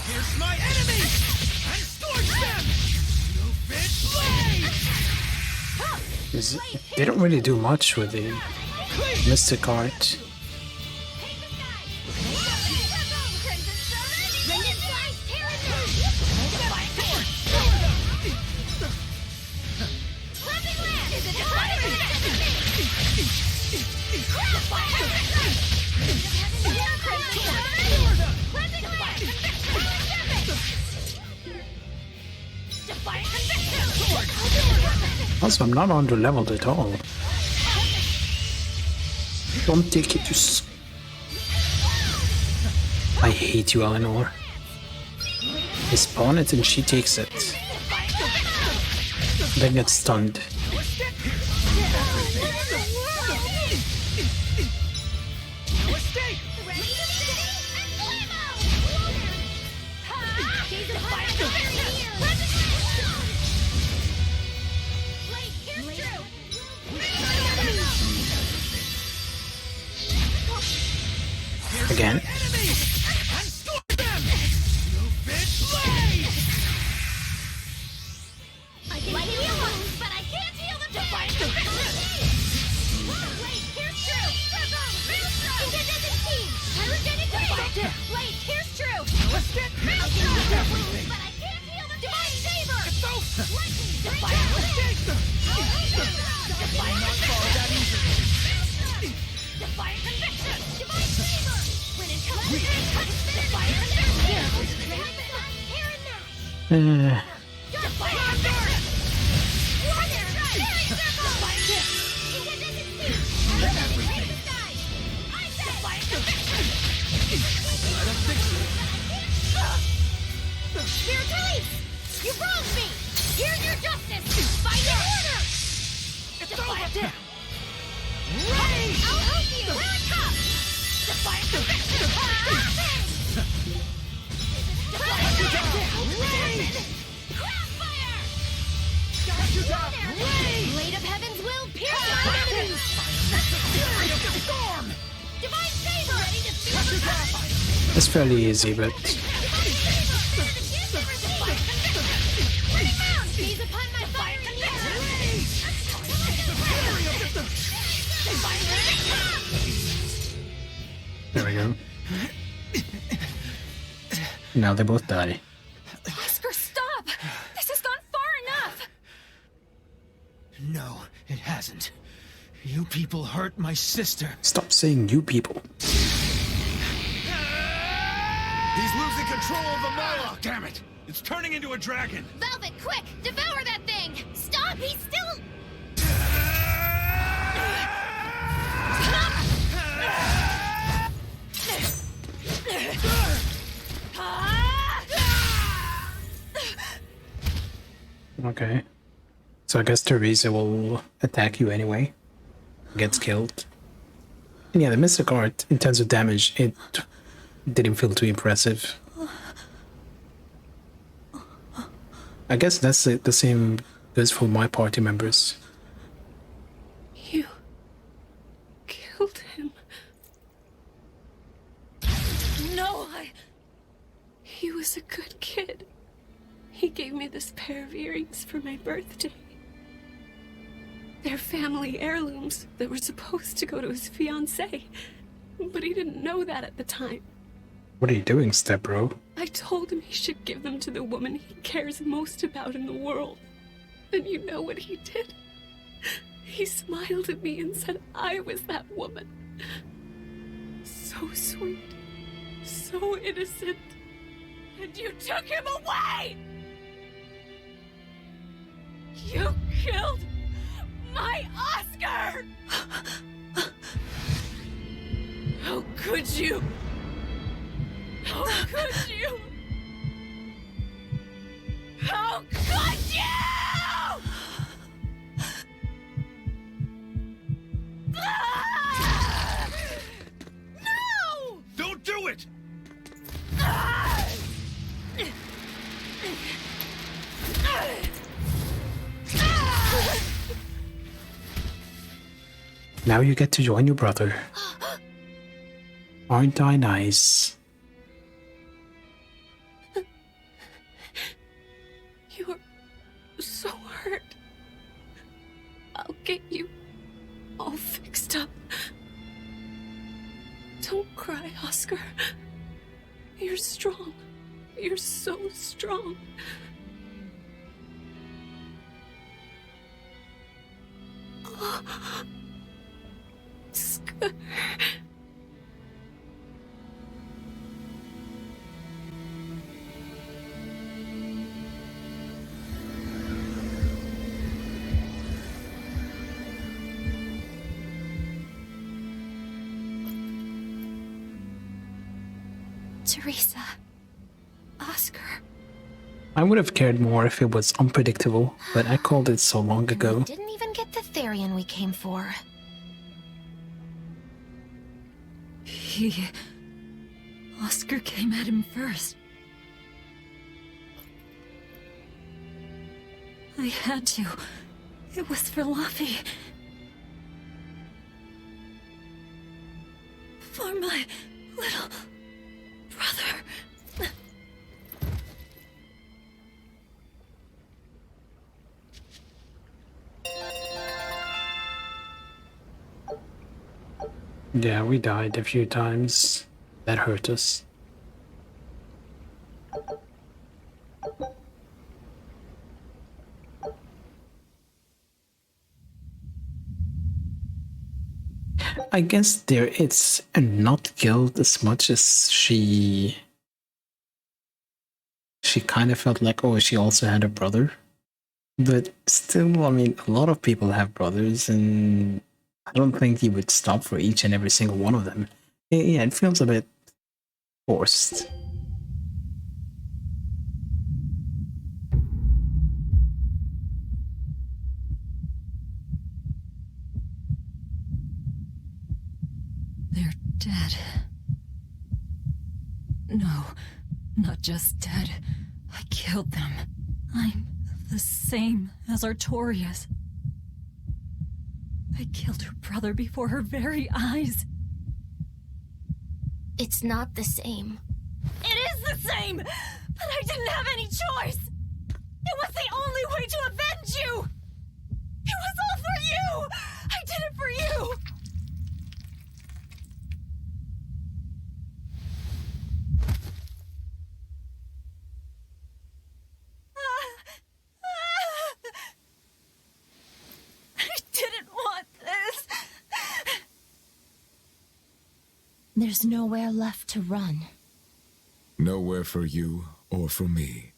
Here's my enemy! And scorch them! You bitch blade! They don't really do much with the mystic art. Also, I'm not under-leveled at all. Don't take it to I hate you, Eleanor. I spawn it and she takes it. Then gets stunned. Again. You wronged me! Here's your justice! Find an order! It's over! Right! I'll help you! Here it comes! Defiant conviction! Blade of Heaven's will pierce our enemies! Fury of the storm! Divine favor! Ready to feel It's fairly easy, but there we go. Now they both die. Oscar, stop! This has gone far enough! No, it hasn't. You people hurt my sister. Stop saying you people. He's losing control of the Moloch! Damn it! It's turning into a dragon! Velvet, quick! Devour that thing! Stop! He's still... Okay. So I guess Teresa will attack you anyway. Gets killed. And yeah, the mystic art, in terms of damage, it didn't feel too impressive. I guess that's the same goes for my party members. You killed He was a good kid. He gave me this pair of earrings for my birthday. They're family heirlooms that were supposed to go to his fiancée, but he didn't know that at the time. What are you doing, stepbro? I told him he should give them to the woman he cares most about in the world. And you know what he did? He smiled at me and said I was that woman. So sweet, so innocent. And you took him away! You killed my Oscar! How could you? How could you? How could you? Ah! No! Don't do it! Ah! Now you get to join your brother. Aren't I nice? You're so hurt. I'll get you all fixed up. Don't cry, Oscar. You're strong. You're so strong. Oscar. Teresa. Oscar. I would have cared more if it was unpredictable, but I called it so long ago. We didn't even get the Therian we came for. Oscar came at him first. I had to. It was for Luffy. For my little brother. Yeah, we died a few times. That hurt us. I guess there it's not guilt as much as she kind of felt like, oh, she also had a brother. But still, I mean, a lot of people have brothers, and I don't think he would stop for each and every single one of them. Yeah, it feels a bit forced. They're dead. No, not just dead. I killed them. I'm the same as Artorias. I killed her brother before her very eyes. It's not the same. It is the same! But I didn't have any choice! It was the only way to avenge you! It was all for you! I did it for you! I didn't want this! There's nowhere left to run. Nowhere for you or for me.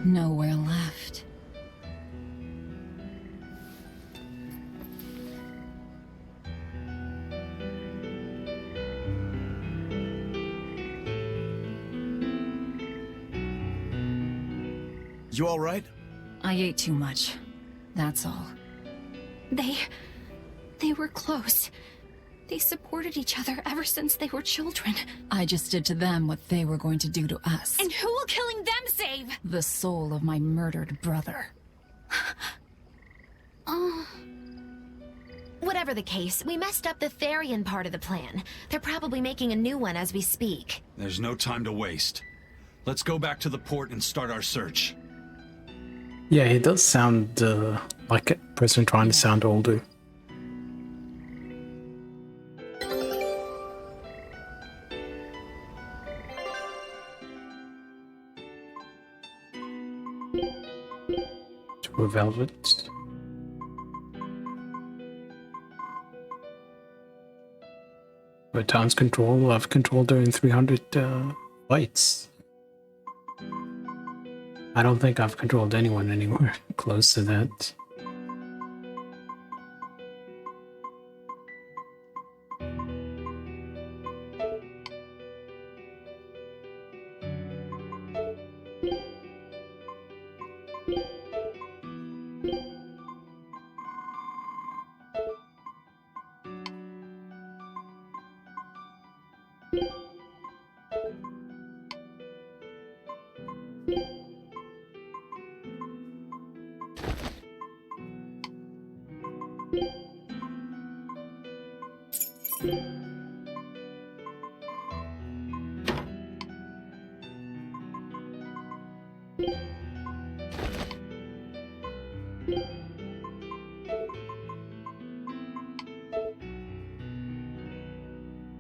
Nowhere left. You all right? I ate too much. That's all. They were close. They supported each other ever since they were children. I just did to them what they were going to do to us. And who will killing them save? The soul of my murdered brother. Oh. Whatever the case, we messed up the Therian part of the plan. They're probably making a new one as we speak. There's no time to waste. Let's go back to the port and start our search. Yeah, he does sound like a person trying to sound older. To Velvet. But times control, I've controlled her in 300 fights. I don't think I've controlled anyone anywhere close to that.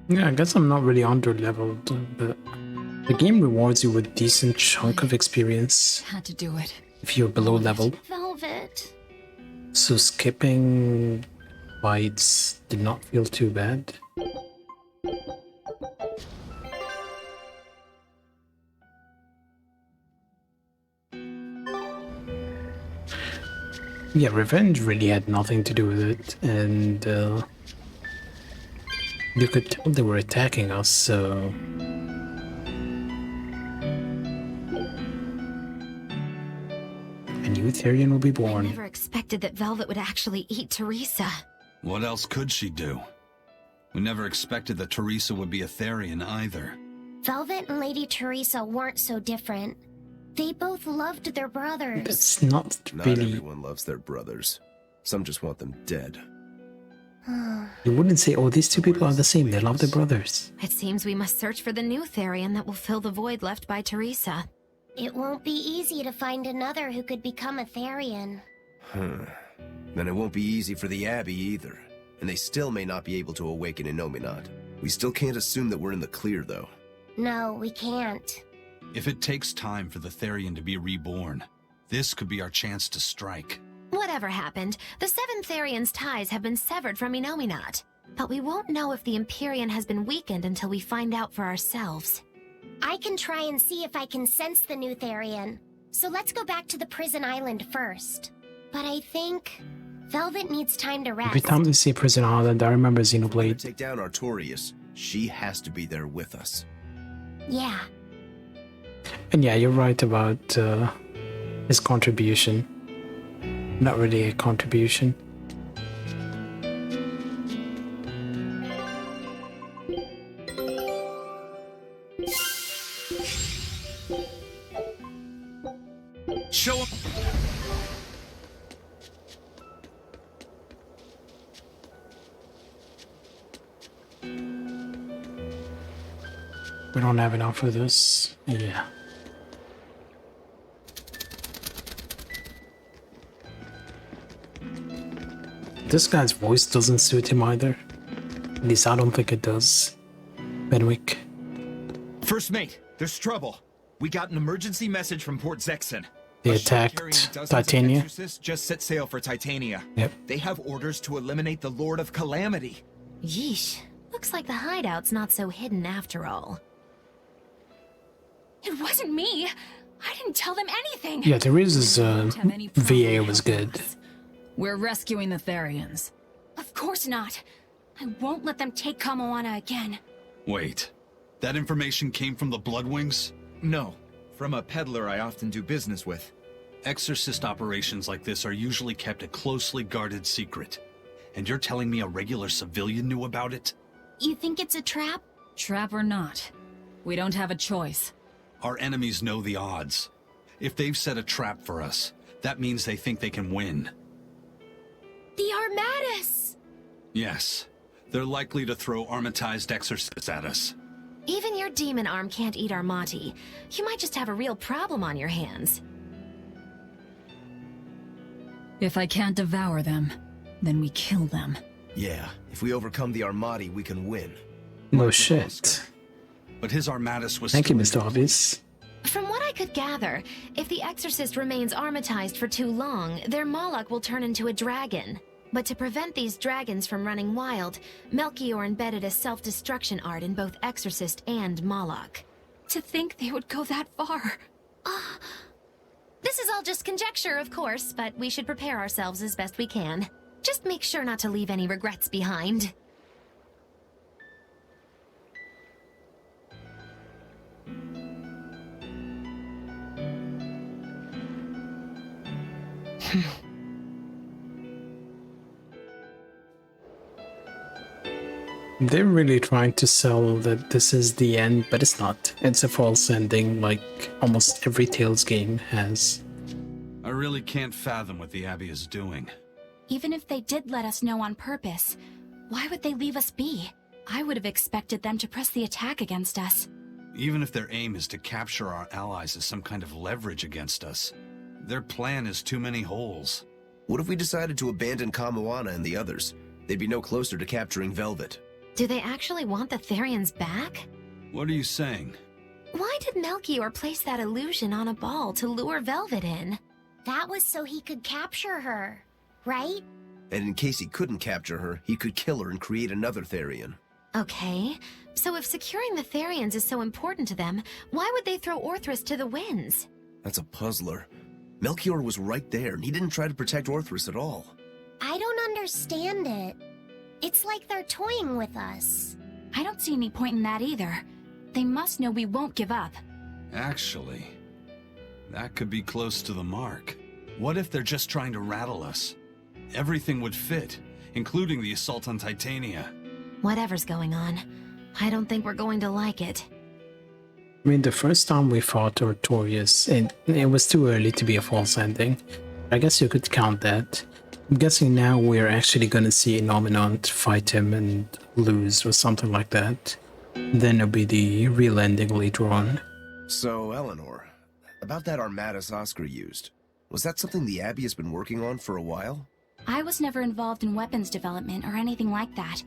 Yeah, I guess I'm not really under-leveled, but the game rewards you with a decent chunk of experience Had to do it. if you're below level. Velvet. So skipping fights did not feel too bad. Yeah, revenge really had nothing to do with it, and you could tell they were attacking us, so... A new Therian will be I born. never expected that Velvet would actually eat Teresa. What else could she do? We never expected that Teresa would be a Therian either. Velvet and Lady Teresa weren't so different. They both loved their brothers. That's not Not really... everyone loves their brothers. Some just want them dead. You wouldn't say, oh, these two people are the same, they love their brothers. It seems we must search for the new Therian that will fill the void left by Teresa. It won't be easy to find another who could become a Therian. Then it won't be easy for the Abbey either. And they still may not be able to awaken Innominat. We still can't assume that we're in the clear, though. No, we can't. If it takes time for the Therian to be reborn, this could be our chance to strike. Whatever happened, the seven Therian's ties have been severed from Innominat. But we won't know if the Empyrean has been weakened until we find out for ourselves. I can try and see if I can sense the new Therian. So let's go back to the prison island first. But I think Velvet needs time to rest. Every time they see Prison Island, I remember Xenoblade. Take down Artorias. She has to be there with us. Yeah. And yeah, you're right about his contribution. Not really a contribution. Show him. We don't have enough for this. Yeah. This guy's voice doesn't suit him either. At least I don't think it does. Benwick. First mate, there's trouble. We got an emergency message from Port Zexon. They A ship attacked carrying dozens of Titania. exorcists just set sail for Titania. Yep. They have orders to eliminate the Lord of Calamity. Yeesh. Looks like the hideout's not so hidden after all. It wasn't me. I didn't tell them anything. Yeah, Teresa's VA was good. We're rescuing the Therians. Of course not. I won't let them take Kamoana again. Wait, that information came from the Bloodwings? No, from a peddler I often do business with. Exorcist operations like this are usually kept a closely guarded secret. And you're telling me a regular civilian knew about it? You think it's a trap? Trap or not, we don't have a choice. Our enemies know the odds. If they've set a trap for us, that means they think they can win. The Armatus! Yes, they're likely to throw armatized exorcists at us. Even your demon arm can't eat Armati. You might just have a real problem on your hands. If I can't devour them, then we kill them. Yeah, if we overcome the Armati, we can win. No shit. But his Armatus was Thank you, Mr. Obvious. From what I could gather, if the exorcist remains armatized for too long, their Moloch will turn into a dragon. But to prevent these dragons from running wild, Melchior embedded a self-destruction art in both exorcist and Moloch. To think they would go that far. This is all just conjecture, of course, but we should prepare ourselves as best we can. Just make sure not to leave any regrets behind. They're really trying to sell that this is the end, but it's not. It's a false ending like almost every Tales game has. I really can't fathom what the Abbey is doing. Even if they did let us know on purpose, why would they leave us be? I would have expected them to press the attack against us. Even if their aim is to capture our allies as some kind of leverage against us, their plan has too many holes. What if we decided to abandon Kamoana and the others? They'd be no closer to capturing Velvet. Do they actually want the Therians back? What are you saying? Why did Melchior place that illusion on a ball to lure Velvet in? That was so he could capture her, right? And in case he couldn't capture her, he could kill her and create another Therian. Okay, so if securing the Therians is so important to them, why would they throw Orthrus to the winds? That's a puzzler. Melchior was right there, and he didn't try to protect Orthrus at all. I don't understand it. It's like they're toying with us. I don't see any point in that either. They must know we won't give up. Actually, that could be close to the mark. What if they're just trying to rattle us? Everything would fit, including the assault on Titania. Whatever's going on, I don't think we're going to like it. I mean, the first time we fought Artorias, it was too early to be a false ending. I guess you could count that. I'm guessing now we're actually gonna see Nominant fight him and lose or something like that. Then it'll be the real ending later on. So, Eleanor, about that Armatus Oscar used, was that something the Abbey has been working on for a while? I was never involved in weapons development or anything like that,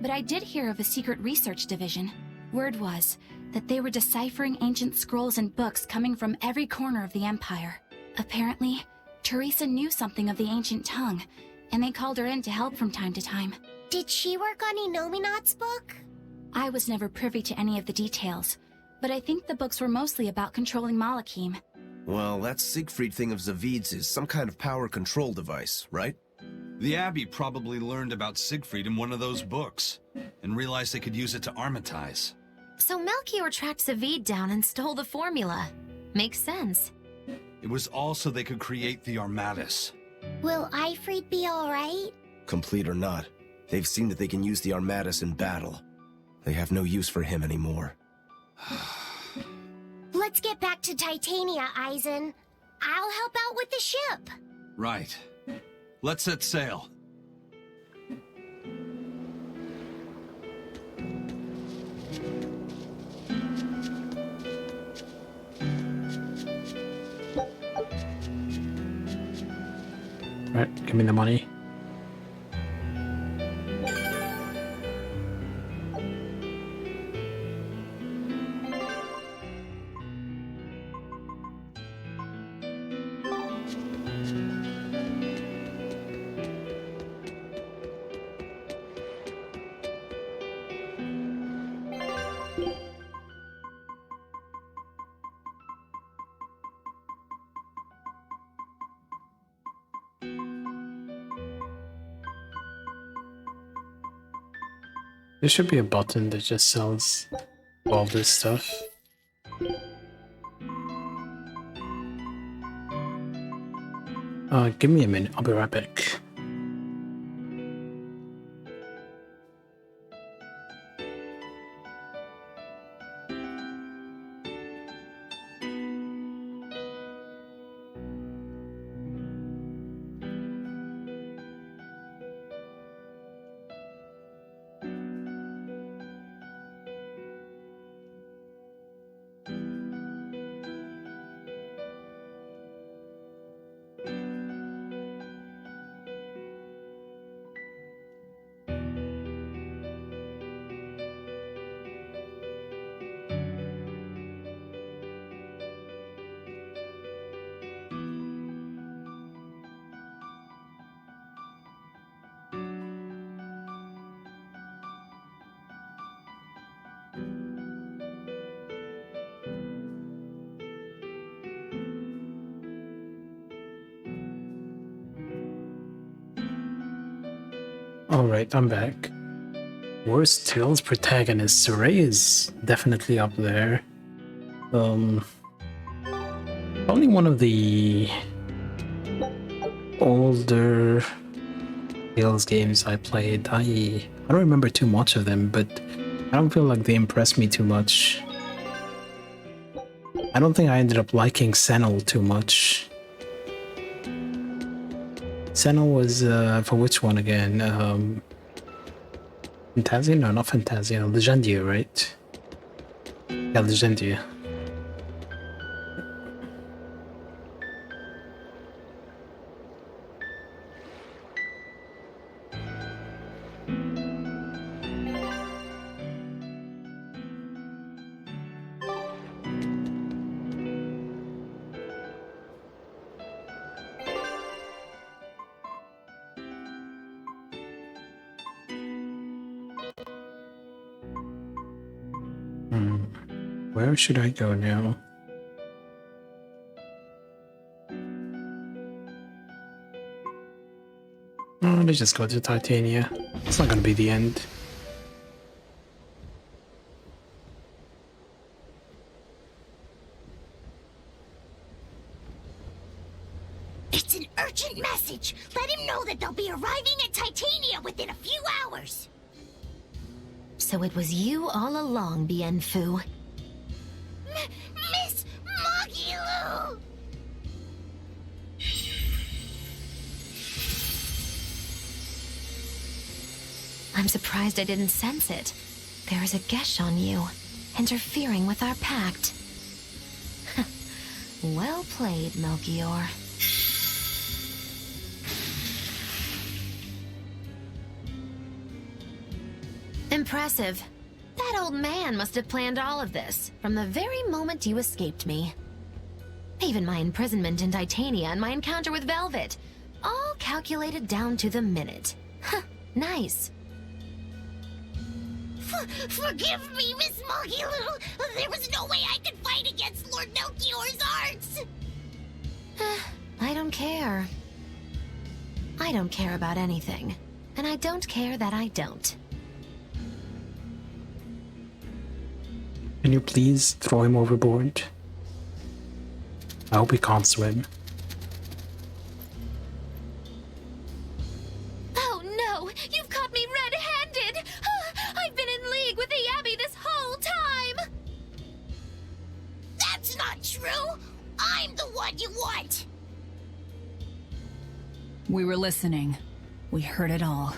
but I did hear of a secret research division. Word was that they were deciphering ancient scrolls and books coming from every corner of the Empire. Apparently, Teresa knew something of the ancient tongue, and they called her in to help from time to time. Did she work on Inominat's book? I was never privy to any of the details, but I think the books were mostly about controlling Malachim. Well, that Siegfried thing of Zavid's is some kind of power control device, right? The Abbey probably learned about Siegfried in one of those books, and realized they could use it to armatize. So Melchior tracked Zavid down and stole the formula. Makes sense. It was all so they could create the Armatus. Will Ifrit be alright? Complete or not, they've seen that they can use the Armatus in battle. They have no use for him anymore. Let's get back to Titania, Eisen. I'll help out with the ship. Right. Let's set sail. Right, give me the money. There should be a button that just sells all this stuff. Give me a minute, I'll be right back. Alright, I'm back. Worst Tales protagonist. Soraya is definitely up there. Only one of the older Tales games I played. I don't remember too much of them, but I don't feel like they impressed me too much. I don't think I ended up liking Senel too much. Senel was for which one again? Fantasia? No, not Fantasia. Legendia, right? Yeah, Legendia. Where should I go now? Oh, let's just go to Titania. It's not gonna be the end. It's an urgent message. Let him know that they'll be arriving at Titania within a few hours. So it was you all along, Bien Phu. Miss Magilu! I'm surprised I didn't sense it. There is a gesh on you, interfering with our pact. Well played, Melchior. Impressive. That old man must have planned all of this, from the very moment you escaped me. Even my imprisonment in Titania and my encounter with Velvet. All calculated down to the minute. Nice. Forgive me, Miss Magilu. There was no way I could fight against Lord Melchior's arts. I don't care. I don't care about anything. And I don't care that I don't. Can you please throw him overboard? I hope he can't swim. Oh no! You've caught me red-handed! I've been in league with the Abbey this whole time! That's not true. I'm the one you want. We were listening. We heard it all.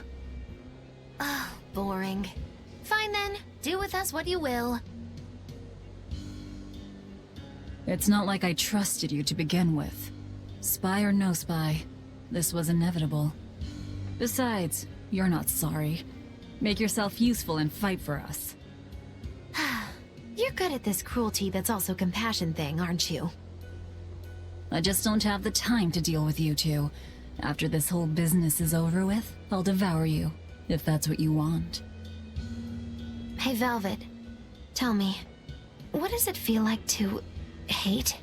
Ah, boring. Fine then, do with us what you will. It's not like I trusted you to begin with. Spy or no spy, this was inevitable. Besides, you're not sorry. Make yourself useful and fight for us. You're good at this cruelty that's also compassion thing, aren't you? I just don't have the time to deal with you two. After this whole business is over with, I'll devour you, if that's what you want. Hey, Velvet. Tell me, what does it feel like to hate?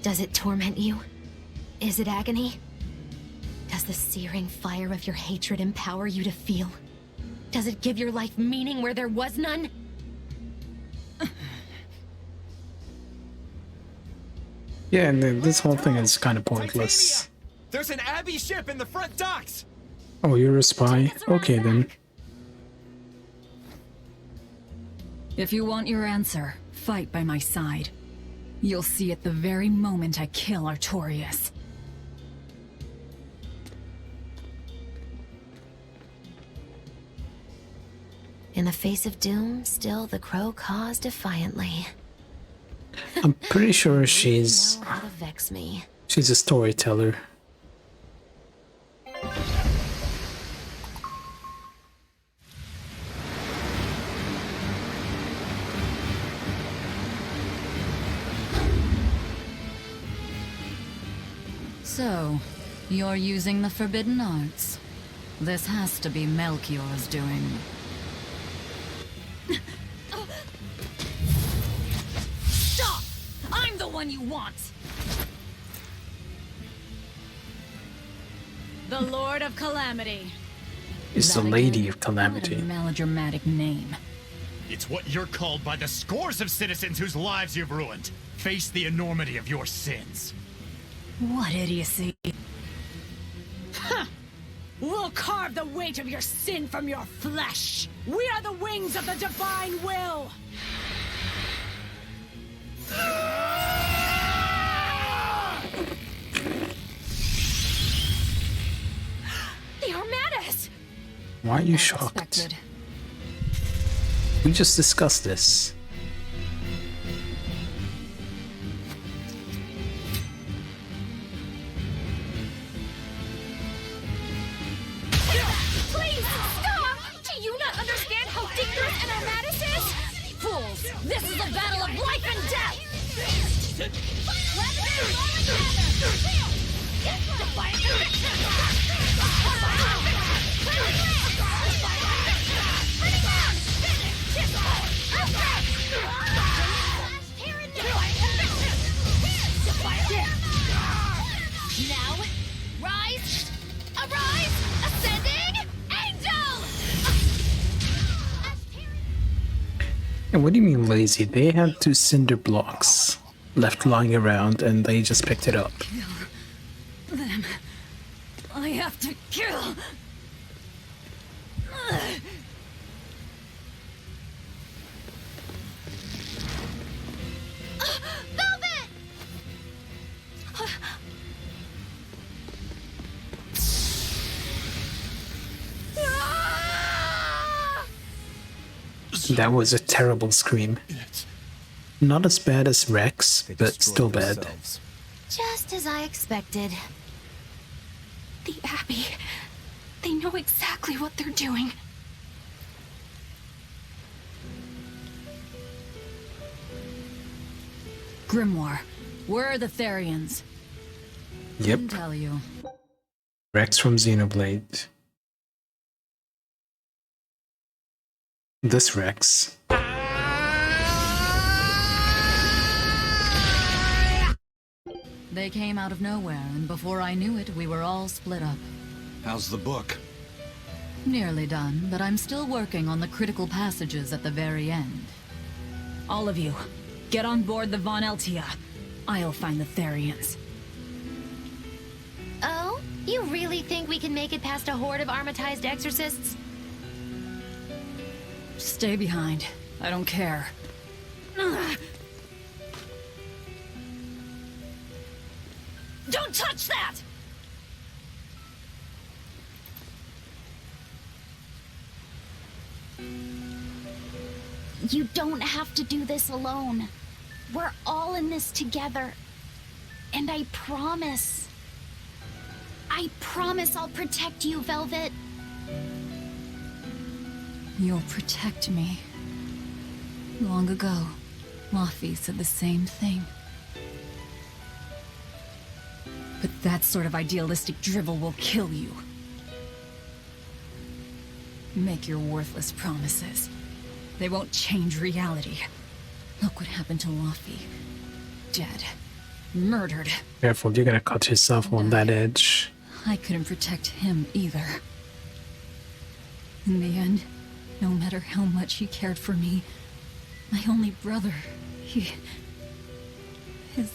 Does it torment you? Is it agony? Does the searing fire of your hatred empower you to feel? Does it give your life meaning where there was none? Yeah, and this whole thing is kind of pointless. Titania! There's an Abbey ship in the front docks! Oh, you're a spy? Okay then. If you want your answer, fight by my side. You'll see it the very moment I kill Artorias. In the face of doom, still the crow caws defiantly. I'm pretty sure she's... Know how to vex me. she's a storyteller. So, you're using the forbidden arts. This has to be Melchior's doing. Stop! I'm the one you want! The Lord of Calamity. It's the Lady of Calamity. What a melodramatic name. It's what you're called by the scores of citizens whose lives you've ruined. Face the enormity of your sins. What idiocy. Ha! We'll carve the weight of your sin from your flesh. We are the wings of the divine will. The Armadas! Why are you shocked? Expected. We just discussed this. Please, stop! Do you not understand how dangerous an Armadas is? Fools, this is a battle of life and death! Now, rise! Arise! Ascending! Angel! And what do you mean lazy? They had 2 cinder blocks left lying around and they just picked it up. Them. I have to kill. Velvet! That was a terrible scream. Not as bad as Rex, but still bad. Just as I expected. The Abbey. They know exactly what they're doing. Grimoire, where are the Therians? Yep. Didn't tell you. Rex from Xenoblade. This Rex. They came out of nowhere, and before I knew it, we were all split up. How's the book? Nearly done, but I'm still working on the critical passages at the very end. All of you, get on board the Von Eltia. I'll find the Therians. Oh? You really think we can make it past a horde of armatized exorcists? Stay behind. I don't care. Don't touch that! You don't have to do this alone. We're all in this together. And I promise I'll protect you, Velvet. You'll protect me. Long ago, Laffy said the same thing. But that sort of idealistic drivel will kill you. Make your worthless promises. They won't change reality. Look what happened to Laffy. Dead. Murdered. Careful, you're gonna cut yourself on that edge. I couldn't protect him either. In the end, no matter how much he cared for me, my only brother, his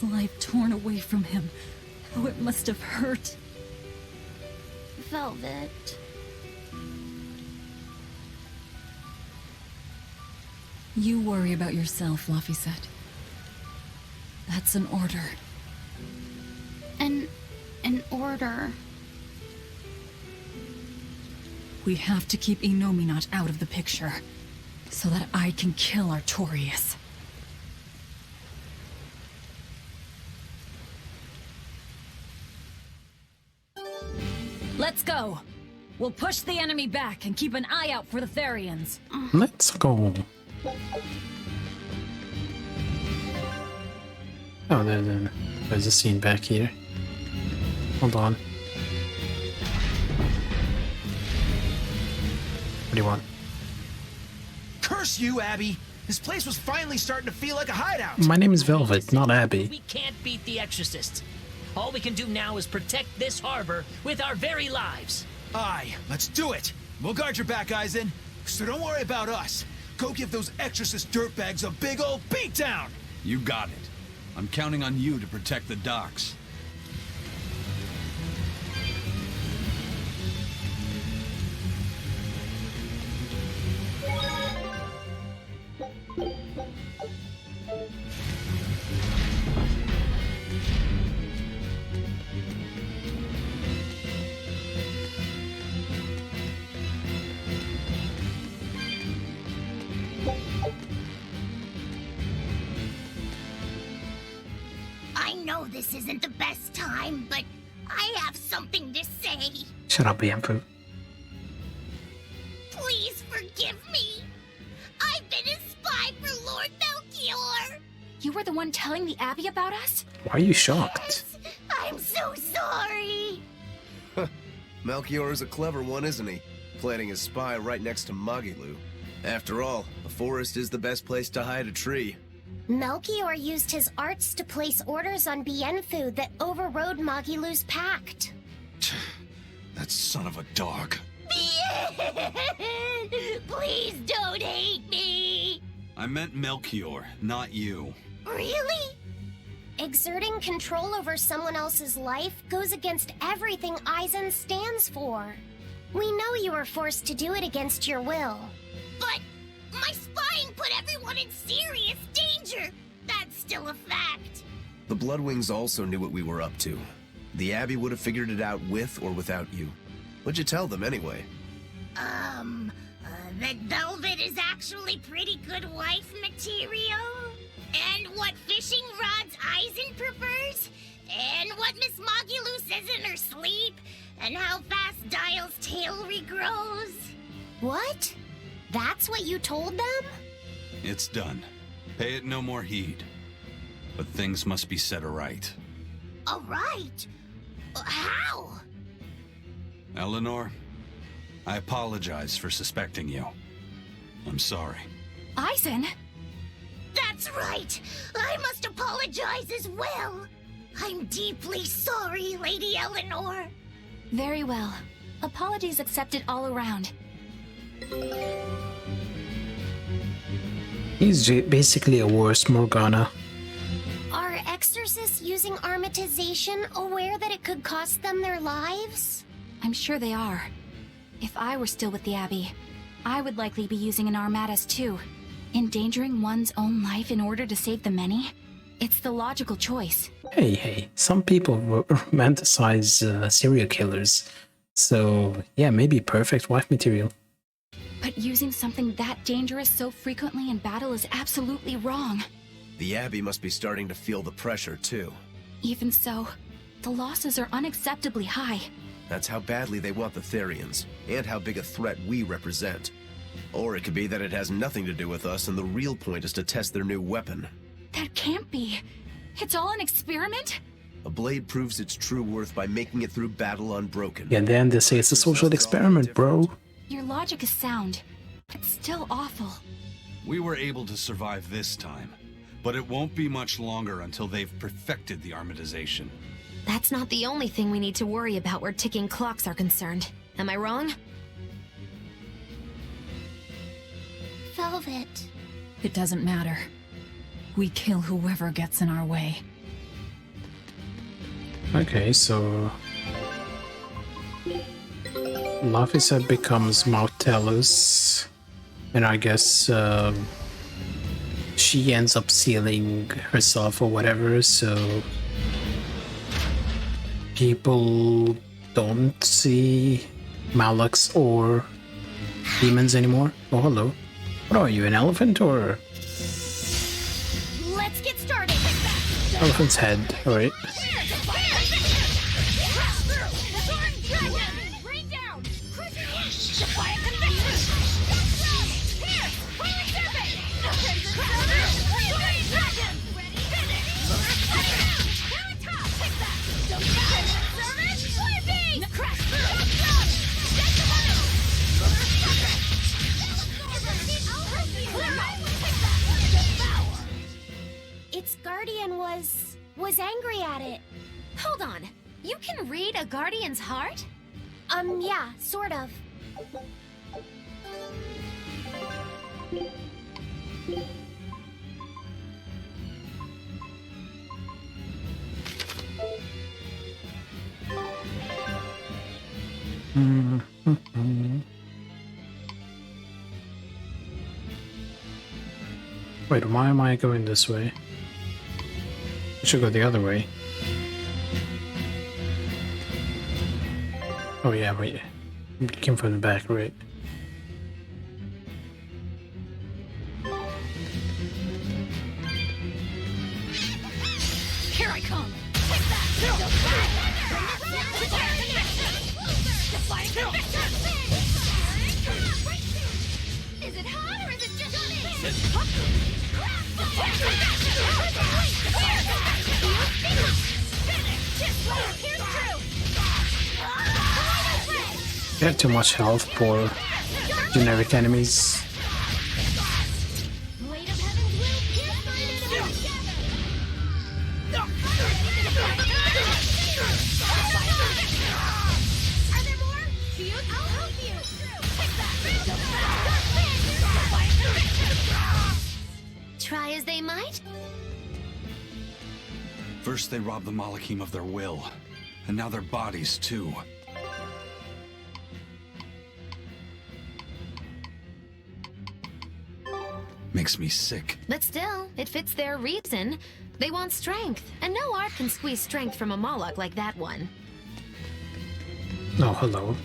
life torn away from him. How it must have hurt. Velvet. You worry about yourself, Laffy said. That's an order. An order. We have to keep Inominat out of the picture, so that I can kill Artorias. Let's go! We'll push the enemy back and keep an eye out for the Therians. Let's go. Oh, there's a scene back here. Hold on. What do you want? Curse you, Abby! This place was finally starting to feel like a hideout. My name is Velvet, not Abby. We can't beat the Exorcists. All we can do now is protect this harbor with our very lives. Aye, let's do it. We'll guard your back, Eisen. So don't worry about us. Go give those exorcist dirtbags a big old beatdown! You got it. I'm counting on you to protect the docks. I know this isn't the best time, but I have something to say. Shut up, Yampu. Please forgive me. I've been a spy for Lord Melchior. You were the one telling the Abbey about us? Why are you shocked? I'm so sorry. Melchior is a clever one, isn't he? Planting his spy right next to Magilu. After all, a forest is the best place to hide a tree. Melchior used his arts to place orders on Bienfu that overrode Magilu's pact. That son of a dog. Please don't hate me. I meant Melchior, not you. Really? Exerting control over someone else's life goes against everything Eisen stands for. We know you were forced to do it against your will. But my spying put everyone in serious danger. That's still a fact. The Bloodwings also knew what we were up to. The Abbey would have figured it out with or without you. What'd you tell them anyway? That velvet is actually pretty good wife material. And what fishing rods Eisen prefers. And what Miss Magilu says in her sleep. And how fast Dial's tail regrows. What? That's what you told them? It's done. Pay it no more heed. But things must be set aright. Alright. How? Eleanor, I apologize for suspecting you. I'm sorry. Eisen? That's right! I must apologize as well! I'm deeply sorry, Lady Eleanor. Very well. Apologies accepted all around. He's basically a worse Morgana. Are exorcists using armatization aware that it could cost them their lives? I'm sure they are. If I were still with the Abbey, I would likely be using an armatus too. Endangering one's own life in order to save the many? It's the logical choice. Hey, some people romanticize serial killers. So, yeah, maybe perfect wife material. But using something that dangerous so frequently in battle is absolutely wrong. The Abbey must be starting to feel the pressure, too. Even so, the losses are unacceptably high. That's how badly they want the Therians, and how big a threat we represent. Or it could be that it has nothing to do with us, and the real point is to test their new weapon. That can't be. It's all an experiment? A blade proves its true worth by making it through battle unbroken. Yeah, then they say it's a social experiment, bro. Your logic is sound, but still awful. We were able to survive this time, but it won't be much longer until they've perfected the armatization. That's not the only thing we need to worry about where ticking clocks are concerned. Am I wrong? Velvet. It doesn't matter. We kill whoever gets in our way. Okay, so Laphicet becomes Martellus, and I guess she ends up sealing herself or whatever, so people don't see Malaks or demons anymore. Oh, hello. What are you, an elephant or? Let's get started. Elephant's head, alright. Its guardian was angry at it. Hold on. You can read a guardian's heart? Yeah, sort of. Wait, why am I going this way? I should go the other way. Oh yeah, wait. It came from the back, right? Here I come! Is it hot or is it just me? They have too much health for generic enemies. Try as they might? First they robbed the Malachim of their will, and now their bodies too. Makes me sick. But still, it fits their reason. They want strength, and no art can squeeze strength from a Moloch like that one. Oh, hello.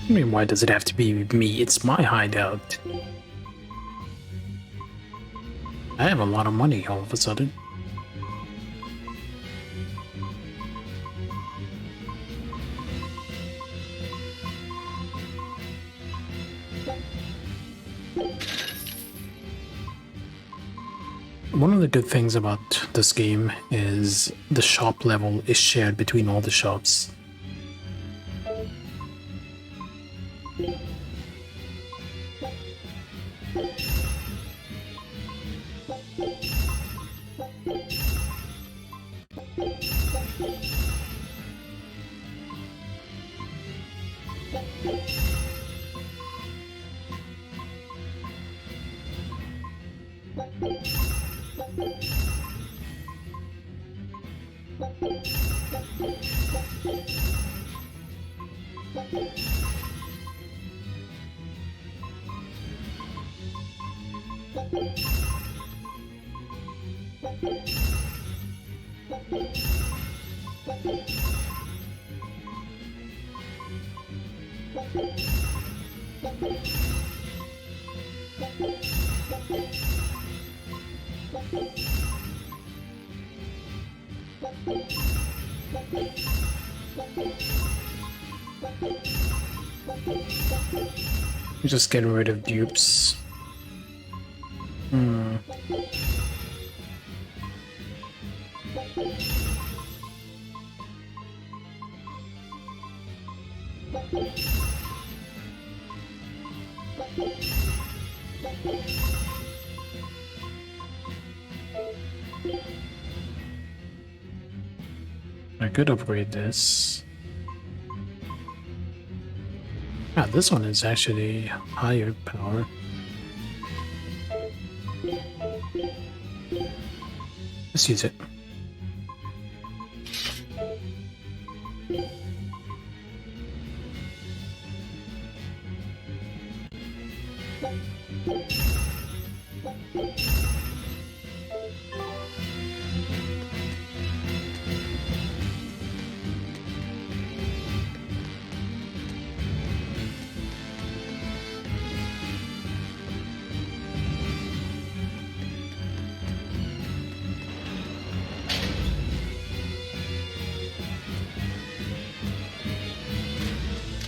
I mean, why does it have to be me? It's my hideout. I have a lot of money all of a sudden. One of the good things about this game is the shop level is shared between all the shops. Just getting rid of dupes. I could upgrade this. Ah, this one is actually higher power. Let's use it.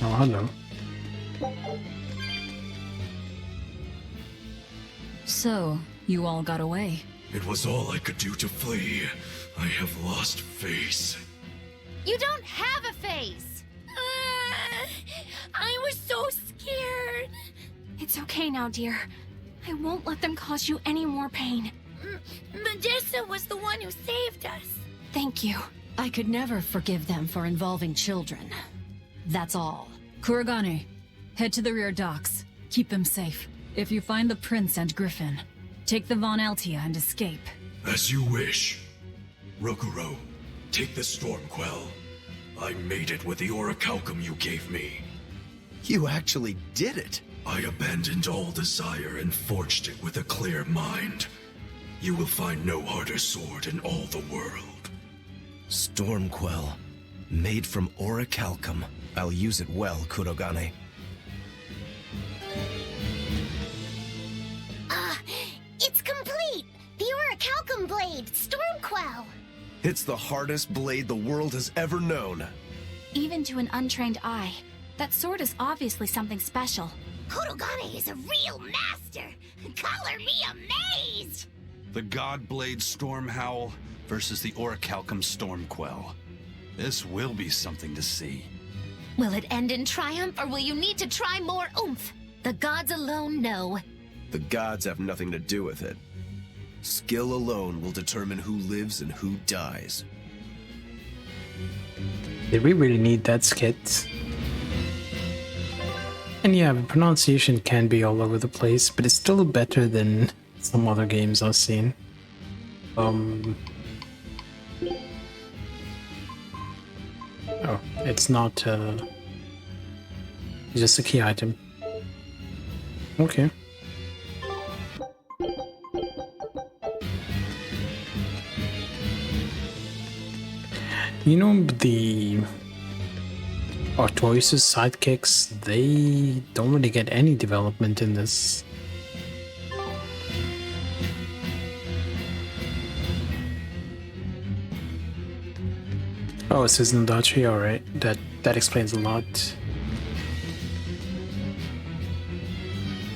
Oh, hello. So, you all got away. It was all I could do to flee. I have lost face. You don't have a face! I was so scared. It's okay now, dear. I won't let them cause you any more pain. Medusa was the one who saved us. Thank you. I could never forgive them for involving children. That's all. Kurogane, head to the rear docks. Keep them safe. If you find the prince and Griffin, take the Von Altia and escape. As you wish. Rokuro, take the Stormquell. I made it with the orichalcum you gave me. You actually did it! I abandoned all desire and forged it with a clear mind. You will find no harder sword in all the world. Stormquell. Made from orichalcum. I'll use it well, Kurogane. It's complete! The orichalcum blade, Stormquell! It's the hardest blade the world has ever known. Even to an untrained eye, that sword is obviously something special. Kurogane is a real master! Color me amazed! The Godblade Stormhowl versus the Orichalcum Stormquell. This will be something to see. Will it end in triumph, or will you need to try more oomph? The gods alone know. The gods have nothing to do with it. Skill alone will determine who lives and who dies. Did we really need that skit? And yeah, the pronunciation can be all over the place, but it's still better than some other games I've seen. Oh, it's not, it's just a key item. Okay. You know, the Artorias' sidekicks, they don't really get any development in this. Oh, it says Nadachi, alright. That explains a lot.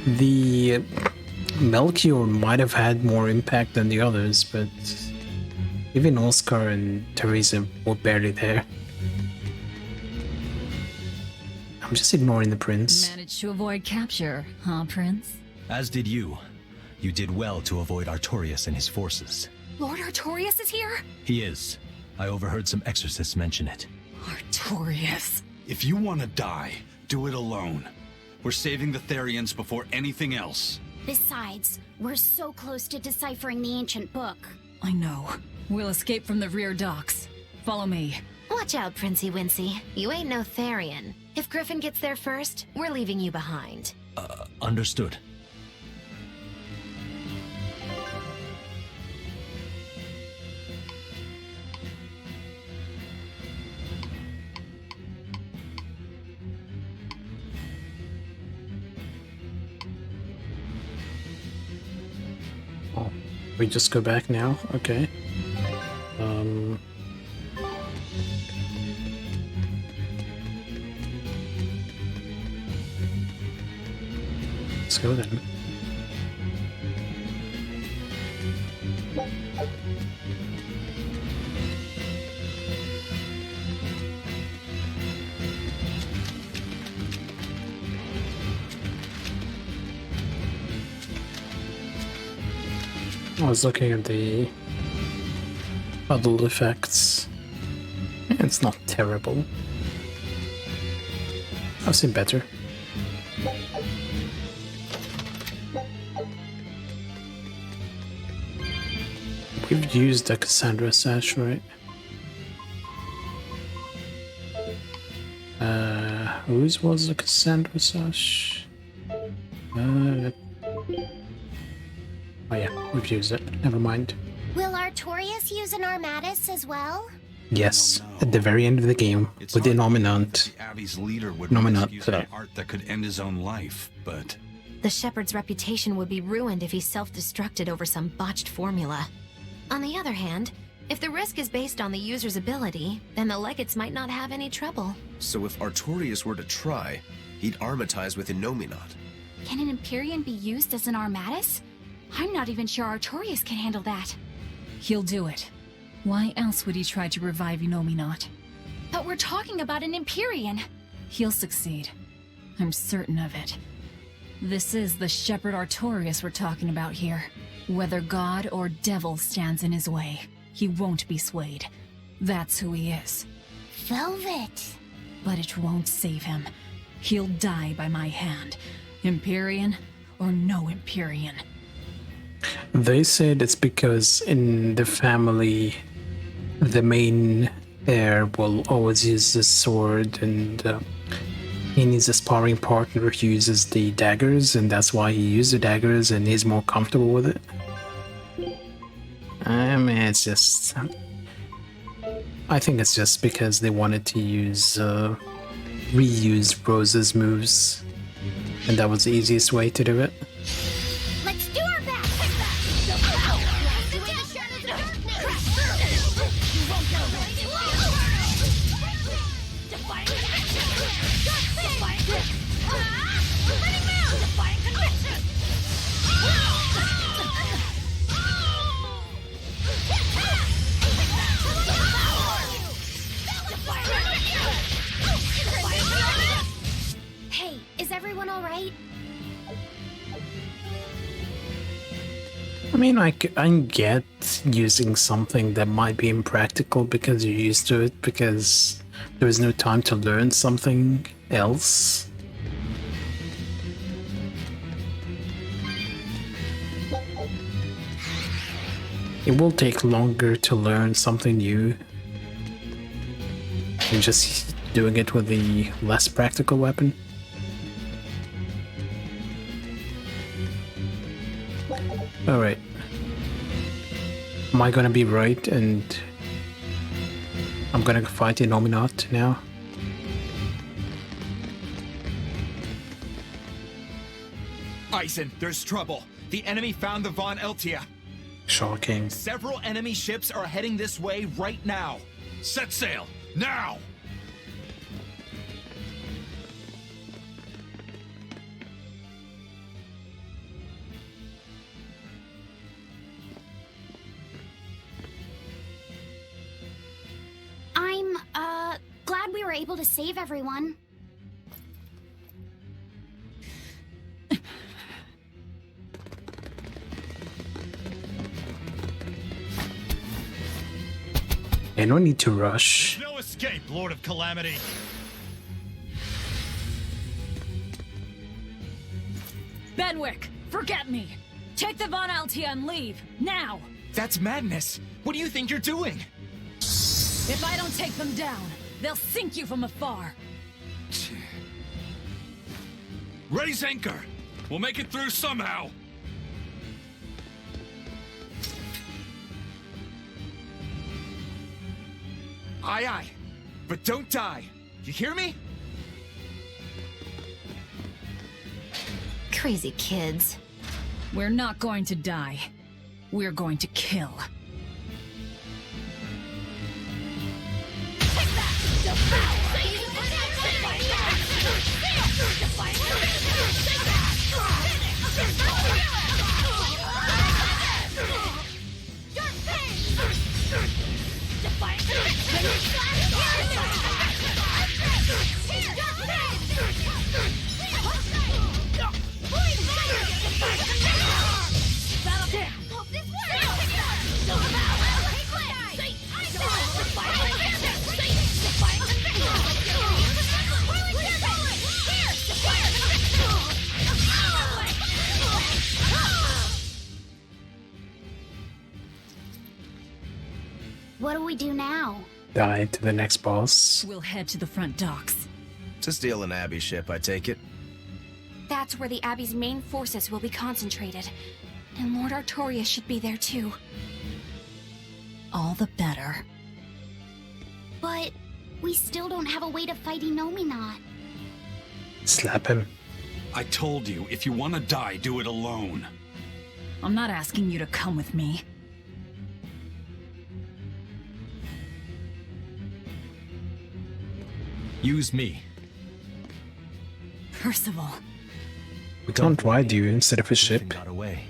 The Melchior might have had more impact than the others, but even Oscar and Teresa were barely there. I'm just ignoring the prince. Managed to avoid capture, huh, Prince? As did you. You did well to avoid Artorias and his forces. Lord Artorias is here? He is. I overheard some exorcists mention it. Artorias. If you want to die, do it alone. We're saving the Therians before anything else. Besides, we're so close to deciphering the ancient book. I know. We'll escape from the rear docks. Follow me. Watch out, Princey Wincy. You ain't no Therian. If Griffin gets there first, we're leaving you behind. Understood. Oh, we just go back now? Okay. Let's go then. I was looking at the puddle effects. It's not terrible. I've seen better. We've used the Cassandra Sash, right? Whose was the Cassandra Sash? Oh yeah, we've used it. Never mind. Will Artorias use an Armatus as well? Yes, at the very end of the game, with the Nominant. The Abbey's leader would risk using art that could end his own life, but... The Shepherd's reputation would be ruined if he self-destructed over some botched formula. On the other hand, if the risk is based on the user's ability, then the Legates might not have any trouble. So if Artorias were to try, he'd armatize with Innominat. Can an Empyrean be used as an Armatus? I'm not even sure Artorias can handle that. He'll do it. Why else would he try to revive Innominat? But we're talking about an Empyrean. He'll succeed. I'm certain of it. This is the Shepherd Artorias we're talking about here. Whether God or devil stands in his way, he won't be swayed. That's who he is. Velvet. But it won't save him. He'll die by my hand. Empyrean or no Empyrean. They said it's because in the family, the main heir will always use the sword, and he needs a sparring partner who uses the daggers, and that's why he uses the daggers and he's more comfortable with it. I mean, it's just... I think it's just because they wanted to reuse Rose's moves, and that was the easiest way to do it. Let's do our best. Hey, is everyone all right? I mean, I get using something that might be impractical because you're used to it, because there is no time to learn something else. It will take longer to learn something new than just doing it with the less practical weapon. Alright. Am I gonna be right and I'm gonna fight Innominat now? Eisen, there's trouble. The enemy found the Von Eltia. Shocking. Several enemy ships are heading this way right now. Set sail, now! I'm, glad we were able to save everyone. I don't need to rush. No escape, Lord of Calamity. Benwick, forget me. Take the Von Altia and leave, now! That's madness. What do you think you're doing? If I don't take them down, they'll sink you from afar. Raise anchor. We'll make it through somehow. Aye, aye. But don't die. You hear me? Crazy kids. We're not going to die. We're going to kill. What do we do now? Die to the next boss. We'll head to the front docks. To steal an Abbey ship, I take it. That's where the Abbey's main forces will be concentrated. And Lord Artorias should be there too. All the better. But we still don't have a way to fight Innominat. Slap him. I told you, if you want to die, do it alone. I'm not asking you to come with me. Use me. Percival. We can't ride you instead of a ship. Got away.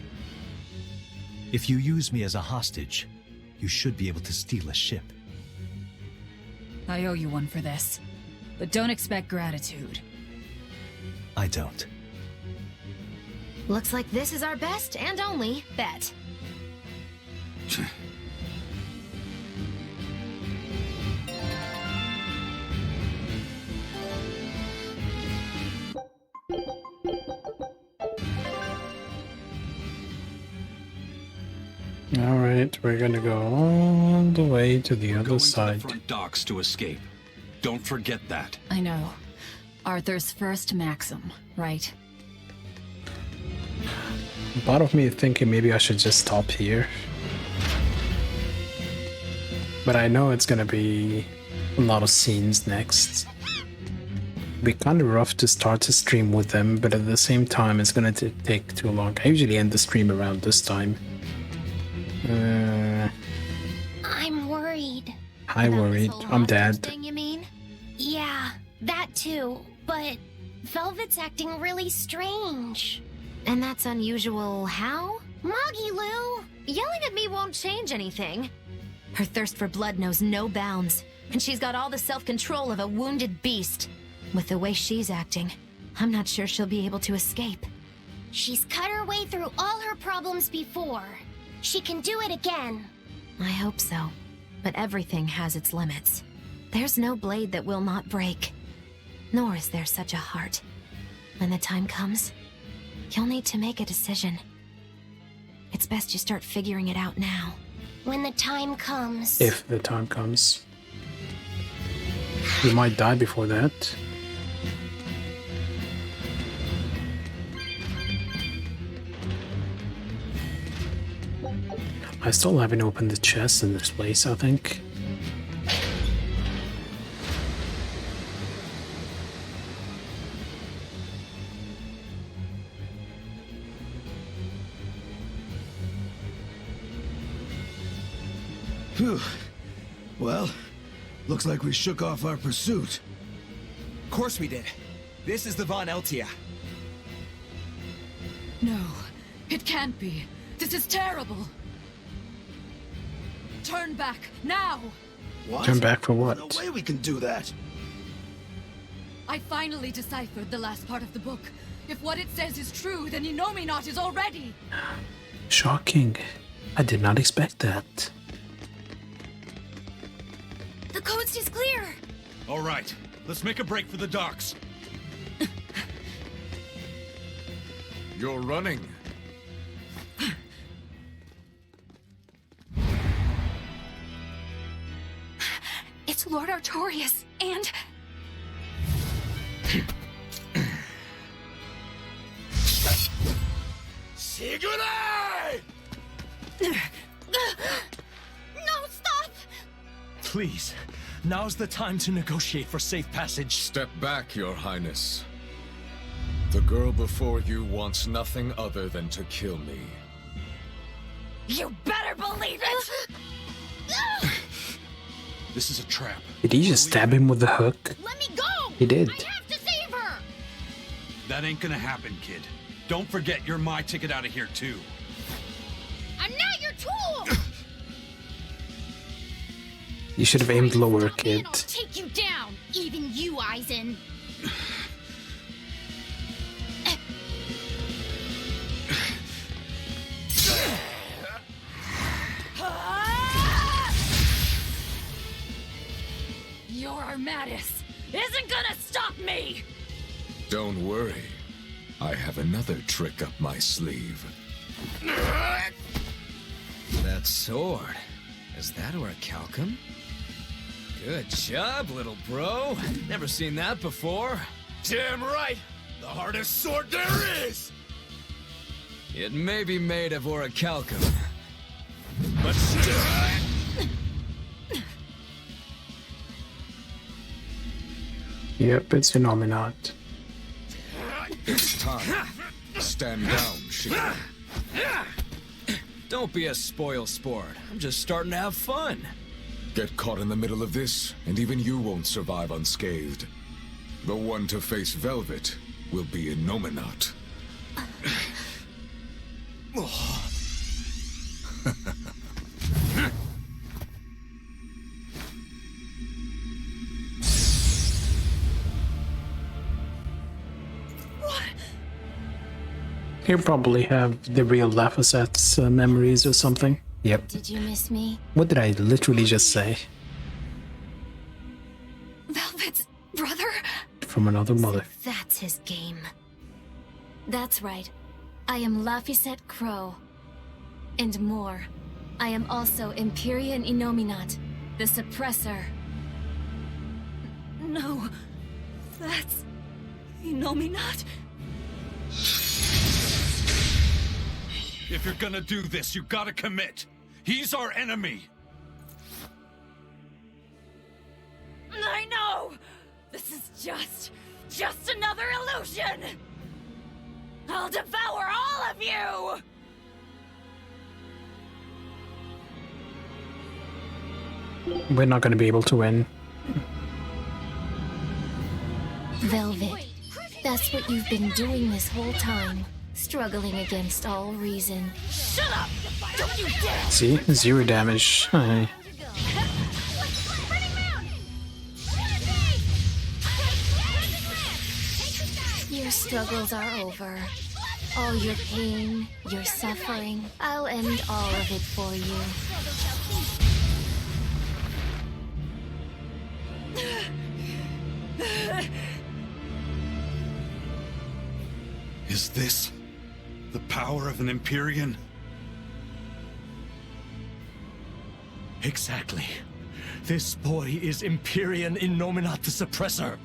If you use me as a hostage, you should be able to steal a ship. I owe you one for this. But don't expect gratitude. I don't. Looks like this is our best and only bet. But we're gonna go all the way to the other Going side. to the front docks to escape. Don't forget that. I know. Arthur's first maxim, right? Part of me is thinking maybe I should just stop here. But I know it's gonna be a lot of scenes next. It'd be kind of rough to start a stream with them, but at the same time it's gonna take too long. I usually end the stream around this time. I'm worried. I'm worried. I'm dead. Thing, you mean? Yeah, that too. But Velvet's acting really strange. And that's unusual how? Moggy Lou! Yelling at me won't change anything. Her thirst for blood knows no bounds, and she's got all the self-control of a wounded beast. With the way she's acting, I'm not sure she'll be able to escape. She's cut her way through all her problems before. She can do it again. I hope so, but everything has its limits. There's no blade that will not break, nor is there such a heart. When the time comes, you'll need to make a decision. It's best you start figuring it out now. When the time comes. If the time comes. You might die before that. I still haven't opened the chest in this place, I think. Phew. Well, looks like we shook off our pursuit. Of course we did. This is the Von Eltia. No, it can't be. This is terrible. Turn back, now! What? Turn back for what? No way we can do that. I finally deciphered the last part of the book. If what it says is true, then Inominat is already... Shocking. I did not expect that. The coast is clear! All right, let's make a break for the docks. You're running. It's Lord Artorias, and... Sigurd! No, stop! Please, now's the time to negotiate for safe passage. Step back, Your Highness. The girl before you wants nothing other than to kill me. You better believe it! This is a trap. Did he just stab him with the hook? Let me go! He did. I have to save her! That ain't gonna happen, kid. Don't forget you're my ticket out of here, too. I'm not your tool! You should have aimed lower, kid. I'll take you down, even you, Eisen. Your Armatis isn't gonna stop me! Don't worry. I have another trick up my sleeve. That sword. Is that orichalcum? Good job, little bro. Never seen that before. Damn right! The hardest sword there is! It may be made of orichalcum, but still... Yep, it's Inominat. It's time. Stand down, Shield. Don't be a spoil sport. I'm just starting to have fun. Get caught in the middle of this, and even you won't survive unscathed. The one to face Velvet will be Inominat. He'll probably have the real Laphazat's memories or something. Yep. Did you miss me? What did I literally just say? Velvet's brother? From another mother. That's his game. That's right. I am Laphicet Crow. And more. I am also Empyrean Innominat, the Suppressor. No, that's Innominat. If you're gonna do this, you gotta commit. He's our enemy. I know! This is just another illusion! I'll devour all of you! We're not going to be able to win. Velvet, that's what you've been doing this whole time. Struggling against all reason. Shut up! Don't you dare! See? 0 damage. Your struggles are over. All your pain, your suffering, I'll end all of it for you. Is this the power of an Empyrean? Exactly. This boy is Empyrean Innominat the Suppressor.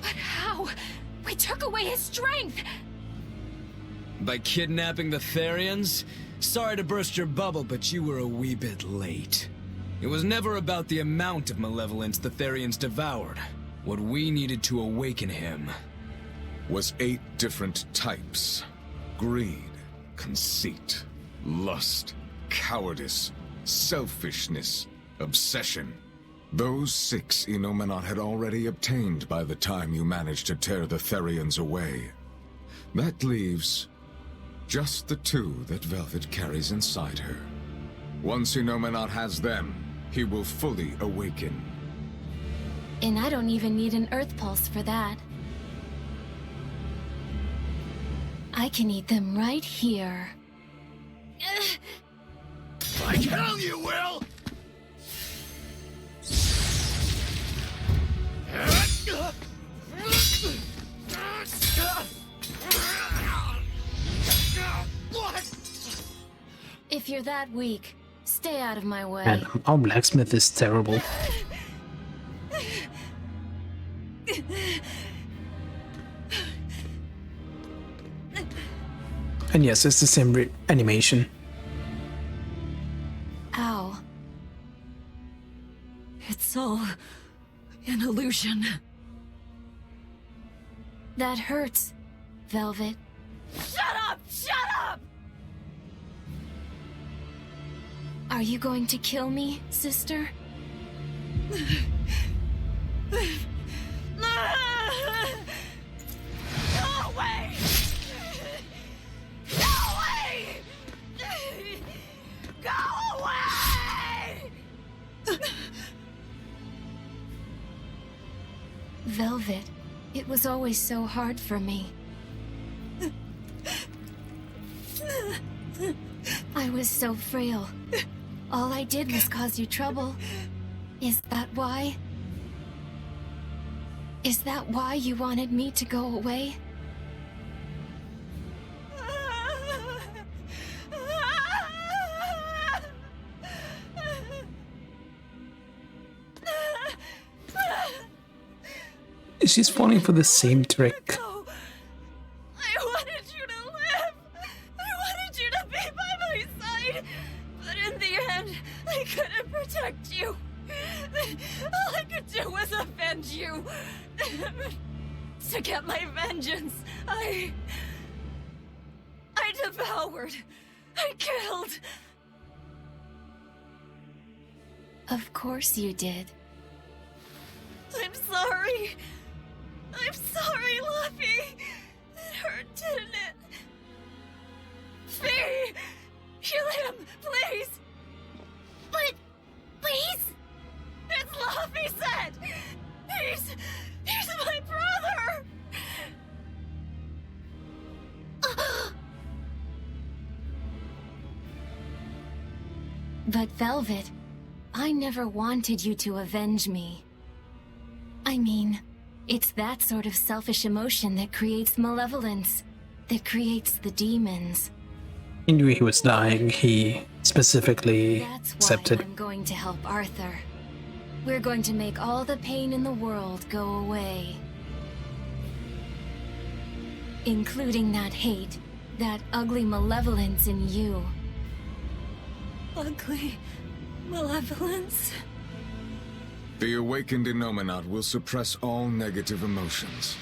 But how? We took away his strength! By kidnapping the Therians? Sorry to burst your bubble, but you were a wee bit late. It was never about the amount of malevolence the Therians devoured. What we needed to awaken him was 8 different types. Greed, conceit, lust, cowardice, selfishness, obsession. Those 6 Innominat had already obtained by the time you managed to tear the Therians away. That leaves just the 2 that Velvet carries inside her. Once Innominat has them, he will fully awaken. And I don't even need an Earth Pulse for that. I can eat them right here. Like hell you will! If you're that weak, stay out of my way. Man, our blacksmith is terrible. And yes, it's the same animation. Ow. It's all an illusion. That hurts, Velvet. Shut up! Shut up! Are you going to kill me, sister? Go away! Go away! Go away! Velvet, it was always so hard for me. I was so frail. All I did was cause you trouble. Is that why? Is that why you wanted me to go away? She's falling for the same trick. I wanted you to live! I wanted you to be by my side! But in the end, I couldn't protect you. All I could do was avenge you. To get my vengeance, I devoured. I killed. Of course you did. I'm sorry. I'm sorry, Luffy. It hurt, didn't it? Fee! Kill him, please! But he's... It's Luffy said! He's my brother! But Velvet, I never wanted you to avenge me. I mean, it's that sort of selfish emotion that creates malevolence, that creates the demons. He knew he was dying. He specifically That's why accepted. I'm going to help Arthur. We're going to make all the pain in the world go away. Including that hate, that ugly malevolence in you. Ugly malevolence. The awakened Innominat will suppress all negative emotions.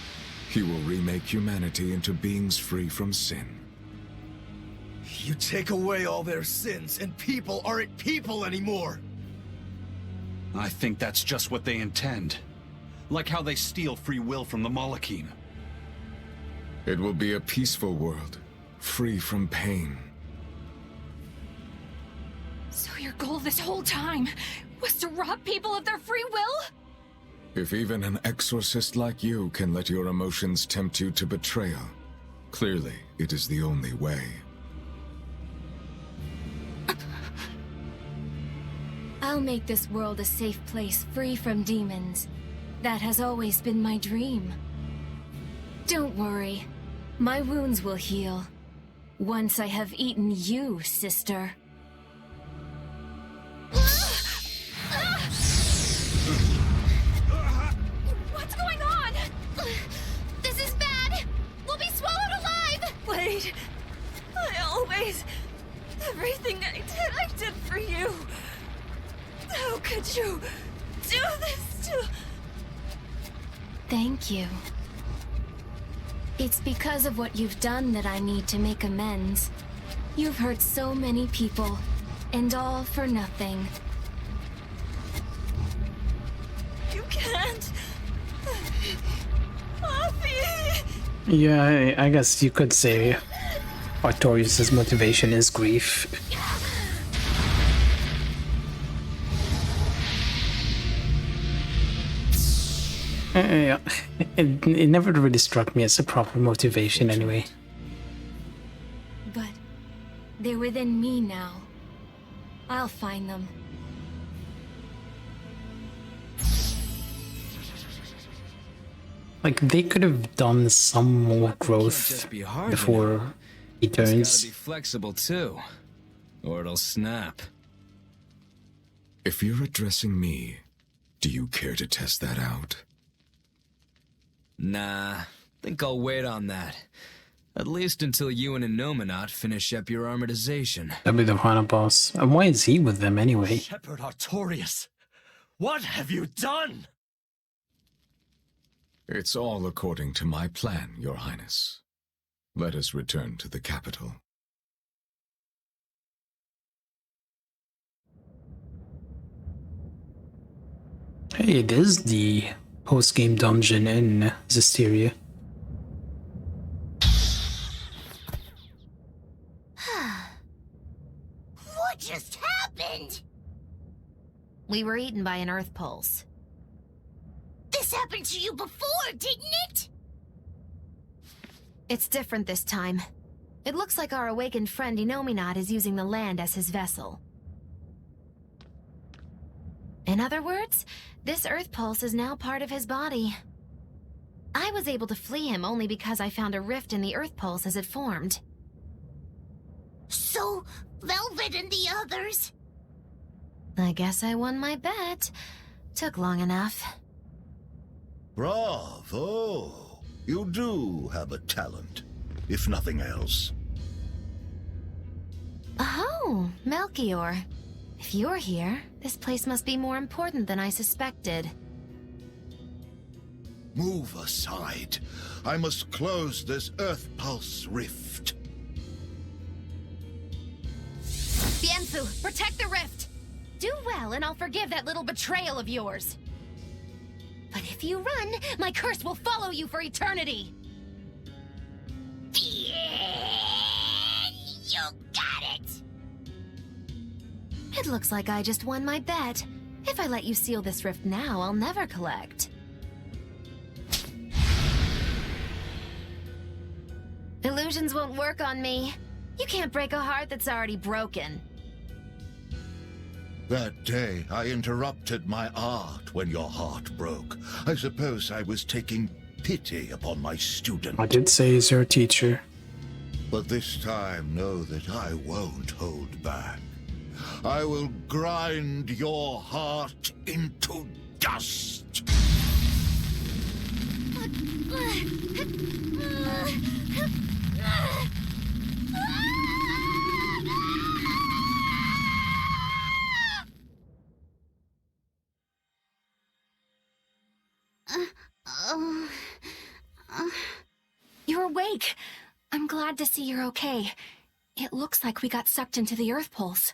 He will remake humanity into beings free from sin. You take away all their sins, and people aren't people anymore! I think that's just what they intend. Like how they steal free will from the Malachim. It will be a peaceful world, free from pain. So your goal this whole time was to rob people of their free will? If even an exorcist like you can let your emotions tempt you to betrayal, clearly it is the only way. I'll make this world a safe place free from demons. That has always been my dream. Don't worry. My wounds will heal. Once I have eaten you, sister. What's going on? This is bad! We'll be swallowed alive! Wait. Everything I did for you. How could you do this to... Thank you. It's because of what you've done that I need to make amends. You've hurt so many people, and all for nothing. You can't... Poppy! Yeah, I guess you could say Artorius' motivation is grief. Yeah, it never really struck me as a proper motivation anyway. But they're within me now. I'll find them. Like, they could have done some more growth Just be hard, before he It's gotta turns. be flexible too, or it'll snap. If you're addressing me, do you care to test that out? Nah, think I'll wait on that. At least until you and Innominat finish up your armorization. That'll be the final boss. And why is he with them anyway? Shepherd Artorius, what have you done? It's all according to my plan, Your Highness. Let us return to the capital. Hey, it is the post-game dungeon in Berseria. What just happened? We were eaten by an earth pulse. This happened to you before, didn't it? It's different this time. It looks like our awakened friend Innominat is using the land as his vessel. In other words, this earth pulse is now part of his body. I was able to flee him only because I found a rift in the earth pulse as it formed. So, Velvet and the others? I guess I won my bet. Took long enough. Bravo! You do have a talent, if nothing else. Oh, Melchior. If you're here, this place must be more important than I suspected. Move aside. I must close this Earth Pulse rift. Bienfu, protect the rift! Do well, and I'll forgive that little betrayal of yours. But if you run, my curse will follow you for eternity! You got it! It looks like I just won my bet. If I let you seal this rift now, I'll never collect. Illusions won't work on me. You can't break a heart that's already broken. That day, I interrupted my art when your heart broke. I suppose I was taking pity upon my student. I did say he's your teacher. But this time, know that I won't hold back. I will grind your heart into dust. You're awake. I'm glad to see you're okay. It looks like we got sucked into the Earth Pulse.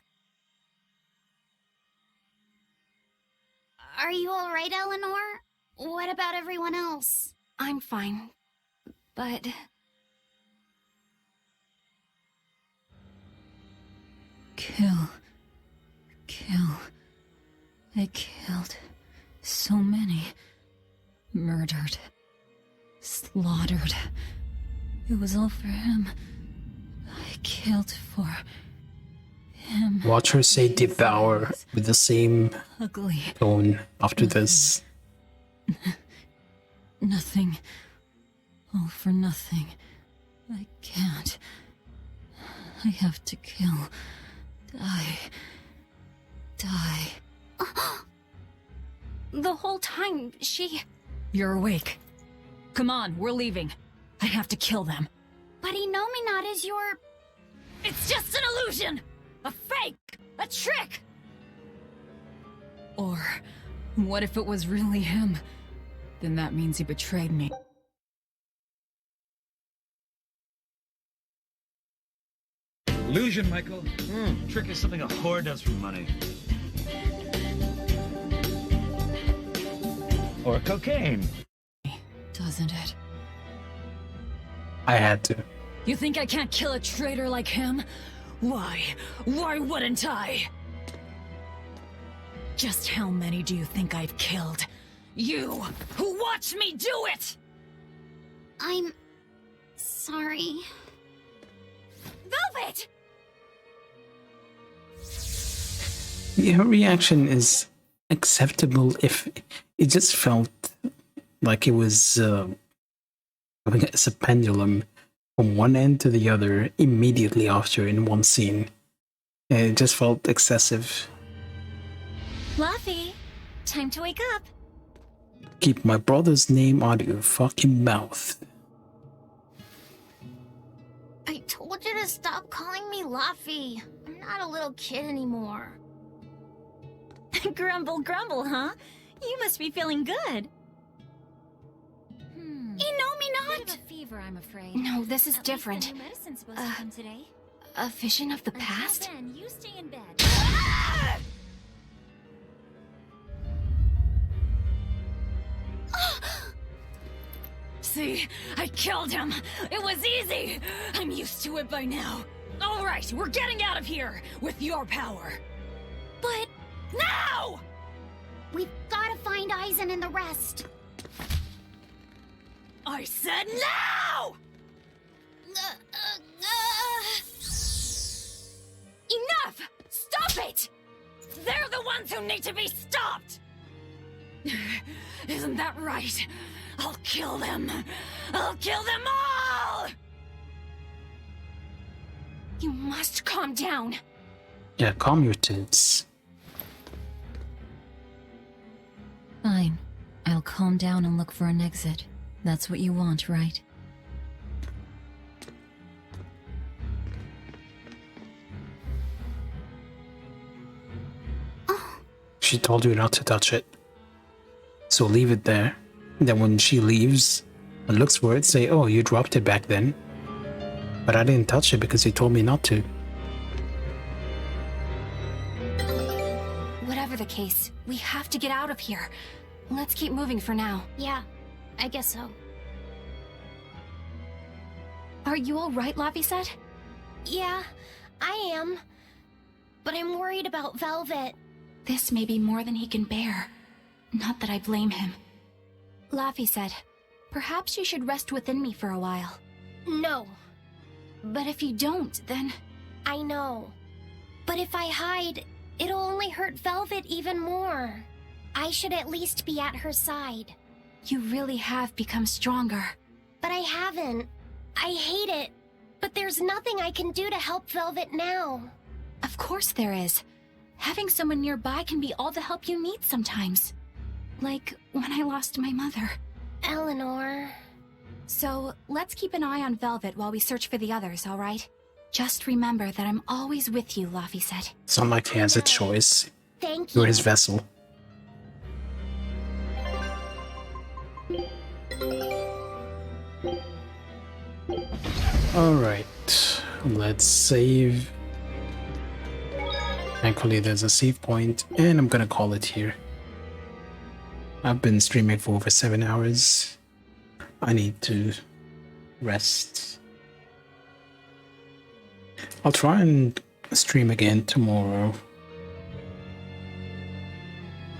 Are you alright, Eleanor? What about everyone else? I'm fine, but... Kill. I killed so many. Murdered. Slaughtered. It was all for him. I killed for him. Watch her say devour with the same Ugly. tone after this. Nothing. All for nothing. I can't. I have to kill. Die. The whole time, she... You're awake. Come on, we're leaving. I have to kill them. But Inominat is your... It's just an illusion! A fake! A trick! Or, what if it was really him? Then that means he betrayed me. Illusion, Michael. Trick is something a whore does for money. Or cocaine. Doesn't it? I had to. You think I can't kill a traitor like him? Why? Why wouldn't I? Just how many do you think I've killed? You, who watched me do it! I'm... sorry. Velvet! Her reaction is acceptable if it just felt like it was having as a pendulum from one end to the other immediately after in one scene. It just felt excessive. Luffy, time to wake up. Keep my brother's name out of your fucking mouth. I told you to stop calling me Luffy. I'm not a little kid anymore. Grumble, grumble, huh? You must be feeling good. Inominat! Bit of a fever, I'm afraid. No, this is At different. least the new medicine's supposed to come today. A vision of the Until past? then, you stay in bed. See? I killed him! It was easy! I'm used to it by now. Alright, we're getting out of here! With your power! But... Now! we've gotta find Aizen and the rest. I said now! Enough! Stop it! They're the ones who need to be stopped! Isn't that right? I'll kill them! I'll kill them all! You must calm down. Yeah, calm your tits. Fine. I'll calm down and look for an exit. That's what you want, right? She told you not to touch it. So leave it there. Then when she leaves and looks for it, say, oh, you dropped it back then. But I didn't touch it because you told me not to. Whatever the case, we have to get out of here. Let's keep moving for now. Yeah, I guess so. Are you alright, Lavi said? Yeah, I am. But I'm worried about Velvet. This may be more than he can bear. Not that I blame him. Lavi said, perhaps you should rest within me for a while. No. But if you don't, then... I know. But if I hide, it'll only hurt Velvet even more. I should at least be at her side. You really have become stronger. But I haven't. I hate it. But there's nothing I can do to help Velvet now. Of course there is. Having someone nearby can be all the help you need sometimes. Like when I lost my mother. Eleanor. So, let's keep an eye on Velvet while we search for the others, alright? Just remember that I'm always with you, Laphicet. It's not like he has a choice. Thank You're you. his vessel. Alright, let's save. Thankfully there's a save point, and I'm gonna call it here. I've been streaming for over 7 hours. I need to rest. I'll try and stream again tomorrow.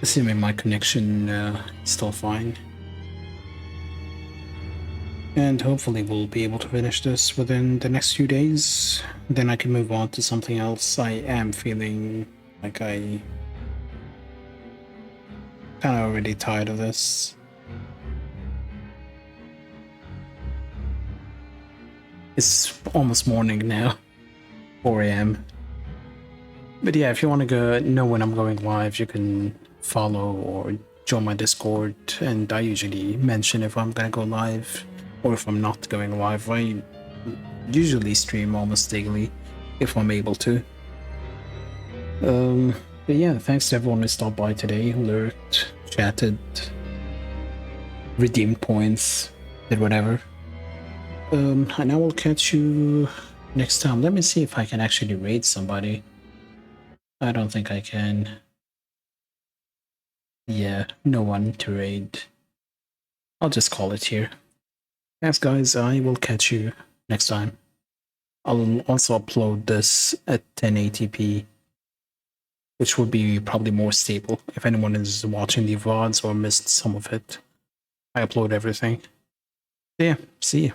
Assuming my connection is still fine. And hopefully we'll be able to finish this within the next few days. Then I can move on to something else. I am feeling like I kind of already tired of this. It's almost morning now, 4 AM. But yeah, if you want to know when I'm going live, you can follow or join my Discord, and I usually mention if I'm gonna go live or if I'm not going live. I usually stream almost daily if I'm able to. But yeah, thanks to everyone who stopped by today, who lurked, chatted, redeemed points, did whatever. And I will catch you next time. Let me see if I can actually raid somebody. I don't think I can. Yeah, no one to raid. I'll just call it here. Thanks guys, I will catch you next time. I'll also upload this at 1080p, which would be probably more stable if anyone is watching the VODs or missed some of it. I upload everything. So yeah, see you.